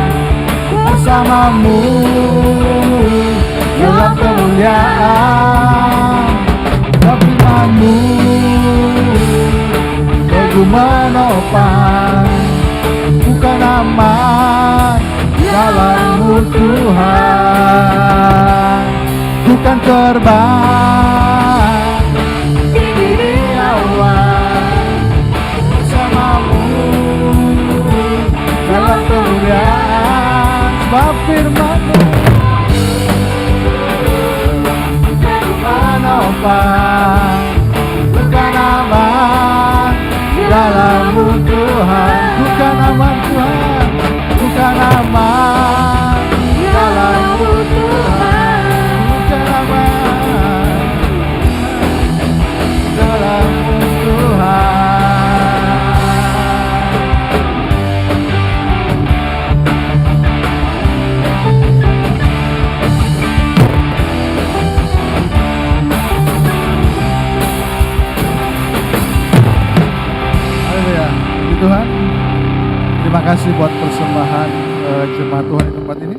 bersama-Mu dalam kemuliaan. Firman-Mu teguh menopang, bukan aman dalam-Mu Tuhan. Bukan terbang tinggi di awan, bersama-Mu dalam kemuliaan. Sebab firman-Mu teguh menopang, bukan aman dalam-Mu Tuhan. Bukan aman Tuhan, bukan aman dalam-Mu Tuhan. Bukan aman dalam-Mu Tuhan. Tuhan, terima kasih buat persembahan jemaat Tuhan di tempat ini.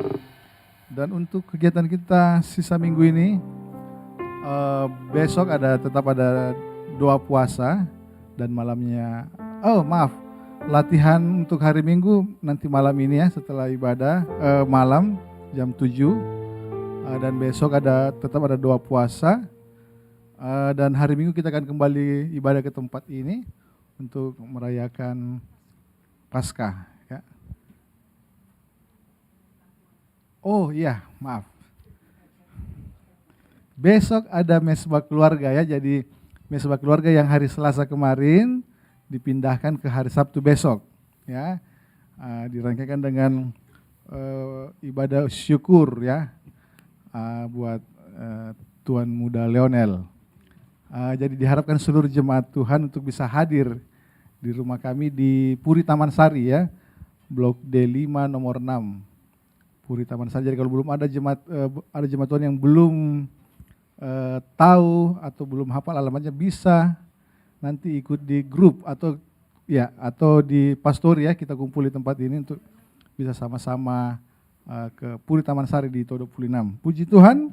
Dan untuk kegiatan kita sisa minggu ini, besok tetap ada doa puasa dan malamnya, latihan untuk hari Minggu nanti malam ini ya, setelah ibadah malam jam 7. Dan besok tetap ada doa puasa. Dan hari Minggu kita akan kembali ibadah ke tempat ini untuk merayakan Paskah ya. Oh iya, maaf. Besok ada mesbah keluarga ya. Jadi mesbah keluarga yang hari Selasa kemarin dipindahkan ke hari Sabtu besok ya. Dirangkaikan dengan ibadah syukur ya, buat Tuan Muda Leonel. Jadi diharapkan seluruh jemaat Tuhan untuk bisa hadir di rumah kami di Puri Taman Sari ya, Blok D5 nomor 6, Puri Taman Sari. Jadi kalau belum ada jemaat Tuhan yang belum tahu atau belum hafal alamatnya bisa nanti ikut di grup atau di pastori ya, kita kumpul di tempat ini untuk bisa sama-sama ke Puri Taman Sari di Todo 26. Puji Tuhan.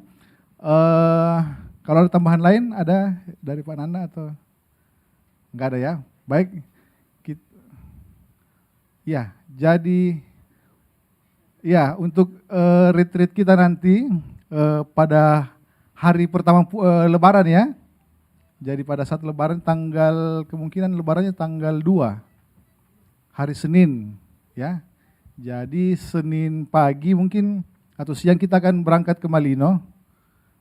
Kalau ada tambahan lain ada dari Pak Nanda atau enggak ada ya? Baik. Jadi untuk retreat kita nanti pada hari pertama Lebaran ya. Jadi pada saat Lebaran kemungkinan Lebarannya tanggal 2, hari Senin ya. Jadi Senin pagi mungkin atau siang kita akan berangkat ke Malino.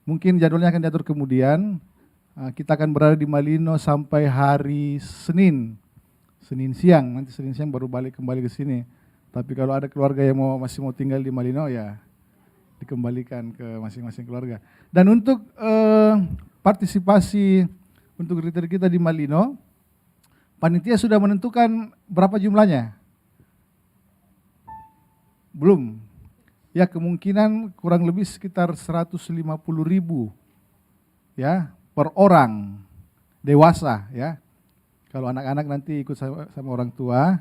Mungkin jadwalnya akan diatur kemudian. Kita akan berada di Malino sampai hari Senin siang. Nanti Senin siang baru kembali ke sini. Tapi kalau ada keluarga yang masih mau tinggal di Malino ya dikembalikan ke masing-masing keluarga. Dan untuk partisipasi untuk retreat kita di Malino, panitia sudah menentukan berapa jumlahnya? Belum. Ya, kemungkinan kurang lebih sekitar 150.000 ya per orang dewasa ya. Kalau anak-anak nanti ikut sama orang tua,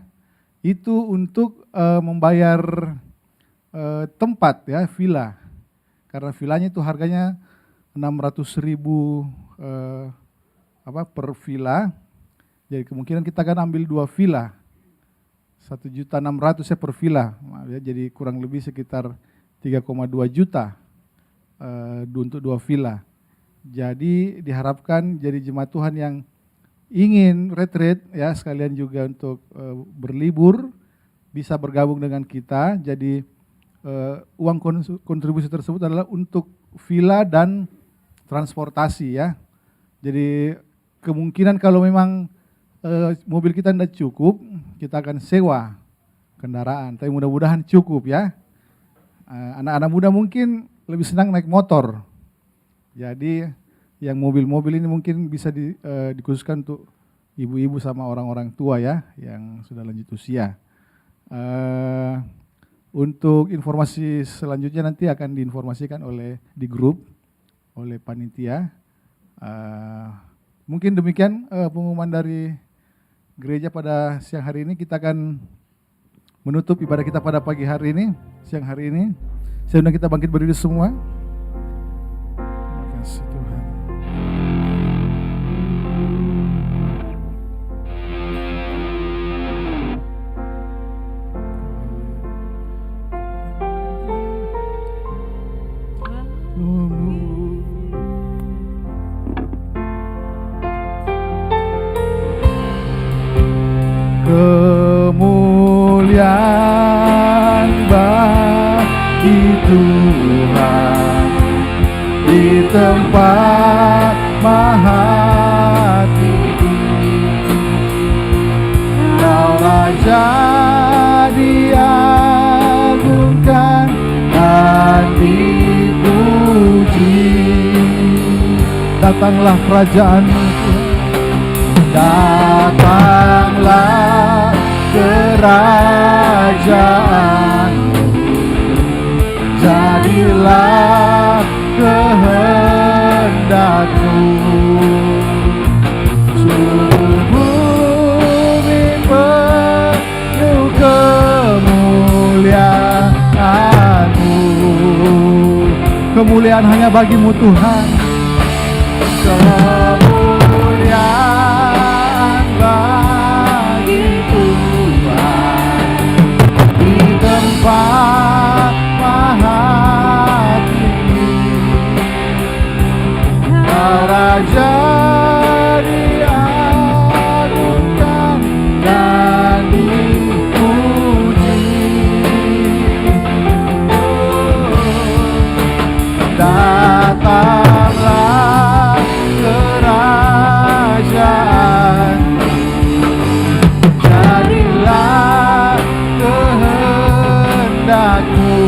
itu untuk membayar tempat ya, villa. Karena villanya itu harganya 600.000 per villa. Jadi kemungkinan kita akan ambil 2 villa. 1.600.000 ya per villa. Ya, jadi kurang lebih sekitar 3,2 juta untuk 2 villa. Jadi diharapkan jadi jemaat Tuhan yang ingin retreat ya, sekalian juga untuk berlibur bisa bergabung dengan kita. Jadi uang kontribusi tersebut adalah untuk villa dan transportasi ya. Jadi kemungkinan kalau memang mobil kita tidak cukup, kita akan sewa kendaraan. Tapi mudah-mudahan cukup ya. Anak-anak muda mungkin lebih senang naik motor. Jadi yang mobil-mobil ini mungkin bisa dikhususkan untuk ibu-ibu sama orang-orang tua ya, yang sudah lanjut usia. Untuk informasi selanjutnya nanti akan diinformasikan di grup oleh panitia. Mungkin demikian pengumuman dari gereja pada siang hari ini. Kita akan menutup ibadah kita pada pagi hari ini, siang hari ini. Saya undang kita bangkit berdiri semua. Terima kasih Tuhan. Kemuliaan bagi Tuhan di tempat maha tinggi. Kau Raja diagungkan dan dipuji. Datanglah kerajaan-Mu, datanglah kerajaan-Mu, jadilah kehendak-Mu. Seluruh bumi penuh kemuliaan-Mu. Kemuliaan hanya bagi-Mu Tuhan. Kemuliaan bagi Tuhan di tempat maha tinggi. Raja diagungkan dan dipuji. Datanglah kerajaan, jadilah kehendak-Mu.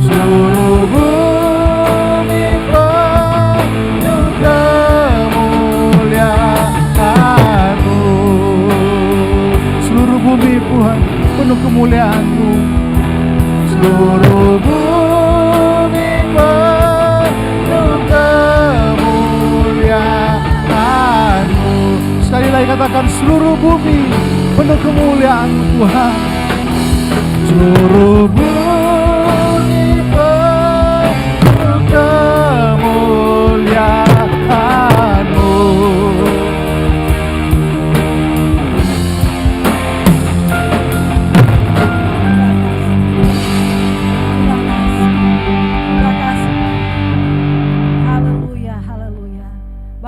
Seluruh bumi penuh kemuliaan-Mu. Seluruh bumi Tuhan penuh kemuliaan-Mu. Seluruh bumi penuh nyatakan seluruh bumi penuh kemuliaan-Mu Tuhan. Seluruh bumi penuh kemuliaan-Mu.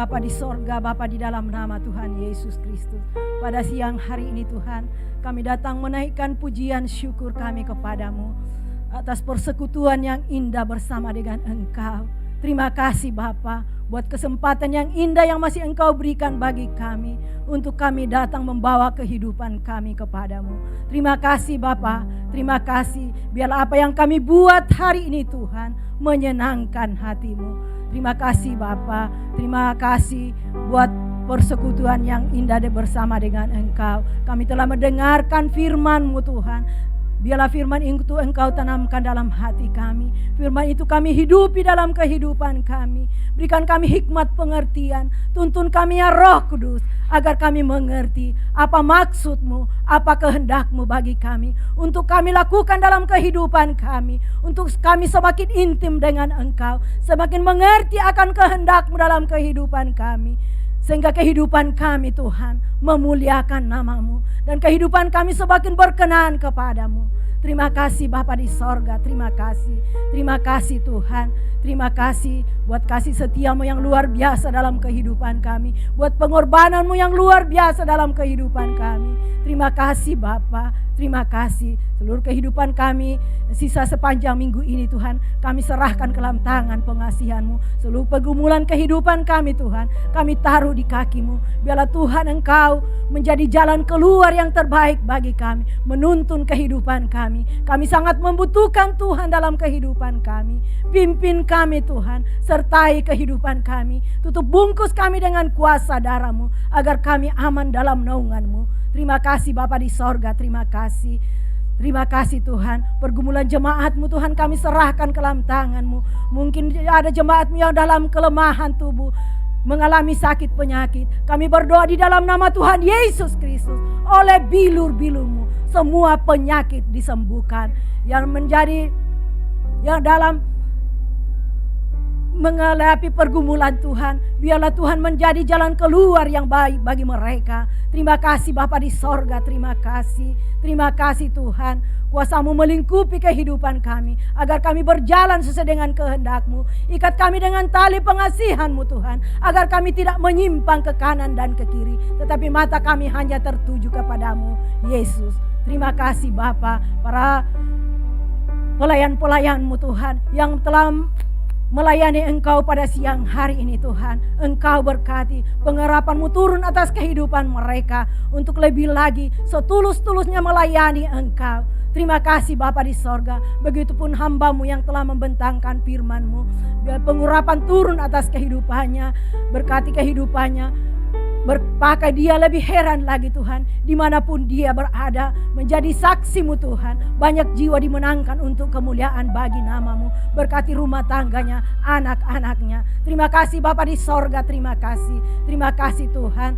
Bapa di sorga, Bapa di dalam nama Tuhan Yesus Kristus. Pada siang hari ini Tuhan, kami datang menaikkan pujian syukur kami kepadamu atas persekutuan yang indah bersama dengan Engkau. Terima kasih Bapa buat kesempatan yang indah yang masih Engkau berikan bagi kami untuk kami datang membawa kehidupan kami kepadamu. Terima kasih Bapa, terima kasih. Biarlah apa yang kami buat hari ini Tuhan menyenangkan hati-Mu. Terima kasih Bapa, terima kasih buat persekutuan yang indah bersama dengan Engkau. Kami telah mendengarkan firman-Mu Tuhan. Biarlah firman itu Engkau tanamkan dalam hati kami. Firman itu kami hidupi dalam kehidupan kami. Berikan kami hikmat pengertian. Tuntun kami ya Roh Kudus, agar kami mengerti apa maksud-Mu, apa kehendak-Mu bagi kami. Untuk kami lakukan dalam kehidupan kami. Untuk kami semakin intim dengan Engkau. Semakin mengerti akan kehendak-Mu dalam kehidupan kami. Sehingga kehidupan kami Tuhan memuliakan nama-Mu. Dan kehidupan kami semakin berkenan kepadamu. Terima kasih Bapa di sorga, terima kasih. Terima kasih Tuhan. Terima kasih buat kasih setia-Mu yang luar biasa dalam kehidupan kami. Buat pengorbanan-Mu yang luar biasa dalam kehidupan kami. Terima kasih Bapa, terima kasih. Seluruh kehidupan kami sisa sepanjang minggu ini Tuhan, kami serahkan ke dalam tangan pengasihan-Mu. Seluruh pergumulan kehidupan kami Tuhan, kami taruh di kaki-Mu. Biarlah Tuhan Engkau menjadi jalan keluar yang terbaik bagi kami, menuntun kehidupan kami. Kami sangat membutuhkan Tuhan dalam kehidupan kami. Pimpin kami Tuhan, sertai kehidupan kami. Tutup bungkus kami dengan kuasa darah-Mu, agar kami aman dalam naungan-Mu. Terima kasih Bapa di sorga, terima kasih. Terima kasih Tuhan, pergumulan jemaat-Mu Tuhan kami serahkan ke dalam tangan-Mu. Mungkin ada jemaat-Mu yang dalam kelemahan tubuh, mengalami sakit penyakit. Kami berdoa di dalam nama Tuhan Yesus Kristus, oleh bilur-bilur-Mu semua penyakit disembuhkan. Yang menjadi, yang dalam menghadapi pergumulan Tuhan, biarlah Tuhan menjadi jalan keluar yang baik bagi mereka. Terima kasih Bapa di sorga, terima kasih. Terima kasih Tuhan, kuasa-Mu melingkupi kehidupan kami, agar kami berjalan sesuai dengan kehendak-Mu. Ikat kami dengan tali pengasihan-Mu Tuhan, agar kami tidak menyimpang ke kanan dan ke kiri, tetapi mata kami hanya tertuju kepadamu Yesus. Terima kasih Bapa, para pelayan-pelayan-Mu Tuhan yang telah melayani Engkau pada siang hari ini Tuhan. Engkau berkati, pengharapan-Mu turun atas kehidupan mereka untuk lebih lagi setulus-tulusnya melayani Engkau. Terima kasih Bapa di sorga. Begitupun hamba-Mu yang telah membentangkan firman-Mu. Biar pengurapan turun atas kehidupannya, berkati kehidupannya. Berpakai dia lebih heran lagi Tuhan, dimanapun dia berada, menjadi saksi-Mu Tuhan. Banyak jiwa dimenangkan untuk kemuliaan bagi nama-Mu. Berkati rumah tangganya, anak-anaknya. Terima kasih Bapa di sorga, terima kasih. Terima kasih Tuhan.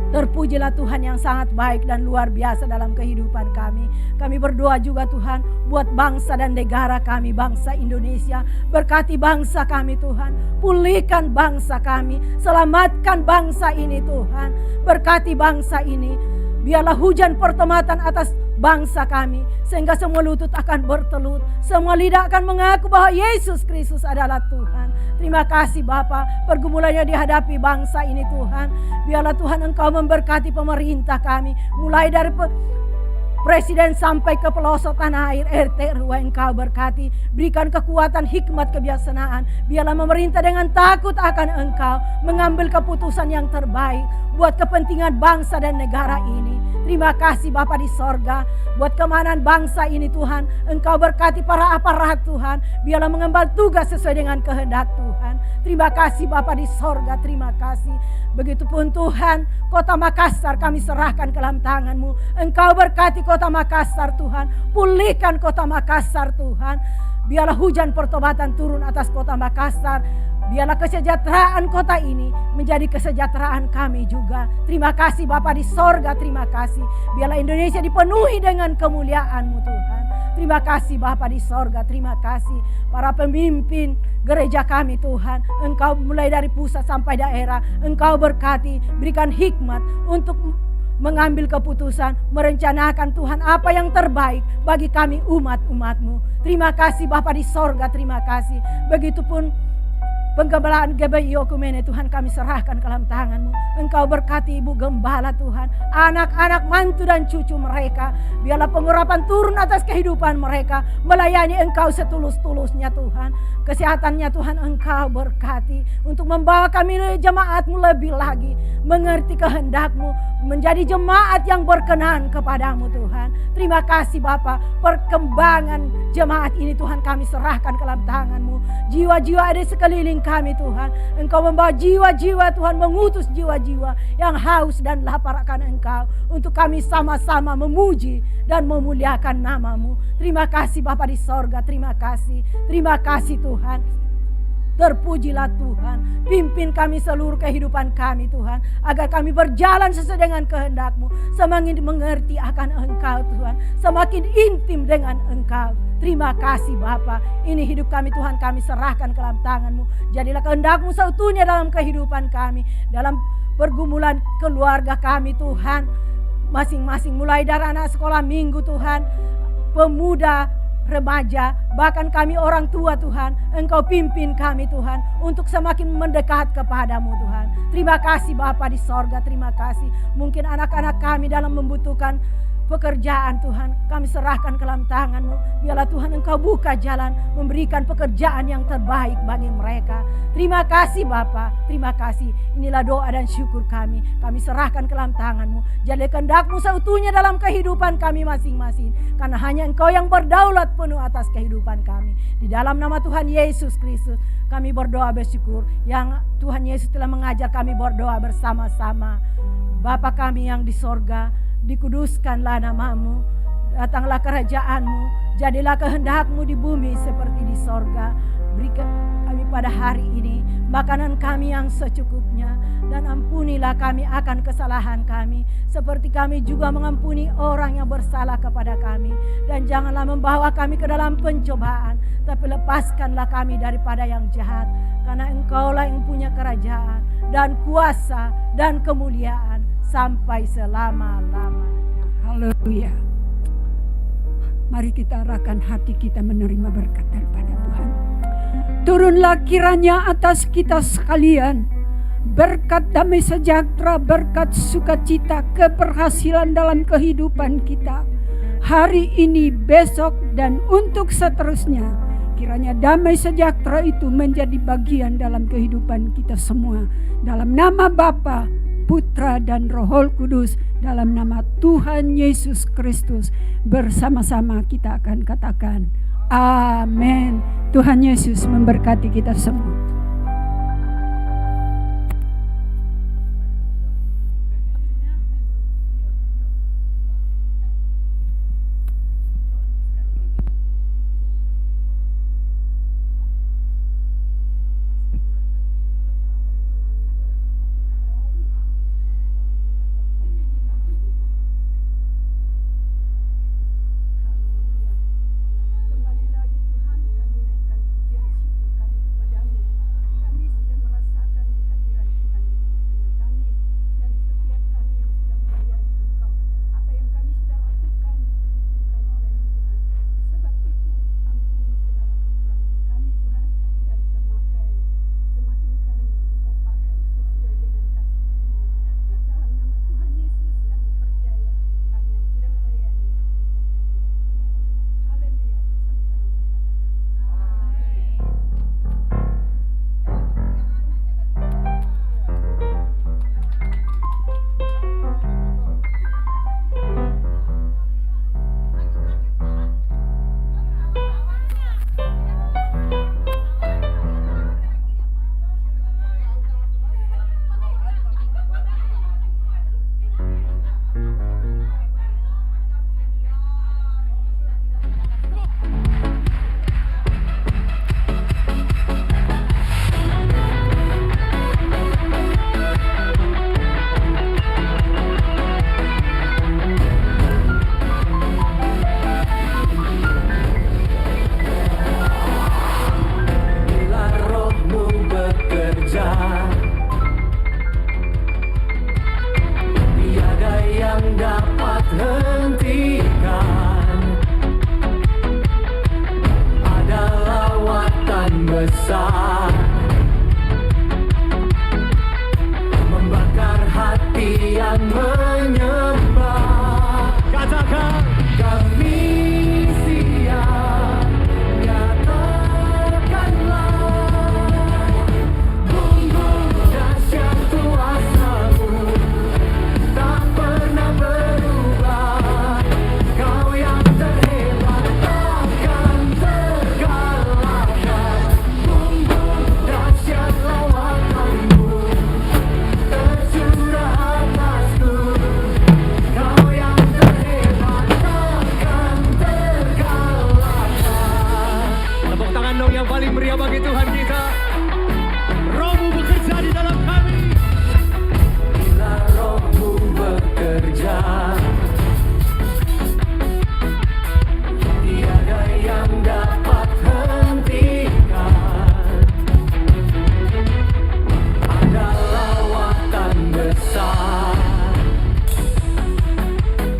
Terpujilah Tuhan yang sangat baik dan luar biasa dalam kehidupan kami. Kami berdoa juga Tuhan buat bangsa dan negara kami, bangsa Indonesia. Berkati bangsa kami Tuhan, pulihkan bangsa kami, selamatkan bangsa ini Tuhan. Berkati bangsa ini, biarlah hujan pertobatan atas bangsa kami, sehingga semua lutut akan bertelut, semua lidah akan mengaku bahwa Yesus Kristus adalah Tuhan. Terima kasih Bapa, pergumulan yang dihadapi bangsa ini Tuhan, biarlah Tuhan Engkau memberkati pemerintah kami, mulai dari Presiden sampai ke pelosok tanah air, RT RW Engkau berkati. Berikan kekuatan, hikmat, kebijaksanaan. Biarlah memerintah dengan takut akan Engkau, mengambil keputusan yang terbaik buat kepentingan bangsa dan negara ini. Terima kasih Bapa di sorga, buat keamanan bangsa ini Tuhan. Engkau berkati para aparat Tuhan, biarlah mengemban tugas sesuai dengan kehendak Tuhan. Terima kasih Bapa di sorga, terima kasih. Begitupun Tuhan, kota Makassar kami serahkan ke dalam tangan-Mu. Engkau berkati kota Makassar Tuhan. Pulihkan kota Makassar Tuhan. Biarlah hujan pertobatan turun atas kota Makassar. Biarlah kesejahteraan kota ini menjadi kesejahteraan kami juga. Terima kasih Bapa di sorga, terima kasih. Biarlah Indonesia dipenuhi dengan kemuliaan-Mu Tuhan. Terima kasih Bapa di sorga, terima kasih. Para pemimpin gereja kami Tuhan, Engkau mulai dari pusat sampai daerah, Engkau berkati, berikan hikmat untuk mengambil keputusan, merencanakan Tuhan apa yang terbaik bagi kami umat-umat-Mu. Terima kasih Bapa di sorga, terima kasih. Begitupun penggembalaan GBI Okumene Tuhan kami serahkan ke dalam tangan-Mu. Engkau berkati Ibu Gembala Tuhan, anak-anak mantu dan cucu mereka. Biarlah pengurapan turun atas kehidupan mereka, melayani Engkau setulus-tulusnya Tuhan. Kesehatannya Tuhan Engkau berkati untuk membawa kami jemaat-Mu lebih lagi, mengerti kehendak-Mu, menjadi jemaat yang berkenan kepadamu Tuhan. Terima kasih Bapa, perkembangan jemaat ini Tuhan kami serahkan ke dalam tangan-Mu. Jiwa-jiwa ada sekeliling kami Tuhan. Engkau membawa jiwa-jiwa Tuhan, mengutus jiwa-jiwa yang haus dan lapar akan Engkau. Untuk kami sama-sama memuji dan memuliakan nama-Mu. Terima kasih Bapa di sorga, terima kasih. Terima kasih Tuhan. Terpujilah Tuhan, pimpin kami seluruh kehidupan kami Tuhan, agar kami berjalan sesuai dengan kehendak-Mu, semakin mengerti akan Engkau Tuhan, semakin intim dengan Engkau. Terima kasih Bapa, ini hidup kami Tuhan kami serahkan ke dalam tangan-Mu. Jadilah kehendak-Mu seutuhnya dalam kehidupan kami, dalam pergumulan keluarga kami Tuhan, masing-masing mulai dari anak sekolah minggu Tuhan, pemuda, remaja, bahkan kami orang tua Tuhan, Engkau pimpin kami Tuhan untuk semakin mendekat kepadamu Tuhan. Terima kasih Bapa di sorga, terima kasih. Mungkin anak-anak kami dalam membutuhkan pekerjaan Tuhan, kami serahkan ke dalam tangan-Mu. Biarlah Tuhan Engkau buka jalan, memberikan pekerjaan yang terbaik bagi mereka. Terima kasih Bapa, terima kasih. Inilah doa dan syukur kami serahkan ke dalam tangan-Mu. Jadi kehendak-Mu seutuhnya dalam kehidupan kami masing-masing, karena hanya Engkau yang berdaulat penuh atas kehidupan kami. Di dalam nama Tuhan Yesus Kristus kami berdoa bersyukur, yang Tuhan Yesus telah mengajar kami berdoa bersama-sama. Bapa kami yang di sorga, dikuduskanlah nama-Mu, datanglah kerajaan-Mu, jadilah kehendak-Mu di bumi seperti di sorga. Berikan kami pada hari ini makanan kami yang secukupnya, dan ampunilah kami akan kesalahan kami, seperti kami juga mengampuni orang yang bersalah kepada kami. Dan janganlah membawa kami ke dalam pencobaan, tapi lepaskanlah kami daripada yang jahat, karena Engkaulah yang punya kerajaan dan kuasa dan kemuliaan sampai selama-lamanya. Haleluya. Mari kita arahkan hati kita menerima berkat daripada Tuhan. Turunlah kiranya atas kita sekalian berkat damai sejahtera, berkat sukacita, keberhasilan dalam kehidupan kita hari ini, besok, dan untuk seterusnya. Kiranya damai sejahtera itu menjadi bagian dalam kehidupan kita semua. Dalam nama Bapa, Putra dan Roh Kudus, dalam nama Tuhan Yesus Kristus, bersama-sama kita akan katakan amin. Tuhan Yesus memberkati kita semua.